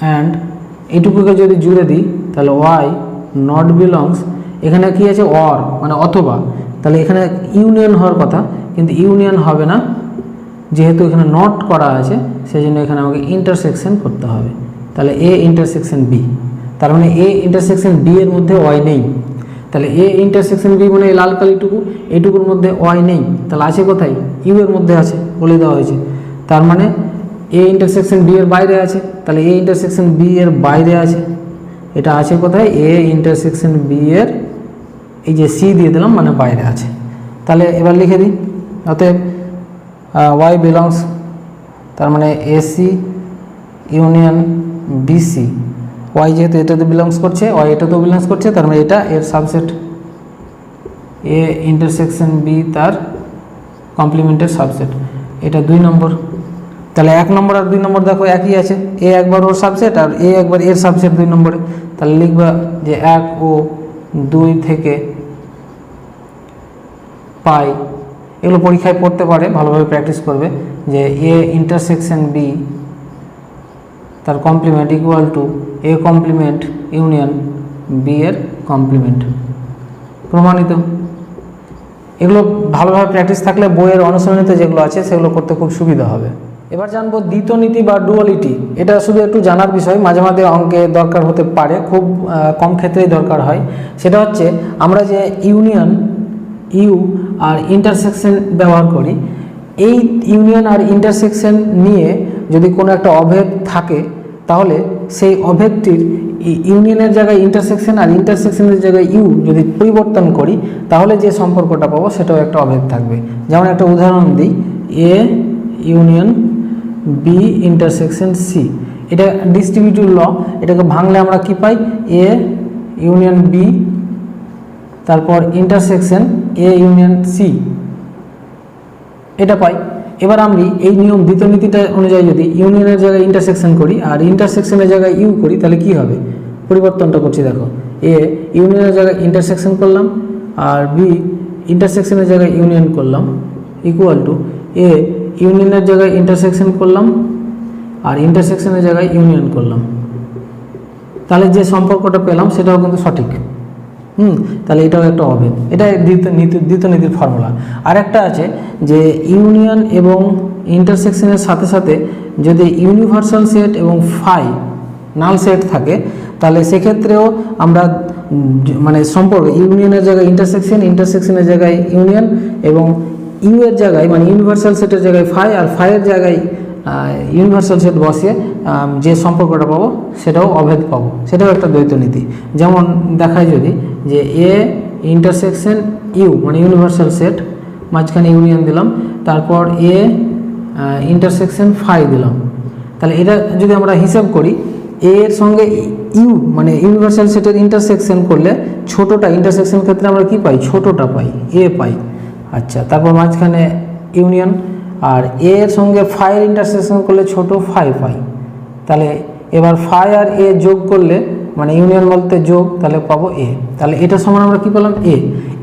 অ্যান্ড এটুকুকে যদি জুড়ে দিই তাহলে ওয়াই নট বিলংস, এখানে কি আছে অর মানে অথবা, তাহলে এখানে ইউনিয়ন হওয়ার কথা কিন্তু ইউনিয়ন হবে না, যেহেতু এখানে নট করা আছে সেই জন্য এখানে আমাকে ইন্টারসেকশন করতে হবে। তাহলে এ ইন্টারসেকশন বি, তার মানে এ ইন্টারসেকশন বি এর মধ্যে ওয়াই নেই, তাহলে এ ইন্টারসেকশন বি মানে এই লাল কালিটুকু, এইটুকুর মধ্যে ওয়াই নেই, তাহলে আছে কোথায় ইউ এর মধ্যে আছে বলে দেওয়া হয়েছে, তার মানে এ ইন্টারসেকশন বি এর বাইরে আছে, তাহলে এ ইন্টারসেকশন বি এর বাইরে আছে, এটা আছে কোথায় এ ইন্টারসেকশন বি এর, এই যে সি দিয়ে দিলাম মানে বাইরে আছে। তাহলে এবার লিখে দিই অতএব ওয়াই বিলংস, তার মানে এসি ইউনিয়ন বিসি, ওয়াই যেহেতু এটাতে বিলংস করছে ওয়াই এটাতেও বিলংস করছে, তার মানে এটা এর সাবসেট, এ ইন্টারসেকশন বি তার কমপ্লিমেন্টের সাবসেট, এটা 2 নম্বর। তাহলে 1 নম্বর আর 2 নম্বর দেখো একই আছে, এ একবার ওর সাবসেট আর এ একবার এর সাবসেট 2 নম্বরে। তাহলে লিখবা যে 1 ও 2 থেকে পাই, এগুলো পরীক্ষায় পড়তে পারে, ভালোভাবে প্র্যাকটিস করবে যে এ ইন্টারসেকশন বি তার complement equal to A complement union B এর কমপ্লিমেন্ট, প্রমাণিত। এগুলো ভালোভাবে প্র্যাকটিস থাকলে বইয়ের অনুশীলনীতে যেগুলো আছে সেগুলো করতে খুব সুবিধা হবে। এবার জানবো দ্বিতীয়নীতি বা ডুয়ালিটি। এটা শুধু একটু জানার বিষয়, মাঝে মাঝে অঙ্কে দরকার হতে পারে, খুব কম ক্ষেত্রেই দরকার হয়। সেটা হচ্ছে আমরা যে ইউনিয়ন ইউ আর ইন্টারসেকশন ব্যবহার করি, এই ইউনিয়ন আর ইন্টারসেকশন নিয়ে যদি কোনো একটা অভেদ থাকে তাহলে সেই অভেদটির ইউনিয়নের জায়গায় ইন্টারসেকশন আর ইন্টারসেকশনের জায়গায় ইউ যদি পরিবর্তন করি তাহলে যে সম্পর্কটা পাবো সেটাও একটা অভেদ থাকবে। যেমন একটা উদাহরণ দিই, A union B intersection C, এটা ডিস্ট্রিবিউটিভ ল, এটাকে ভাঙলে আমরা কি পাই, এ ইউনিয়ন বি তারপর ইন্টারসেকশন এ ইউনিয়ন সি, এটা পাই। এবার আমি এই নিয়ম দ্বিতীয় নীতিটা অনুযায়ী যদি ইউনিয়নের জায়গায় ইন্টারসেকশন করি আর ইন্টারসেকশনের জায়গায় ইউ করি তাহলে কি হবে, পরিবর্তনটা করছি দেখো, এ ইউনিয়নের জায়গায় ইন্টারসেকশন করলাম আর বি ইন্টারসেকশনের জায়গায় ইউনিয়ন করলাম ইকুয়াল টু এ ইউনিয়নের জায়গায় ইন্টারসেকশন করলাম আর ইন্টারসেকশনের জায়গায় ইউনিয়ন করলাম। তাহলে যে সম্পর্কটা পেলাম সেটাও কিন্তু সঠিক। তাহলে এটাও একটা অভেদ, এটা দ্বিতীয় নীতির ফর্মুলা। আর একটা আছে যে ইউনিয়ন এবং ইন্টারসেকশনের সাথে সাথে যদি ইউনিভার্সাল সেট এবং ফাই নাল সেট থাকে তাহলে সেক্ষেত্রেও আমরা মানে সম্পর্ক ইউনিয়নের জায়গায় ইন্টারসেকশন, ইন্টারসেকশনের জায়গায় ইউনিয়ন এবং ইউ এর জায়গায় মানে ইউনিভার্সাল সেটের জায়গায় ফাই আর ফাইয়ের জায়গায় ইউনিভার্সাল সেট বসিয়ে যে সম্পর্কটা পাবো সেটাও অভেদ পাবো, সেটাও একটা দ্বৈত নীতি। যেমন দেখায় যদি যে এ ইন্টারসেকশন ইউ মানে ইউনিভার্সাল সেট, মাঝখানে ইউনিয়ন দিলাম, তারপর এ ইন্টারসেকশন ফাই দিলাম, তাহলে এটা যদি আমরা হিসাব করি এ এর সঙ্গে ইউ মানে ইউনিভার্সাল সেটের ইন্টারসেকশন করলে ছোটোটা ইন্টারসেকশন ক্ষেত্রে আমরা কি পাই, ছোটোটা পাই, এ পাই। আচ্ছা, তারপর মাঝখানে ইউনিয়ন আর এ এর সঙ্গে ফাইয়ের ইন্টারসেকশন করলে ছোট ফাই পাই। তাহলে এবার ফাই আর এ যোগ করলে মানে ইউনিয়ন বলতে যোগ, তাহলে পাবো এ। তাহলে এটা সমান আমরা কি পেলাম, এ।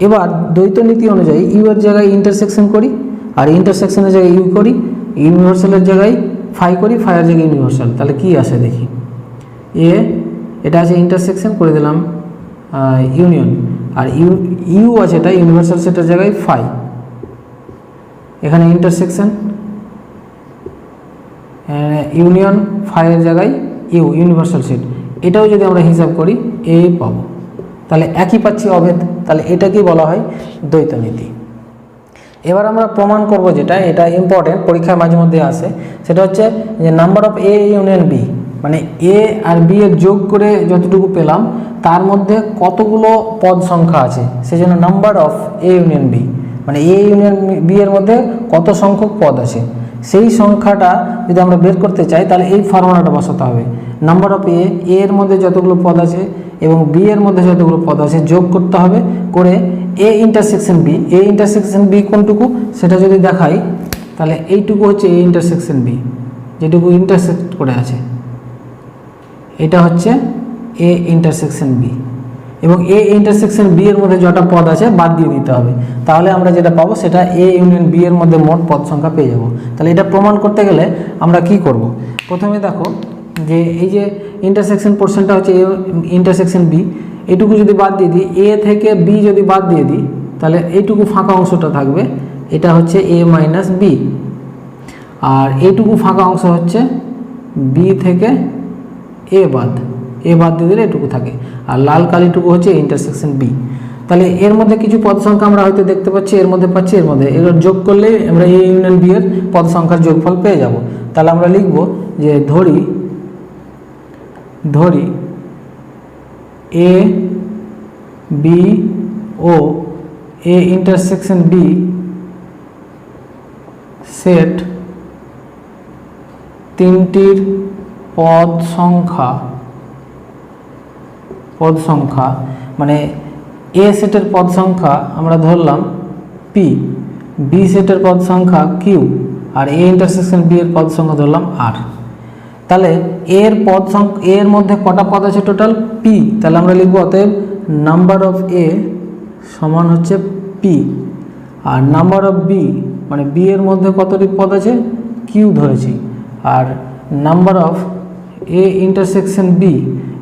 এবার দ্বৈত নীতি অনুযায়ী ইউ এর জায়গায় ইন্টারসেকশন করি আর ইন্টারসেকশনের জায়গায় ইউ করি, ইউনিভার্সালের জায়গায় ফাই করি, ফাইয়ের জায়গায় ইউনিভার্সাল, তাহলে কি আসে দেখি, এ এটা আছে ইন্টারসেকশন করে দিলাম ইউনিয়ন আর ইউ আছে এটা ইউনিভার্সাল সেটের জায়গায় ফাই, এখানে ইন্টারসেকশন ইউনিয়ন ফাইয়ের জায়গায় ইউ ইউনিভার্সাল সেট, এটাও যদি আমরা হিসাব করি এ পাবো, তাহলে একই পাচ্ছি অভেদ। তাহলে এটাকেই বলা হয় দ্বৈত নীতি। এবার আমরা প্রমাণ করব যেটা, এটা ইম্পর্টেন্ট, পরীক্ষায় মাঝে মধ্যে আসে, সেটা হচ্ছে যে number of A union B মানে এ আর বি এর যোগ করে যতটুকু পেলাম তার মধ্যে কতগুলো পদ সংখ্যা আছে, সেজন্য number of A union B মানে এ ইউনিয়ন বি এর মধ্যে কত সংখ্যক পদ আছে সেই সংখ্যাটা যদি আমরা বের করতে চাই তাহলে এই ফর্মুলাটা বসাতে হবে। নাম্বার অফ এ এর মধ্যে যতগুলো পদ আছে এবং বি এর মধ্যে যতগুলো পদ আছে যোগ করতে হবে, করে A intersection B, A intersection B কোনটুকু সেটা যদি দেখাই তাহলে এইটুকু হচ্ছে এ ইন্টারসেকশন বি, যেটুকু ইন্টারসেক্ট করে আছে এটা হচ্ছে এ ইন্টারসেকশন বি, এবং এ ইন্টারসেকশন বি এর মধ্যে যটা পদ আছে বাদ দিয়ে দিতে হবে, তাহলে আমরা যেটা পাবো সেটা এ ইউনিয়ন বি এর মধ্যে মোট পদ সংখ্যা পেয়ে যাব। তাহলে এটা প্রমাণ করতে গেলে আমরা কি করব, প্রথমে দেখো যে এই যে ইন্টারসেকশন পোর্শনটা হচ্ছে এ ইন্টারসেকশন বি, এইটুকু যদি বাদ দিয়ে দিই, এ থেকে বি যদি বাদ দিয়ে দিই তাহলে এইটুকু ফাঁকা অংশটা থাকবে, এটা হচ্ছে এ মাইনাস বি, আর এইটুকু ফাঁকা অংশ হচ্ছে বি থেকে এ বাদ দিয়ে দিলে এটুকু থাকে, আর লাল কালিটুকু হচ্ছে ইন্টারসেকশন বি। তাহলে এর মধ্যে কিছু পদ সংখ্যা আমরা হয়তো দেখতে পাচ্ছি, এর মধ্যে পাচ্ছি, এর মধ্যে এগুলো যোগ করলে আমরা এ ইউনিয়ন বি এর পদ সংখ্যার যোগফল পেয়ে যাব। তাহলে আমরা লিখব যে ধরি এ বি ও এ ইন্টারসেকশন বি সেট তিনটির পদ সংখ্যা মানে এ সেটের পদ সংখ্যা আমরা ধরলাম পি, বি সেটের পদ সংখ্যা কিউ, আর এ ইন্টারসেকশন বি এর পদ সংখ্যা ধরলাম আর। তাহলে এর পদ সংখ্যা, এর মধ্যে কটা পদ আছে টোটাল? পি। তাহলে আমরা লিখব অতএব নাম্বার অফ এ সমান হচ্ছে পি, আর নাম্বার অফ বি মানে বি এর মধ্যে কতটি পদ আছে? কিউ ধরেছি, আর number of A intersection B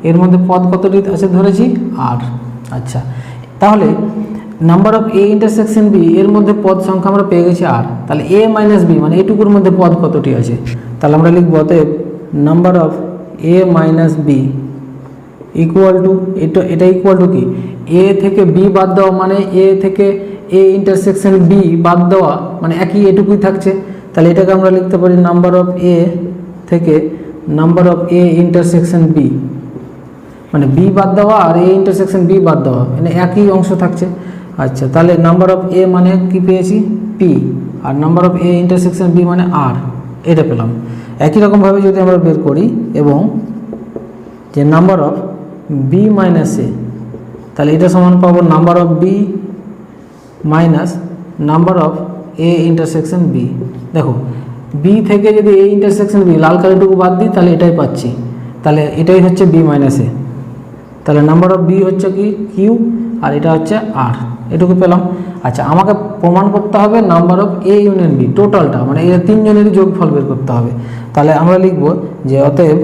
এর মধ্যে পদ কতটি আছে ধরেছি? আর। আচ্ছা, তাহলে number of A intersection B এর মধ্যে পদ সংখ্যা আমরা পেয়ে গেছি আর। তাহলে এ মাইনাস বি মানে এইটুকুর মধ্যে পদ কতটি আছে? তাহলে আমরা লিখব অতএব number of A minus B equal to, এটা ইকুয়াল টু কি? এ থেকে বি বাদ দেওয়া মানে এ থেকে এ ইন্টারসেকশন বি বাদ দেওয়া মানে একই, এটুকুই থাকছে। তাহলে এটাকে আমরা লিখতে পারি নাম্বার অফ এ থেকে number of A intersection B, মানে বি বাদ দেওয়া আর এ ইন্টারসেকশন বি বাদ দেওয়া মানে একই অংশ থাকছে। আচ্ছা, তাহলে নাম্বার অফ এ মানে কি পেয়েছি? পি, আর number of A intersection B মানে আর, এটা পেলাম। একই রকমভাবে যদি আমরা বের করি এবং যে number of B minus A, তাহলে এটা সমান পাবো number of B minus number of A intersection B. দেখো বি থেকে যদি এ ইন্টারসেকশন বি লাল কালিটুকু বাদ দিই তাহলে এটাই পাচ্ছি, তাহলে এটাই হচ্ছে বি মাইনাস এ। তাহলে নাম্বার অফ বি হচ্ছে কি? কিউ, আর এটা হচ্ছে আর, এটুকু পেলাম। আচ্ছা, আমাকে প্রমাণ করতে হবে number of A union B টোটালটা, মানে এর তিনজনেরই যোগফল বের করতে হবে। তাহলে আমরা লিখব যে অতএব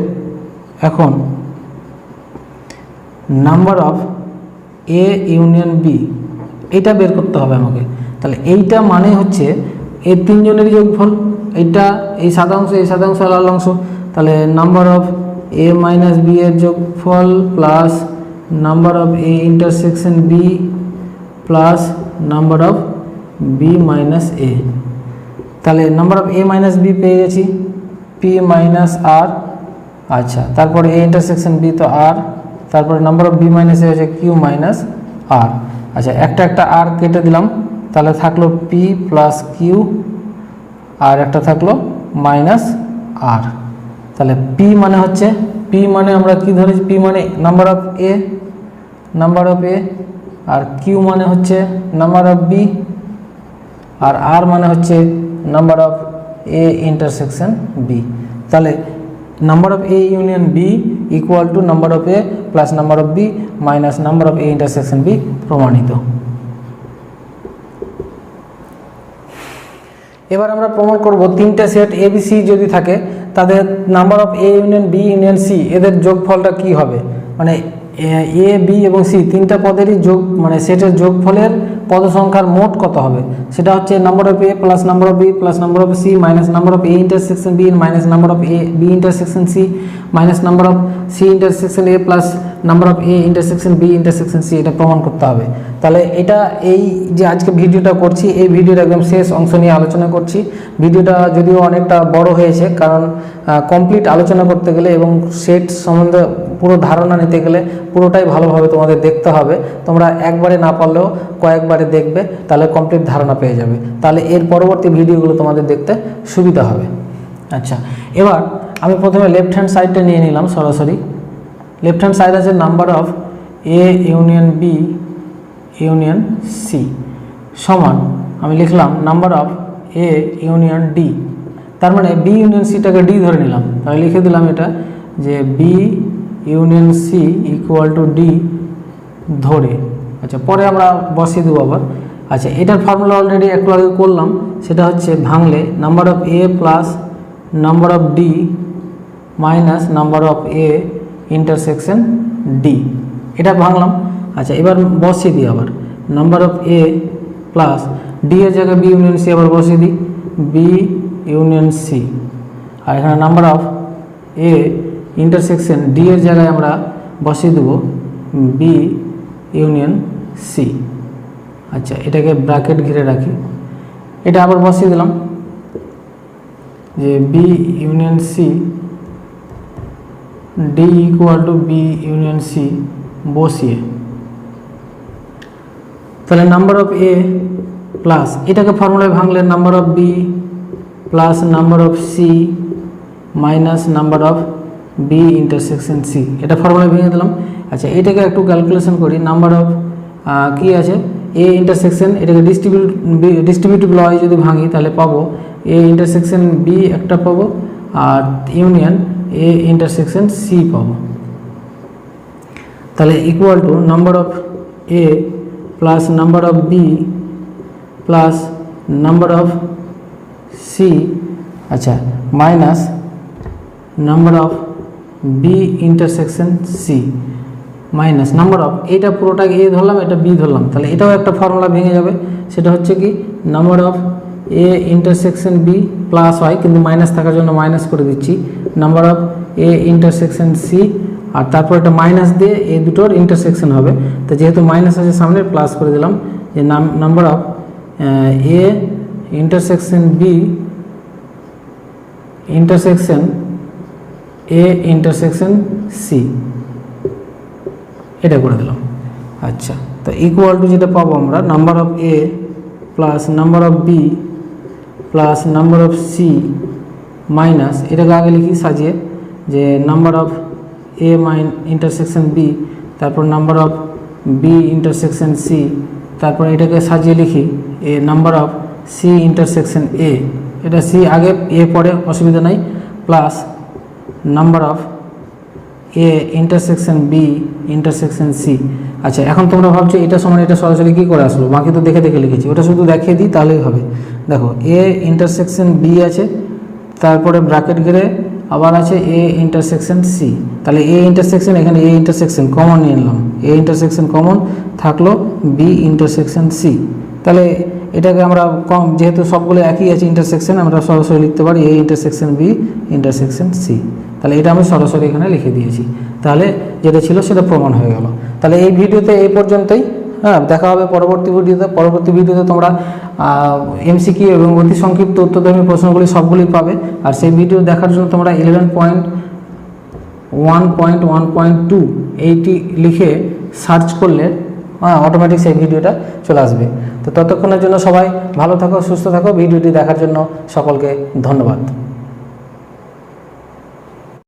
এখন number of A union B এটা বের করতে হবে আমাকে। তাহলে এইটা মানে হচ্ছে এর তিনজনেরই যোগফল, এইটা এই সাদা অংশ, এই সাদা অংশ, লাল অংশ। তাহলে number of A minus B এর যোগফল plus number of A intersection B plus number of B minus A. তাহলে number of A minus B পেয়ে গেছি পি মাইনাস আর। আচ্ছা, তারপরে এ ইন্টারসেকশন বি তো আর, তারপরে নাম্বার অফ বি মাইনাস এ হচ্ছে কিউ মাইনাস আর। আচ্ছা, একটা একটা আর কেটে দিলাম, তাহলে থাকলো পি প্লাস কিউ, আর একটা থাকলো মাইনাস আর। তাহলে পি মানে হচ্ছে, পি মানে আমরা কি ধরেছি? পি মানে number of A, number of A, আর কিউ মানে হচ্ছে নাম্বার অফ বি, আর আর মানে হচ্ছে number of A intersection B. তাহলে number of A union B equal to number of A plus number of B minus number of A intersection B প্রমাণিত। এবার আমরা প্রমাণ করব তিনটে সেট এ বি সি যদি থাকে তাদের number of A union B union C এদের যোগফলটা কি হবে, মানে এ বি এবং সি তিনটা পদেরই যোগ, মানে সেটের যোগফলের পদ সংখ্যার মোট কত হবে, সেটা হচ্ছে number of A plus number of B plus number of C minus number of A intersection B minus number of A B intersection C minus number of C intersection A plus number of A intersection B intersection C, এটা প্রমাণ করতে হবে। তাহলে এটা এই যে আজকে ভিডিওটা করছি এই ভিডিওর একদম শেষ অংশ নিয়ে আলোচনা করছি। ভিডিওটা যদিও অনেকটা বড় হয়েছে, কারণ কমপ্লিট আলোচনা করতে গেলে এবং সেট সম্বন্ধে পুরো ধারণা নিতে গেলে পুরোটাই ভালোভাবে তোমাদের দেখতে হবে। তোমরা একবারে না পারলেও কয়েকবারে দেখবে, তাহলে কমপ্লিট ধারণা পেয়ে যাবে, তাহলে এর পরবর্তী ভিডিওগুলো তোমাদের দেখতে সুবিধা হবে। আচ্ছা, এবার আমি প্রথমে লেফট হ্যান্ড সাইডটা নিয়ে নিলাম সরাসরি। লেফট হ্যান্ড সাইড আছে number of A union B union C সমান আমি লিখলাম number of A union D, তার মানে বি ইউনিয়ন সিটাকে ডি ধরে নিলাম, তাহলে লিখে দিলাম এটা যে B union C equal to D ধরে। আচ্ছা, পরে আমরা বসিয়ে দেবো আবার। আচ্ছা, এটার ফর্মুলা অলরেডি একটু আগে করলাম, সেটা হচ্ছে ভাঙলে number of A plus number of D minus number of A intersection D, এটা ভাঙলাম। আচ্ছা, এবার বসিয়ে দিই আবার number of A plus D এর জায়গায় বি ইউনিয়ন সি আবার বসিয়ে দিই বি ইউনিয়ন সি, আর এখানে number of A intersection D এর জায়গায় আমরা বসিয়ে দেবো বি ইউনিয়ন সি। আচ্ছা, এটাকে ব্র্যাকেট ঘিরে রাখি, এটা আবার বসিয়ে দিলাম যে B union C D equal to B union C বসিয়ে, তাহলে নাম্বার অফ এ প্লাস এটাকে ফর্মুলায় ভাঙলে number of B plus number of C minus number of B intersection C, এটা ফর্মুলায় ভেঙে দিলাম। আচ্ছা, এটাকে একটু ক্যালকুলেশন করি, নাম্বার অফ কি আছে এ ইন্টারসেকশন, এটাকে ডিস্ট্রিবিউটিভ লয় যদি ভাঙি তাহলে পাবো এ ইন্টারসেকশন বি একটা পাবো আর ইউনিয়ন এ ইন্টারসেকশন সি পাবো। তাহলে equal to number of A plus number of B plus number of C, আচ্ছা, minus number of B intersection C minus number of, এটা পুরোটা এ ধরলাম, এটা বি ধরলাম, তাহলে এটাও একটা ফর্মুলা ভেঙে যাবে। সেটা হচ্ছে কি number of A intersection B plus হয়, কিন্তু মাইনাস থাকার জন্য মাইনাস করে দিচ্ছি, number of A intersection C, আর তারপর একটা মাইনাস দিয়ে এই দুটোর ইন্টারসেকশন হবে। তো যেহেতু মাইনাস আছে সামনে প্লাস করে দিলাম, যে number of A intersection B intersection A intersection C, এটা করে দিলাম। আচ্ছা, তো ইকুয়াল টু যেটা পাবো আমরা number of A plus number of B plus number of C minus, এটাকে আগে লিখি সাজিয়ে, যে number of A intersection B, তারপর number of B intersection C, তারপর এটাকে সাজিয়ে লিখি A number of C intersection A, এটা সি আগে এ পরে অসুবিধা নাই, plus number of A intersection B intersection C. আচ্ছা, এখন তোমরা ভাবছো এটা সমান এটা সরাসরি কী করে আসলো, বাকি তো দেখে দেখে লিখেছি, ওটা শুধু দেখিয়ে দিই তাহলেই হবে। দেখো এ ইন্টারসেকশন বি আছে, তারপরে ব্র্যাকেট ঘিরে আবার আছে এ ইন্টারসেকশন সি, তাহলে এ ইন্টারসেকশন, এখানে এ ইন্টারসেকশন কমন নিয়ে নিলাম, এ ইন্টারসেকশন কমন থাকলো বি ইন্টারসেকশন সি। তাহলে এটাকে আমরা যেহেতু সবগুলো একই আছে ইন্টারসেকশন, আমরা সরাসরি লিখতে পারি A intersection B intersection C. তাহলে এটা আমি সরাসরি এখানে লিখে দিয়েছি, তাহলে যেটা ছিল সেটা প্রমাণ হয়ে গেল। তাহলে এই ভিডিওতে এই পর্যন্তই, হ্যাঁ, দেখা হবে পরবর্তী ভিডিওতে। পরবর্তী ভিডিওতে তোমরা এমসিকিউ এবং অতি সংক্ষিপ্ত উত্তরধর্মী প্রশ্নগুলি সবগুলি পাবে। আর সেই ভিডিও দেখার জন্য তোমরা 11.1.1.2 এইটি লিখে সার্চ করলে অটোমেটিক সেই ভিডিওটা চলে আসবে। তো ততক্ষণের জন্য সবাই ভালো থাকো, সুস্থ থাকো। ভিডিওটি দেখার জন্য সকলকে ধন্যবাদ।